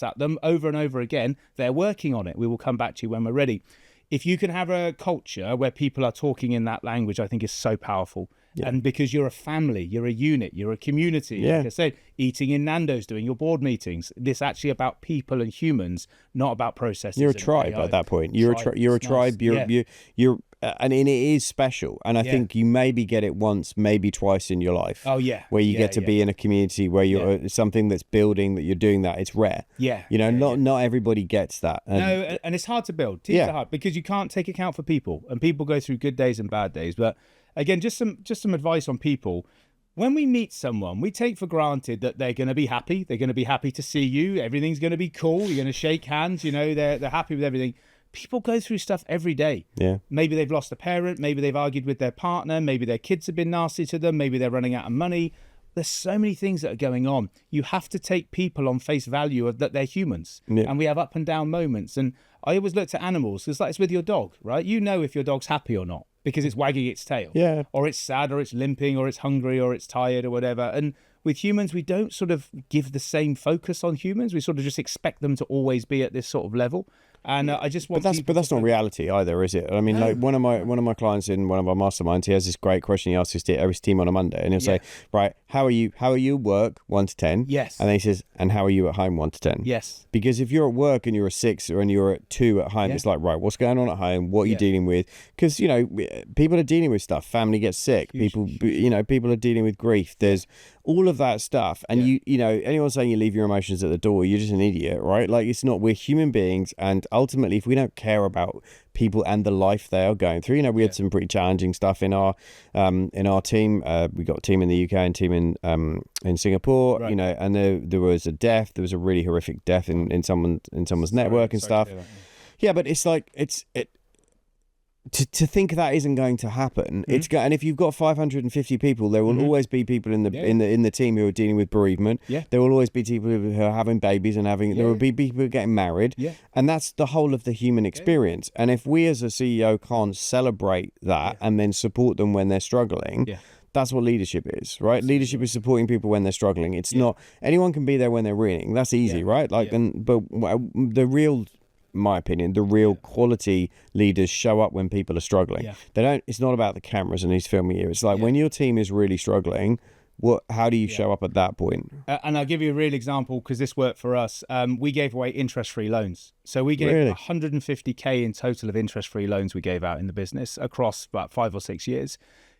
at them over and over again. They're working on it. We will come back to you when we're ready." If you can have a culture where people are talking in that language, I think is so powerful. Yeah. And because you're a family, you're a unit, you're a community. Yeah. Like I said, eating in Nando's, doing your board meetings. This actually about people and humans, not about processes. You're a tribe at that point. You're a tribe. You're and it is special. And I think you maybe get it once, maybe twice in your life. Oh yeah. Where you get to be in a community where you're something that's building, that you're doing that. It's rare. Yeah. Not everybody gets that. And and it's hard to build. Teams are hard because you can't take account for people, and people go through good days and bad days. But again, just some advice on people. When we meet someone, we take for granted that they're going to be happy. They're going to be happy to see you. Everything's going to be cool. You're going to shake hands. They're happy with everything. People go through stuff every day. Yeah. Maybe they've lost a parent. Maybe they've argued with their partner. Maybe their kids have been nasty to them. Maybe they're running out of money. There's so many things that are going on. You have to take people on face value of that they're humans. Yeah. And we have up and down moments. And I always look at animals. It's like it's with your dog, right? You know if your dog's happy or not because it's wagging its tail. Yeah. Or it's sad or it's limping or it's hungry or it's tired or whatever. And with humans, we don't sort of give the same focus on humans. We sort of just expect them to always be at this sort of level. And I just want. But that's not reality either, is it? I mean, like one of my clients in one of our masterminds, he has this great question. He asks his team on a Monday, and he'll say, "Right, how are you at work 1 to 10?" Yes. And then he says, "And how are you at home 1 to 10?" Yes. Because if you're at work and you're a 6 or and you're at 2 at home, it's like, right, what's going on at home? What are you dealing with? Because people are dealing with stuff. Family gets sick. People are dealing with grief. There's all of that stuff, and anyone saying you leave your emotions at the door, you're just an idiot, right? Like, it's not. We're human beings, and ultimately, if we don't care about people and the life they are going through, we had some pretty challenging stuff in our team. We got a team in the UK and a team in Singapore, right. And there was a death. There was a really horrific death in someone's network and stuff. Yeah, but it's like to think that isn't going to happen, and if you've got 550 people, there will always be people in the team who are dealing with bereavement. Yeah. There will always be people who are having babies and there will be people getting married. Yeah. And that's the whole of the human experience. And if we as a CEO can't celebrate that and then support them when they're struggling, that's what leadership is, right? Absolutely. Leadership is supporting people when they're struggling. It's not anyone can be there when they're winning. That's easy, right? But the real, my opinion, the real quality leaders show up when people are struggling. They don't. It's not about the cameras and who's filming you. It's like when your team is really struggling. How do you show up at that point? And I'll give you a real example because this worked for us. We gave away interest-free loans. So we gave 150K in total of interest-free loans we gave out in the business across about 5 or 6 years.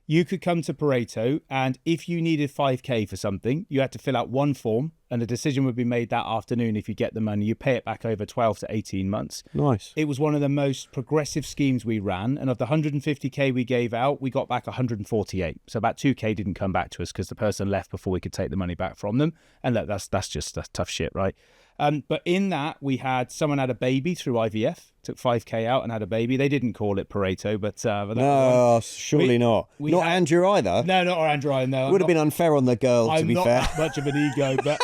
You could come to Pareto, and if you needed 5K for something, you had to fill out one form, and a decision would be made that afternoon if you get the money. You pay it back over 12 to 18 months. Nice. It was one of the most progressive schemes we ran, and of the 150K we gave out, we got back 148. So about 2K didn't come back to us because the person left before we could take the money back from them. And look, that's just tough shit, right? But in that, someone had a baby through IVF, took 5K out and had a baby. They didn't call it Pareto, but no, surely not. Not Andrew either. No, not Andrew either. No, would have been unfair on the girl, to be fair. I'm not that much of an ego, but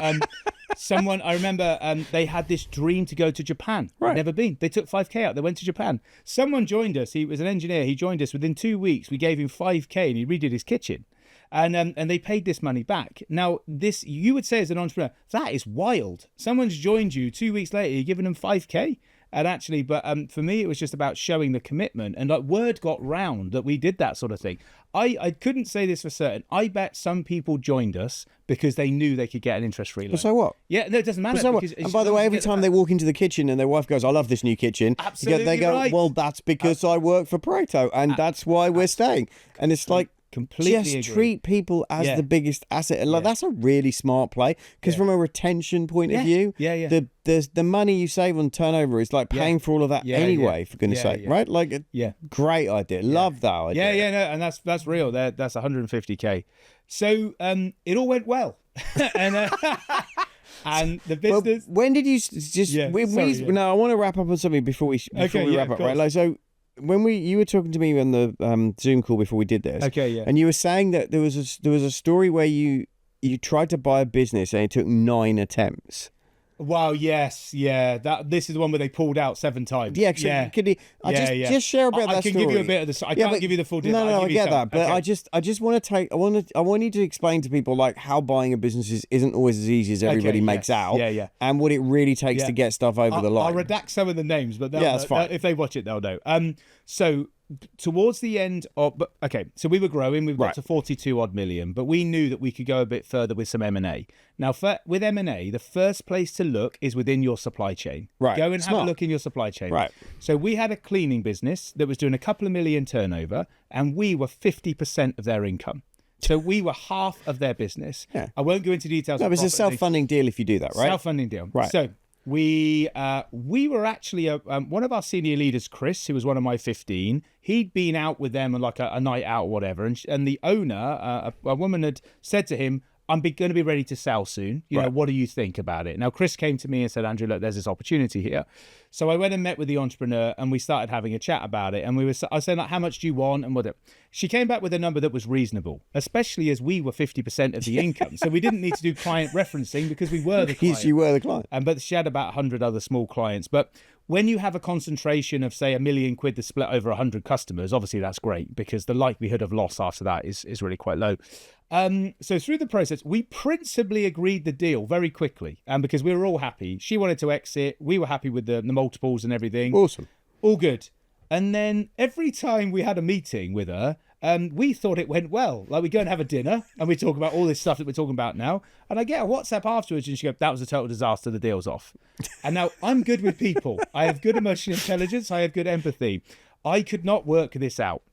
someone, I remember they had this dream to go to Japan. Right. Never been. They took 5K out. They went to Japan. Someone joined us. He was an engineer. He joined us. Within 2 weeks, we gave him 5K and he redid his kitchen. And they paid this money back. Now, this, you would say as an entrepreneur, that is wild. Someone's joined you 2 weeks later, you're giving them 5K. And actually, but for me, it was just about showing the commitment. And like word got round that we did that sort of thing. I couldn't say this for certain. I bet some people joined us because they knew they could get an interest-free loan. But so what? Yeah, no, it doesn't matter. And by the way, every time they walk into the kitchen and their wife goes, I love this new kitchen. Absolutely they go, right. well, that's because I work for Pareto and that's why we're staying. And it's like, completely just treat people as the biggest asset. And like, that's a really smart play because from a retention point of view, the money you save on turnover is like paying for all of that anyway, for goodness sake, right? Like, great idea. Love that idea. No, and that's real. That's 150K. So it all went well. and the business. Well, when did you just? No, I want to wrap up on something before we wrap up, right? Like, so when you were talking to me on the Zoom call before we did this, and you were saying that there was a story where you tried to buy a business and it took 9 attempts. Wow, yes, this is the one where they pulled out 7 times. Yeah, could you just share a bit of that story? I can give you a bit of the. I can't give you the full detail. No, I get that, but okay. I just want to I want you to explain to people like how buying a business isn't always as easy as everybody makes out. And what it really takes to get stuff over the line. I'll redact some of the names, but that's fine. If they watch it, they'll know. So towards the end of, so we were growing, we got to 42 odd million, but we knew that we could go a bit further with some M&A. Now, with M&A, the first place to look is within your supply chain. Right. Go and have a look in your supply chain. Right. So we had a cleaning business that was doing a couple of million turnover, and we were 50% of their income. So we were half of their business. Yeah. I won't go into details. No, it's a self-funding deal if you do that, right? Self-funding deal. Right. So we were actually one of our senior leaders, Chris, who was one of my 15. He'd been out with them on like a night out or whatever, and the owner, a woman, had said to him, "I'm going to be ready to sell soon. You know, what do you think about it?" Now, Chris came to me and said, "Andrew, look, there's this opportunity here." So I went and met with the entrepreneur, and we started having a chat about it. And I was saying, like, how much do you want and whatever. She came back with a number that was reasonable, especially as we were 50% of the income. So we didn't need to do client referencing because we were the client. You were the client. But she had about 100 other small clients. But when you have a concentration of, say, £1 million that's split over 100 customers, obviously that's great because the likelihood of loss after that is really quite low. So through the process, we principally agreed the deal very quickly, because we were all happy. She wanted to exit. We were happy with the multiples and everything. Awesome. All good. And then every time we had a meeting with her, we thought it went well. Like, we go and have a dinner and we talk about all this stuff that we're talking about now. And I get a WhatsApp afterwards and she goes, "That was a total disaster. The deal's off." And now I'm good with people. I have good emotional intelligence. I have good empathy. I could not work this out.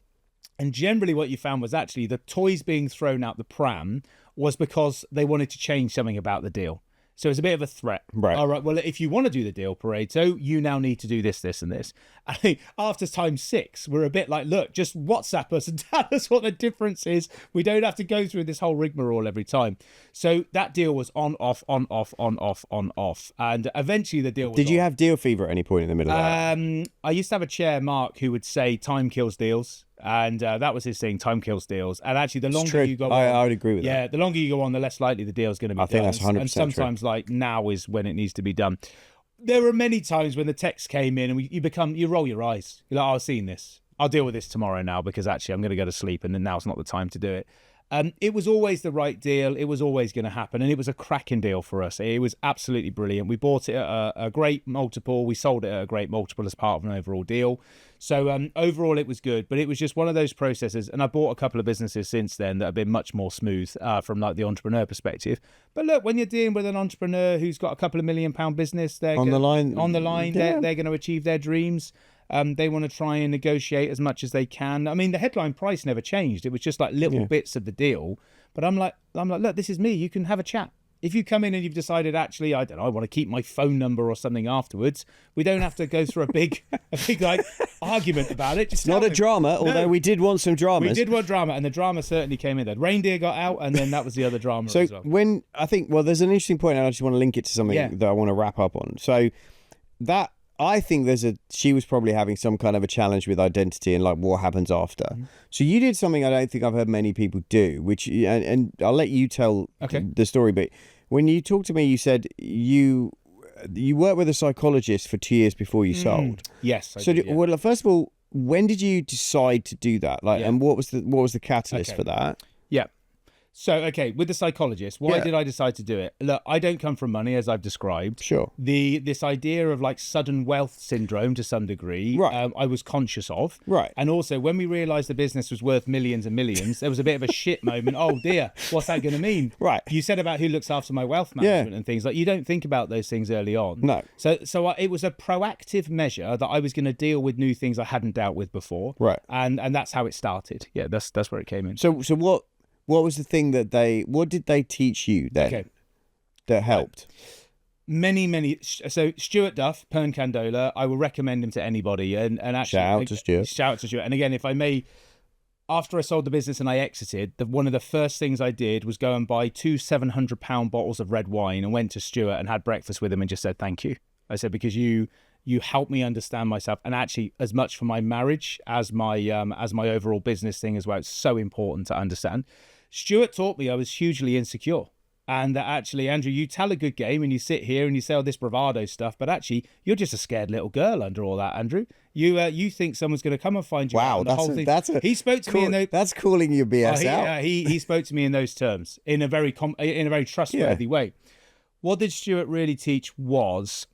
And generally what you found was actually the toys being thrown out the pram was because they wanted to change something about the deal. So it's a bit of a threat. Right. All right, well, if you want to do the deal, Pareto, you now need to do this, this, and this. I think after time 6, we're a bit like, look, just WhatsApp us and tell us what the difference is. We don't have to go through this whole rigmarole every time. So that deal was on, off, on, off, on, off, on, off. And eventually the deal was Did you on. have deal fever at any point in the middle of that? I used to have a chair, Mark, who would say time kills deals. And that was his thing, time kills deals. And actually, the longer you go on... I would agree with that. Yeah, the longer you go on, the less likely the deal's going to be done. I think that's 100% And sometimes, like, now is when it needs to be done. There were many times when the text came in and you roll your eyes. You're like, oh, I've seen this. I'll deal with this tomorrow now because actually I'm going to go to sleep and then now's not the time to do it. It was always the right deal. It was always going to happen. And it was a cracking deal for us. It was absolutely brilliant. We bought it at a great multiple. We sold it at a great multiple as part of an overall deal. So overall, it was good. But it was just one of those processes. And I bought a couple of businesses since then that have been much more smooth from like the entrepreneur perspective. But look, when you're dealing with an entrepreneur who's got a couple of £1 million business, they're On the line, they're going to achieve their dreams. They want to try and negotiate as much as they can. I mean, the headline price never changed. It was just like little bits of the deal. But I'm like, look, this is me. You can have a chat. If you come in and you've decided, actually, I don't know, I want to keep my phone number or something afterwards, we don't have to go through a big like argument about it. It's not a drama, although we did want some dramas. We did want drama, and the drama certainly came in there. Reindeer got out, and then that was the other drama so as well. when I think, well, there's an interesting point, and I just want to link it to something that I want to wrap up on. So that I think she was probably having some kind of a challenge with identity and like what happens after. Mm-hmm. So you did something I don't think I've heard many people do, which, and I'll let you tell the story, but when you talked to me, you said you worked with a psychologist for 2 years before you sold. Yes. Well, first of all, when did you decide to do that? Like, and what was the catalyst for that? Yeah. So, with the psychologist, why did I decide to do it? Look, I don't come from money, as I've described. Sure. This idea of like sudden wealth syndrome to some degree, I was conscious of. Right. And also, when we realised the business was worth millions and millions, there was a bit of a shit moment. Oh dear, what's that going to mean? Right. You said about who looks after my wealth management and things like you don't think about those things early on. No. So it was a proactive measure that I was going to deal with new things I hadn't dealt with before. Right. And that's how it started. Yeah, that's where it came in. So what was the thing what did they teach you then that helped? Many. So Stuart Duff, Pern Candola, I will recommend him to anybody. And actually, shout out to Stuart. Shout out to Stuart. And again, if I may, after I sold the business and I exited, one of the first things I did was go and buy 2 £700 bottles of red wine and went to Stuart and had breakfast with him and just said, thank you. I said, because you helped me understand myself, and actually as much for my marriage as my overall business thing as well. It's so important to understand. Stuart taught me I was hugely insecure, and that actually, Andrew, you tell a good game and you sit here and you say all this bravado stuff, but actually you're just a scared little girl under all that, Andrew. You think someone's going to come and find you. Wow, he spoke to me in those. That's calling your BS out. He spoke to me in those terms in a very trustworthy way. What did Stuart really teach was,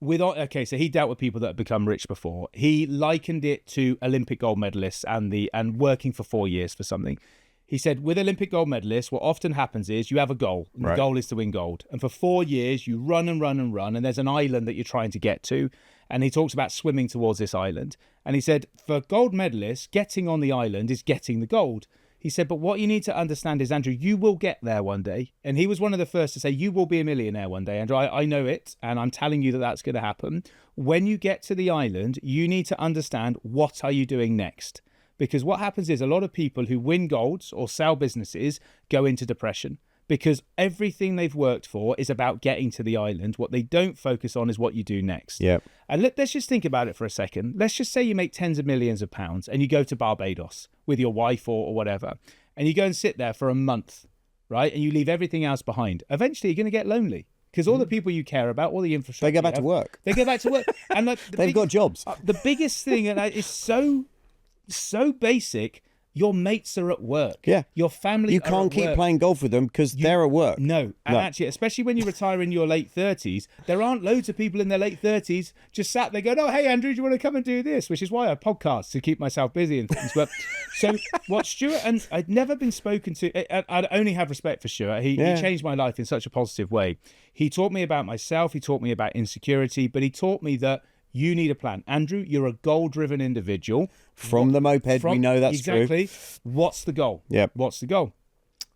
so he dealt with people that had become rich before. He likened it to Olympic gold medalists and working for 4 years for something. He said, with Olympic gold medalists, what often happens is you have a goal, and the goal is to win gold. And for 4 years, you run and run and run, and there's an island that you're trying to get to. And he talks about swimming towards this island. And he said, for gold medalists, getting on the island is getting the gold. He said, but what you need to understand is, Andrew, you will get there one day. And he was one of the first to say, you will be a millionaire one day, Andrew. I know it, and I'm telling you that that's going to happen. When you get to the island, you need to understand, what are you doing next? Because what happens is a lot of people who win golds or sell businesses go into depression because everything they've worked for is about getting to the island. What they don't focus on is what you do next. Yep. And let's just think about it for a second. Let's just say you make tens of millions of pounds and you go to Barbados with your wife or whatever, and you go and sit there for a month, right? And you leave everything else behind. Eventually, you're going to get lonely. Because all the people you care about, all the infrastructure... They go back to work. They go back to work. And like, they've got jobs. The biggest thing, and it's so basic, your mates are at work. Yeah. Your family You can't keep playing golf with them because they're at work. No. And actually, especially when you retire in your late 30s, there aren't loads of people in their late 30s just sat there going, oh, hey, Andrew, do you want to come and do this? Which is why I podcast, to keep myself busy and things. But so what Stuart, and I'd never been spoken to, I'd only have respect for Stuart. He changed my life in such a positive way. He taught me about myself. He taught me about insecurity, but he taught me that you need a plan. Andrew, you're a goal-driven individual. From the moped, we know that's true. Exactly. What's the goal? Yep. What's the goal?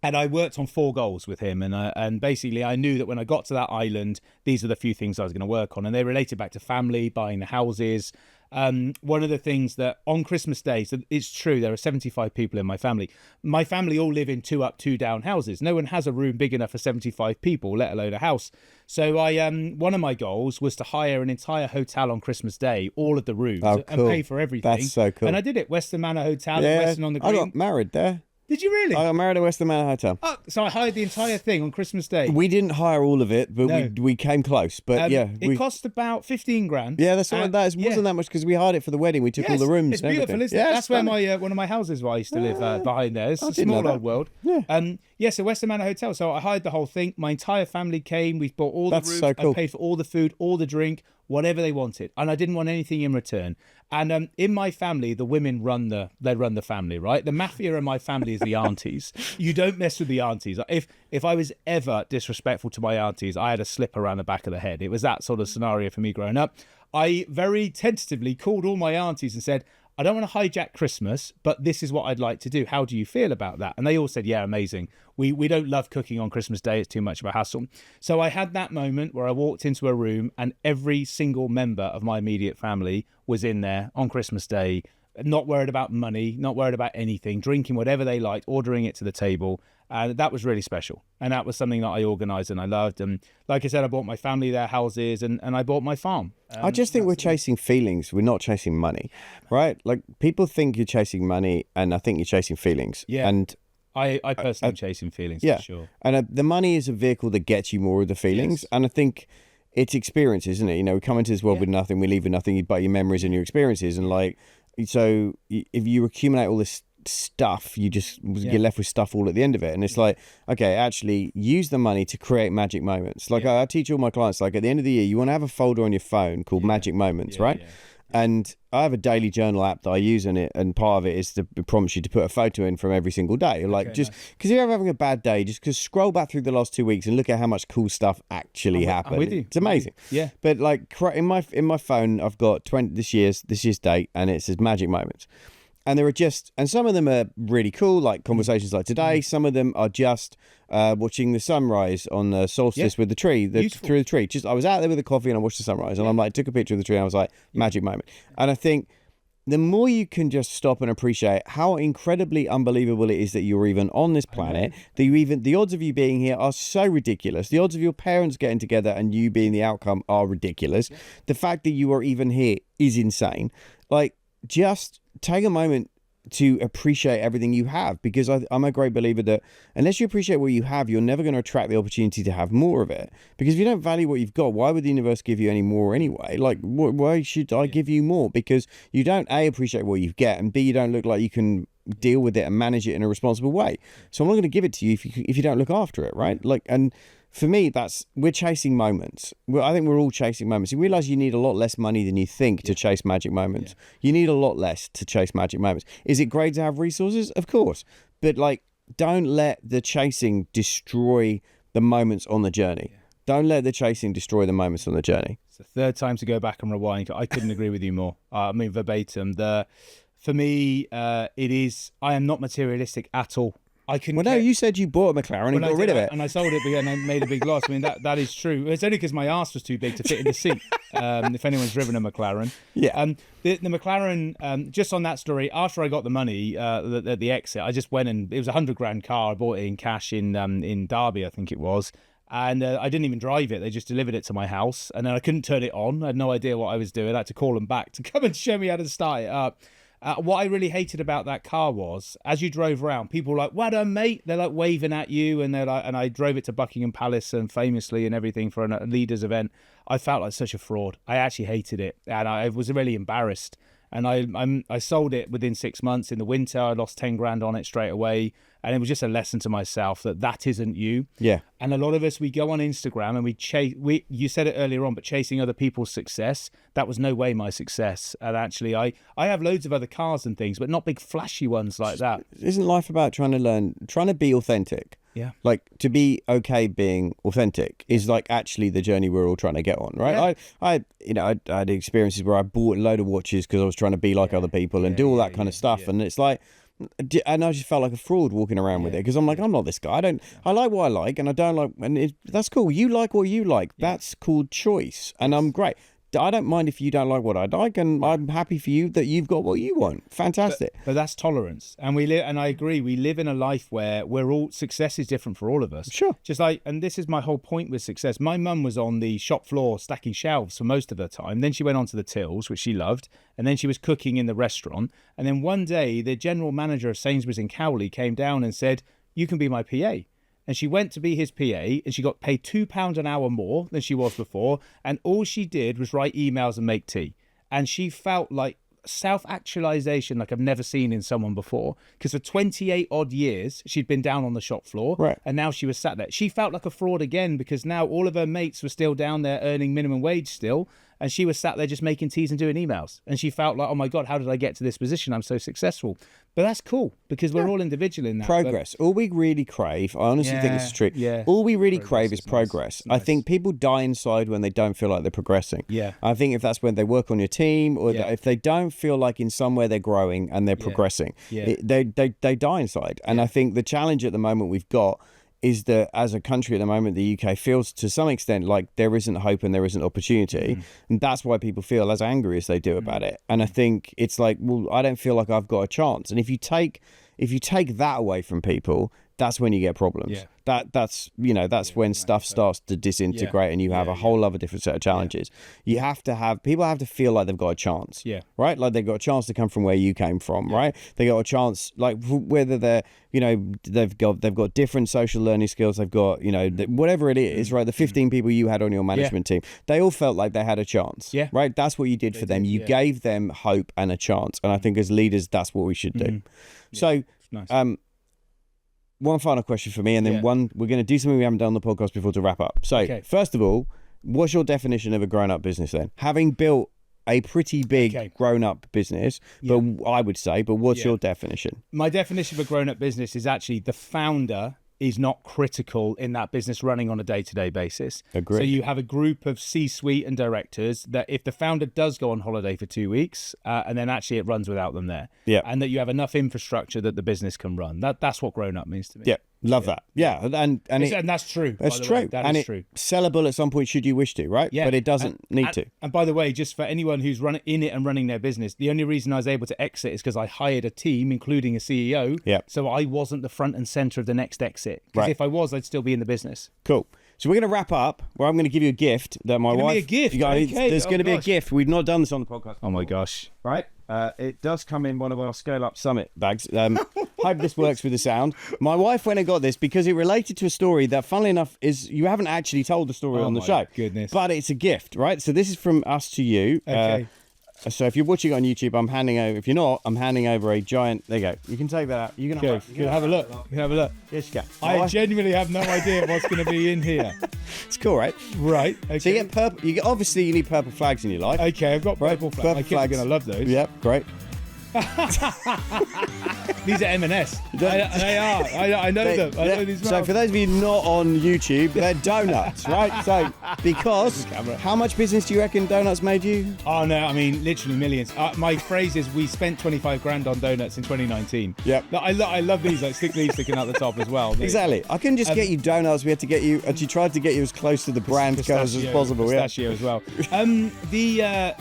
And I worked on 4 goals with him, and basically I knew that when I got to that island, these are the few things I was going to work on, and they related back to family, buying the houses. One of the things that on Christmas Day, so it's true, there are 75 people in my family. My family all live in 2 up, 2 down houses. No one has a room big enough for 75 people, let alone a house. So one of my goals was to hire an entire hotel on Christmas Day, all of the rooms, and pay for everything. That's so cool. And I did it, Western Manor Hotel, in Western on the Green. I got married there. Did you really? I got married at Western Manor Hotel. Oh, so I hired the entire thing on Christmas Day. We didn't hire all of it, but we came close. But it cost about 15 grand. Yeah, that's what that wasn't that much because we hired it for the wedding. We took all the rooms. It's beautiful, isn't it? That's where one of my houses where I used to live behind there. It's a small old world. Yeah. So Western Manor Hotel. So I hired the whole thing. My entire family came. We bought all the rooms. So cool. I paid for all the food, all the drink, whatever they wanted, and I didn't want anything in return. And in my family, the women run the family, right? The mafia in my family is the aunties. You don't mess with the aunties. If I was ever disrespectful to my aunties, I had a slip around the back of the head. It was that sort of scenario for me growing up. I very tentatively called all my aunties and said, I don't want to hijack Christmas, but this is what I'd like to do. How do you feel about that? And they all said, yeah, amazing. We don't love cooking on Christmas Day. It's too much of a hassle. So I had that moment where I walked into a room and every single member of my immediate family was in there on Christmas Day, not worried about money, not worried about anything, drinking whatever they liked, ordering it to the table. And that was really special. And that was something that I organised and I loved. And like I said, I bought my family their houses and I bought my farm. I just think we're chasing feelings. We're not chasing money, right? Like people think you're chasing money and I think you're chasing feelings. Yeah. And I personally am chasing feelings, for sure. And the money is a vehicle that gets you more of the feelings. Yes. And I think it's experiences, isn't it? You know, we come into this world with nothing, we leave with nothing, but your memories and your experiences. And like, so if you accumulate all this stuff, you just get left with stuff all at the end of it. And it's like, okay, actually use the money to create magic moments. Like I teach all my clients, like at the end of the year, you want to have a folder on your phone called Magic Moments, right? And I have a daily journal app that I use in it, and part of it is to prompt you to put a photo in from every single day. Like because if you're having a bad day, just scroll back through the last 2 weeks and look at how much cool stuff actually happened. I'm with you. It's amazing. Yeah. But like in my phone, I've got this year's date, and it says Magic Moments. And there are and some of them are really cool, like conversations like today. Some of them are just watching the sunrise on the solstice with the tree, through the tree. Just I was out there with a coffee and I watched the sunrise, and I'm like, took a picture of the tree, and I was like, magic moment. And I think the more you can just stop and appreciate how incredibly unbelievable it is that you're even on this planet, that the odds of you being here are so ridiculous. The odds of your parents getting together and you being the outcome are ridiculous. The fact that you are even here is insane. Like, just take a moment to appreciate everything you have, because I'm a great believer that unless you appreciate what you have, you're never going to attract the opportunity to have more of it. Because if you don't value what you've got, why would the universe give you any more anyway? Like, why should I give you more? Because you don't A, appreciate what you get, and B, you don't look like you can deal with it and manage it in a responsible way. So I'm not going to give it to you if you don't look after it, right? Like, and for me, we're chasing moments. I think we're all chasing moments. You realize you need a lot less money than you think to chase magic moments. You need a lot less to chase magic moments. Is it great to have resources? Of course. But like, don't let the chasing destroy the moments on the journey. Don't let the chasing destroy the moments on the journey. It's the third time to go back and rewind. I couldn't agree with you more. I mean, verbatim. For me, it is, I am not materialistic at all. No, you said you bought a McLaren and got rid of it. And I sold it and I made a big loss. I mean, that is true. It's only because my ass was too big to fit in the seat. If anyone's driven a McLaren. Yeah. The McLaren, just on that story, after I got the money at the exit, I just went and, it was a 100 grand car. I bought it in cash in Derby, I think it was. And I didn't even drive it. They just delivered it to my house. And then I couldn't turn it on. I had no idea what I was doing. I had to call them back to come and show me how to start it up. What I really hated about that car was, as you drove around, people were like, "Well done, mate." They're like waving at you, and they're like, and I drove it to Buckingham Palace and famously and everything for a leaders event. I felt like such a fraud. I actually hated it, and I was really embarrassed. And I sold it within 6 months in the winter. I lost 10 grand on it straight away. And it was just a lesson to myself that isn't you. Yeah. And a lot of us, we go on Instagram and you said it earlier on, but chasing other people's success, that was no way my success. And actually, I have loads of other cars and things, but not big flashy ones like that. Isn't life about trying to be authentic? Yeah. Like, to be okay being authentic is like actually the journey we're all trying to get on, right? Yeah. I had experiences where I bought a load of watches because I was trying to be like other people and do all that kind of stuff. Yeah. And it's like, And I just felt like a fraud walking around with it because I'm like, I'm not this guy. I like what I like and I don't like, and that's cool. You like what you like. That's called choice. And I'm great. I don't mind if you don't like what I like, and I'm happy for you that you've got what you want. Fantastic. But that's tolerance, and and I agree. We live in a life where success is different for all of us. Sure. Just like, and this is my whole point with success. My mum was on the shop floor stacking shelves for most of her time. Then she went on to the tills, which she loved, and then she was cooking in the restaurant. And then one day, the general manager of Sainsbury's in Cowley came down and said, "You can be my PA." And she went to be his PA and she got paid £2 an hour more than she was before. And all she did was write emails and make tea. And she felt like self-actualization like I've never seen in someone before. Because for 28 odd years, she'd been down on the shop floor. Right. And now she was sat there. She felt like a fraud again because now all of her mates were still down there earning minimum wage still. And she was sat there just making teas and doing emails. And she felt like, oh my God, how did I get to this position? I'm so successful. But that's cool because we're all individual in that. Progress. All we really crave, I honestly think this is true. Yeah. All we really crave is progress. Nice. I think people die inside when they don't feel like they're progressing. Yeah. I think if that's when they work on your team or if they don't feel like in somewhere they're growing and they're progressing, they die inside. And I think the challenge at the moment we've got is that as a country at the moment, the UK feels to some extent like there isn't hope and there isn't opportunity. And that's why people feel as angry as they do about it. And I think it's like, well, I don't feel like I've got a chance. And if you take that away from people, that's when you get problems. Yeah. That's when stuff starts to disintegrate and you have a whole other different set of challenges. You have to people have to feel like they've got a chance. Yeah. Right? Like they've got a chance to come from where you came from, right? They got a chance, like whether they're, they've got different social learning skills, they've got, whatever it is, right? The 15 people you had on your management team, they all felt like they had a chance. Yeah. Right? That's what you did for them. You gave them hope and a chance. And I think as leaders, that's what we should do. So, nice. One final question for me, and then we're going to do something we haven't done on the podcast before to wrap up. So, first of all, what's your definition of a grown-up business then? Having built a pretty big grown-up business, but I would say, but what's your definition? My definition of a grown-up business is actually the founder is not critical in that business running on a day-to-day basis. Agreed. So you have a group of C-suite and directors that if the founder does go on holiday for 2 weeks, and then actually it runs without them there, and that you have enough infrastructure that the business can run. That's what grown-up means to me. Yeah. Love that. Yeah. And that's true. That's true. That is true. Sellable at some point should you wish to, right? Yeah. But it doesn't need to. And by the way, just for anyone who's in it and running their business, the only reason I was able to exit is because I hired a team, including a CEO. Yeah. So I wasn't the front and center of the next exit. Because if I was, I'd still be in the business. Cool. So we're going to wrap up where I'm going to give you a gift that my wife... Be a gift? There's going to be a gift. We've not done this on the podcast before. Oh my gosh. Right? It does come in one of our Scale Up Summit bags. Hope this works with the sound. My wife went and got this because it related to a story that, funnily enough, is you haven't actually told the story on the show. Goodness. But it's a gift, right? So this is from us to you. Okay. So if you're watching on YouTube, I'm handing over. If you're not, I'm handing over a giant. There you go. You can take that out. You can have a look. You can have a look. Yes, you can. I genuinely have no idea what's going to be in here. It's cool, right? Right. Okay. So you get purple. Obviously, you need purple flags in your life. Okay, I've got purple flags. My kids are going to love those. Yep, great. These are M&S. They are. I know them. I know these. So for those of you not on YouTube, they're donuts, right? So because how much business do you reckon donuts made you? Oh no, I mean literally millions. My phrase is we spent 25 grand on donuts in 2019. Yep. I love these. Like these sticking out the top as well. Exactly. I couldn't just get you donuts. We had to get you. And she tried to get you as close to the brand colours as possible. Pistachio as well.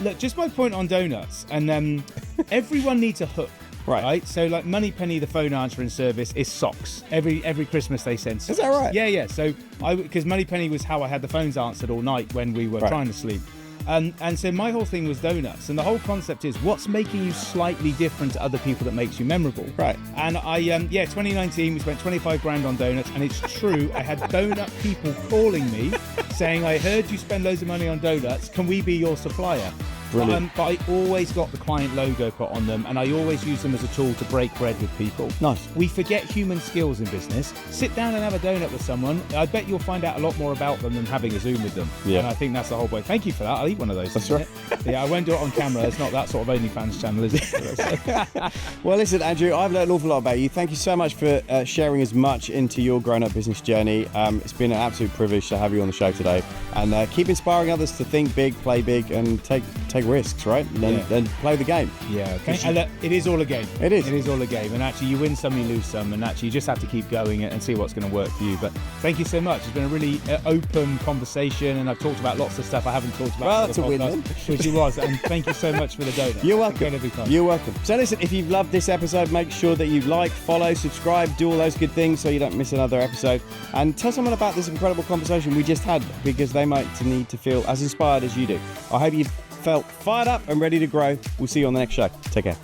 Look, just my point on donuts, and everyone needs a hook. Right. So like Moneypenny, the phone answering service is socks. Every Christmas they send socks. Is that right? Yeah. So because Moneypenny was how I had the phones answered all night when we were trying to sleep. And so my whole thing was donuts. And the whole concept is what's making you slightly different to other people that makes you memorable. Right. And 2019, we spent 25 grand on donuts. And it's true, I had donut people calling me saying, I heard you spend loads of money on donuts. Can we be your supplier? Brilliant. But I always got the client logo put on them, and I always use them as a tool to break bread with people. Nice. We forget human skills in business. Sit down and have a donut with someone. I bet you'll find out a lot more about them than having a Zoom with them. Yeah. And I think that's the whole point. Thank you for that. I'll eat one of those. That's right. Yeah, I won't do it on camera. It's not that sort of OnlyFans channel, is it? Well, listen, Andrew, I've learned an awful lot about you. Thank you so much for sharing as much into your grown-up business journey. It's been an absolute privilege to have you on the show today. and keep inspiring others to think big, play big, and take risks, right? And play the game. Yeah, okay. And look, it is all a game. It is. It is all a game. And actually, you win some, you lose some, and actually, you just have to keep going and see what's going to work for you. But thank you so much. It's been a really open conversation, and I've talked about lots of stuff I haven't talked about. Well, on that's the a win podcast, then. which it was. And thank you so much for the donut. You're welcome. Again, every time. You're welcome. So listen, if you've loved this episode, make sure that you like, follow, subscribe, do all those good things so you don't miss another episode. And tell someone about this incredible conversation we just had, because they might need to feel as inspired as you do. I hope you've felt fired up and ready to grow. We'll see you on the next show. Take care.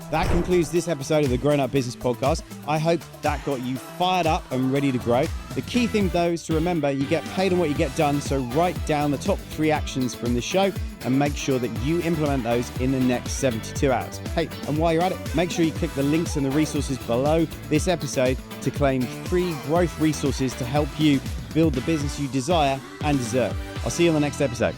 That concludes this episode of the Grown Up Business Podcast. I hope that got you fired up and ready to grow. The key thing, though, is to remember you get paid on what you get done. So write down the top 3 actions from this show and make sure that you implement those in the next 72 hours. Hey, and while you're at it, make sure you click the links and the resources below this episode to claim 3 growth resources to help you build the business you desire and deserve. I'll see you on the next episode.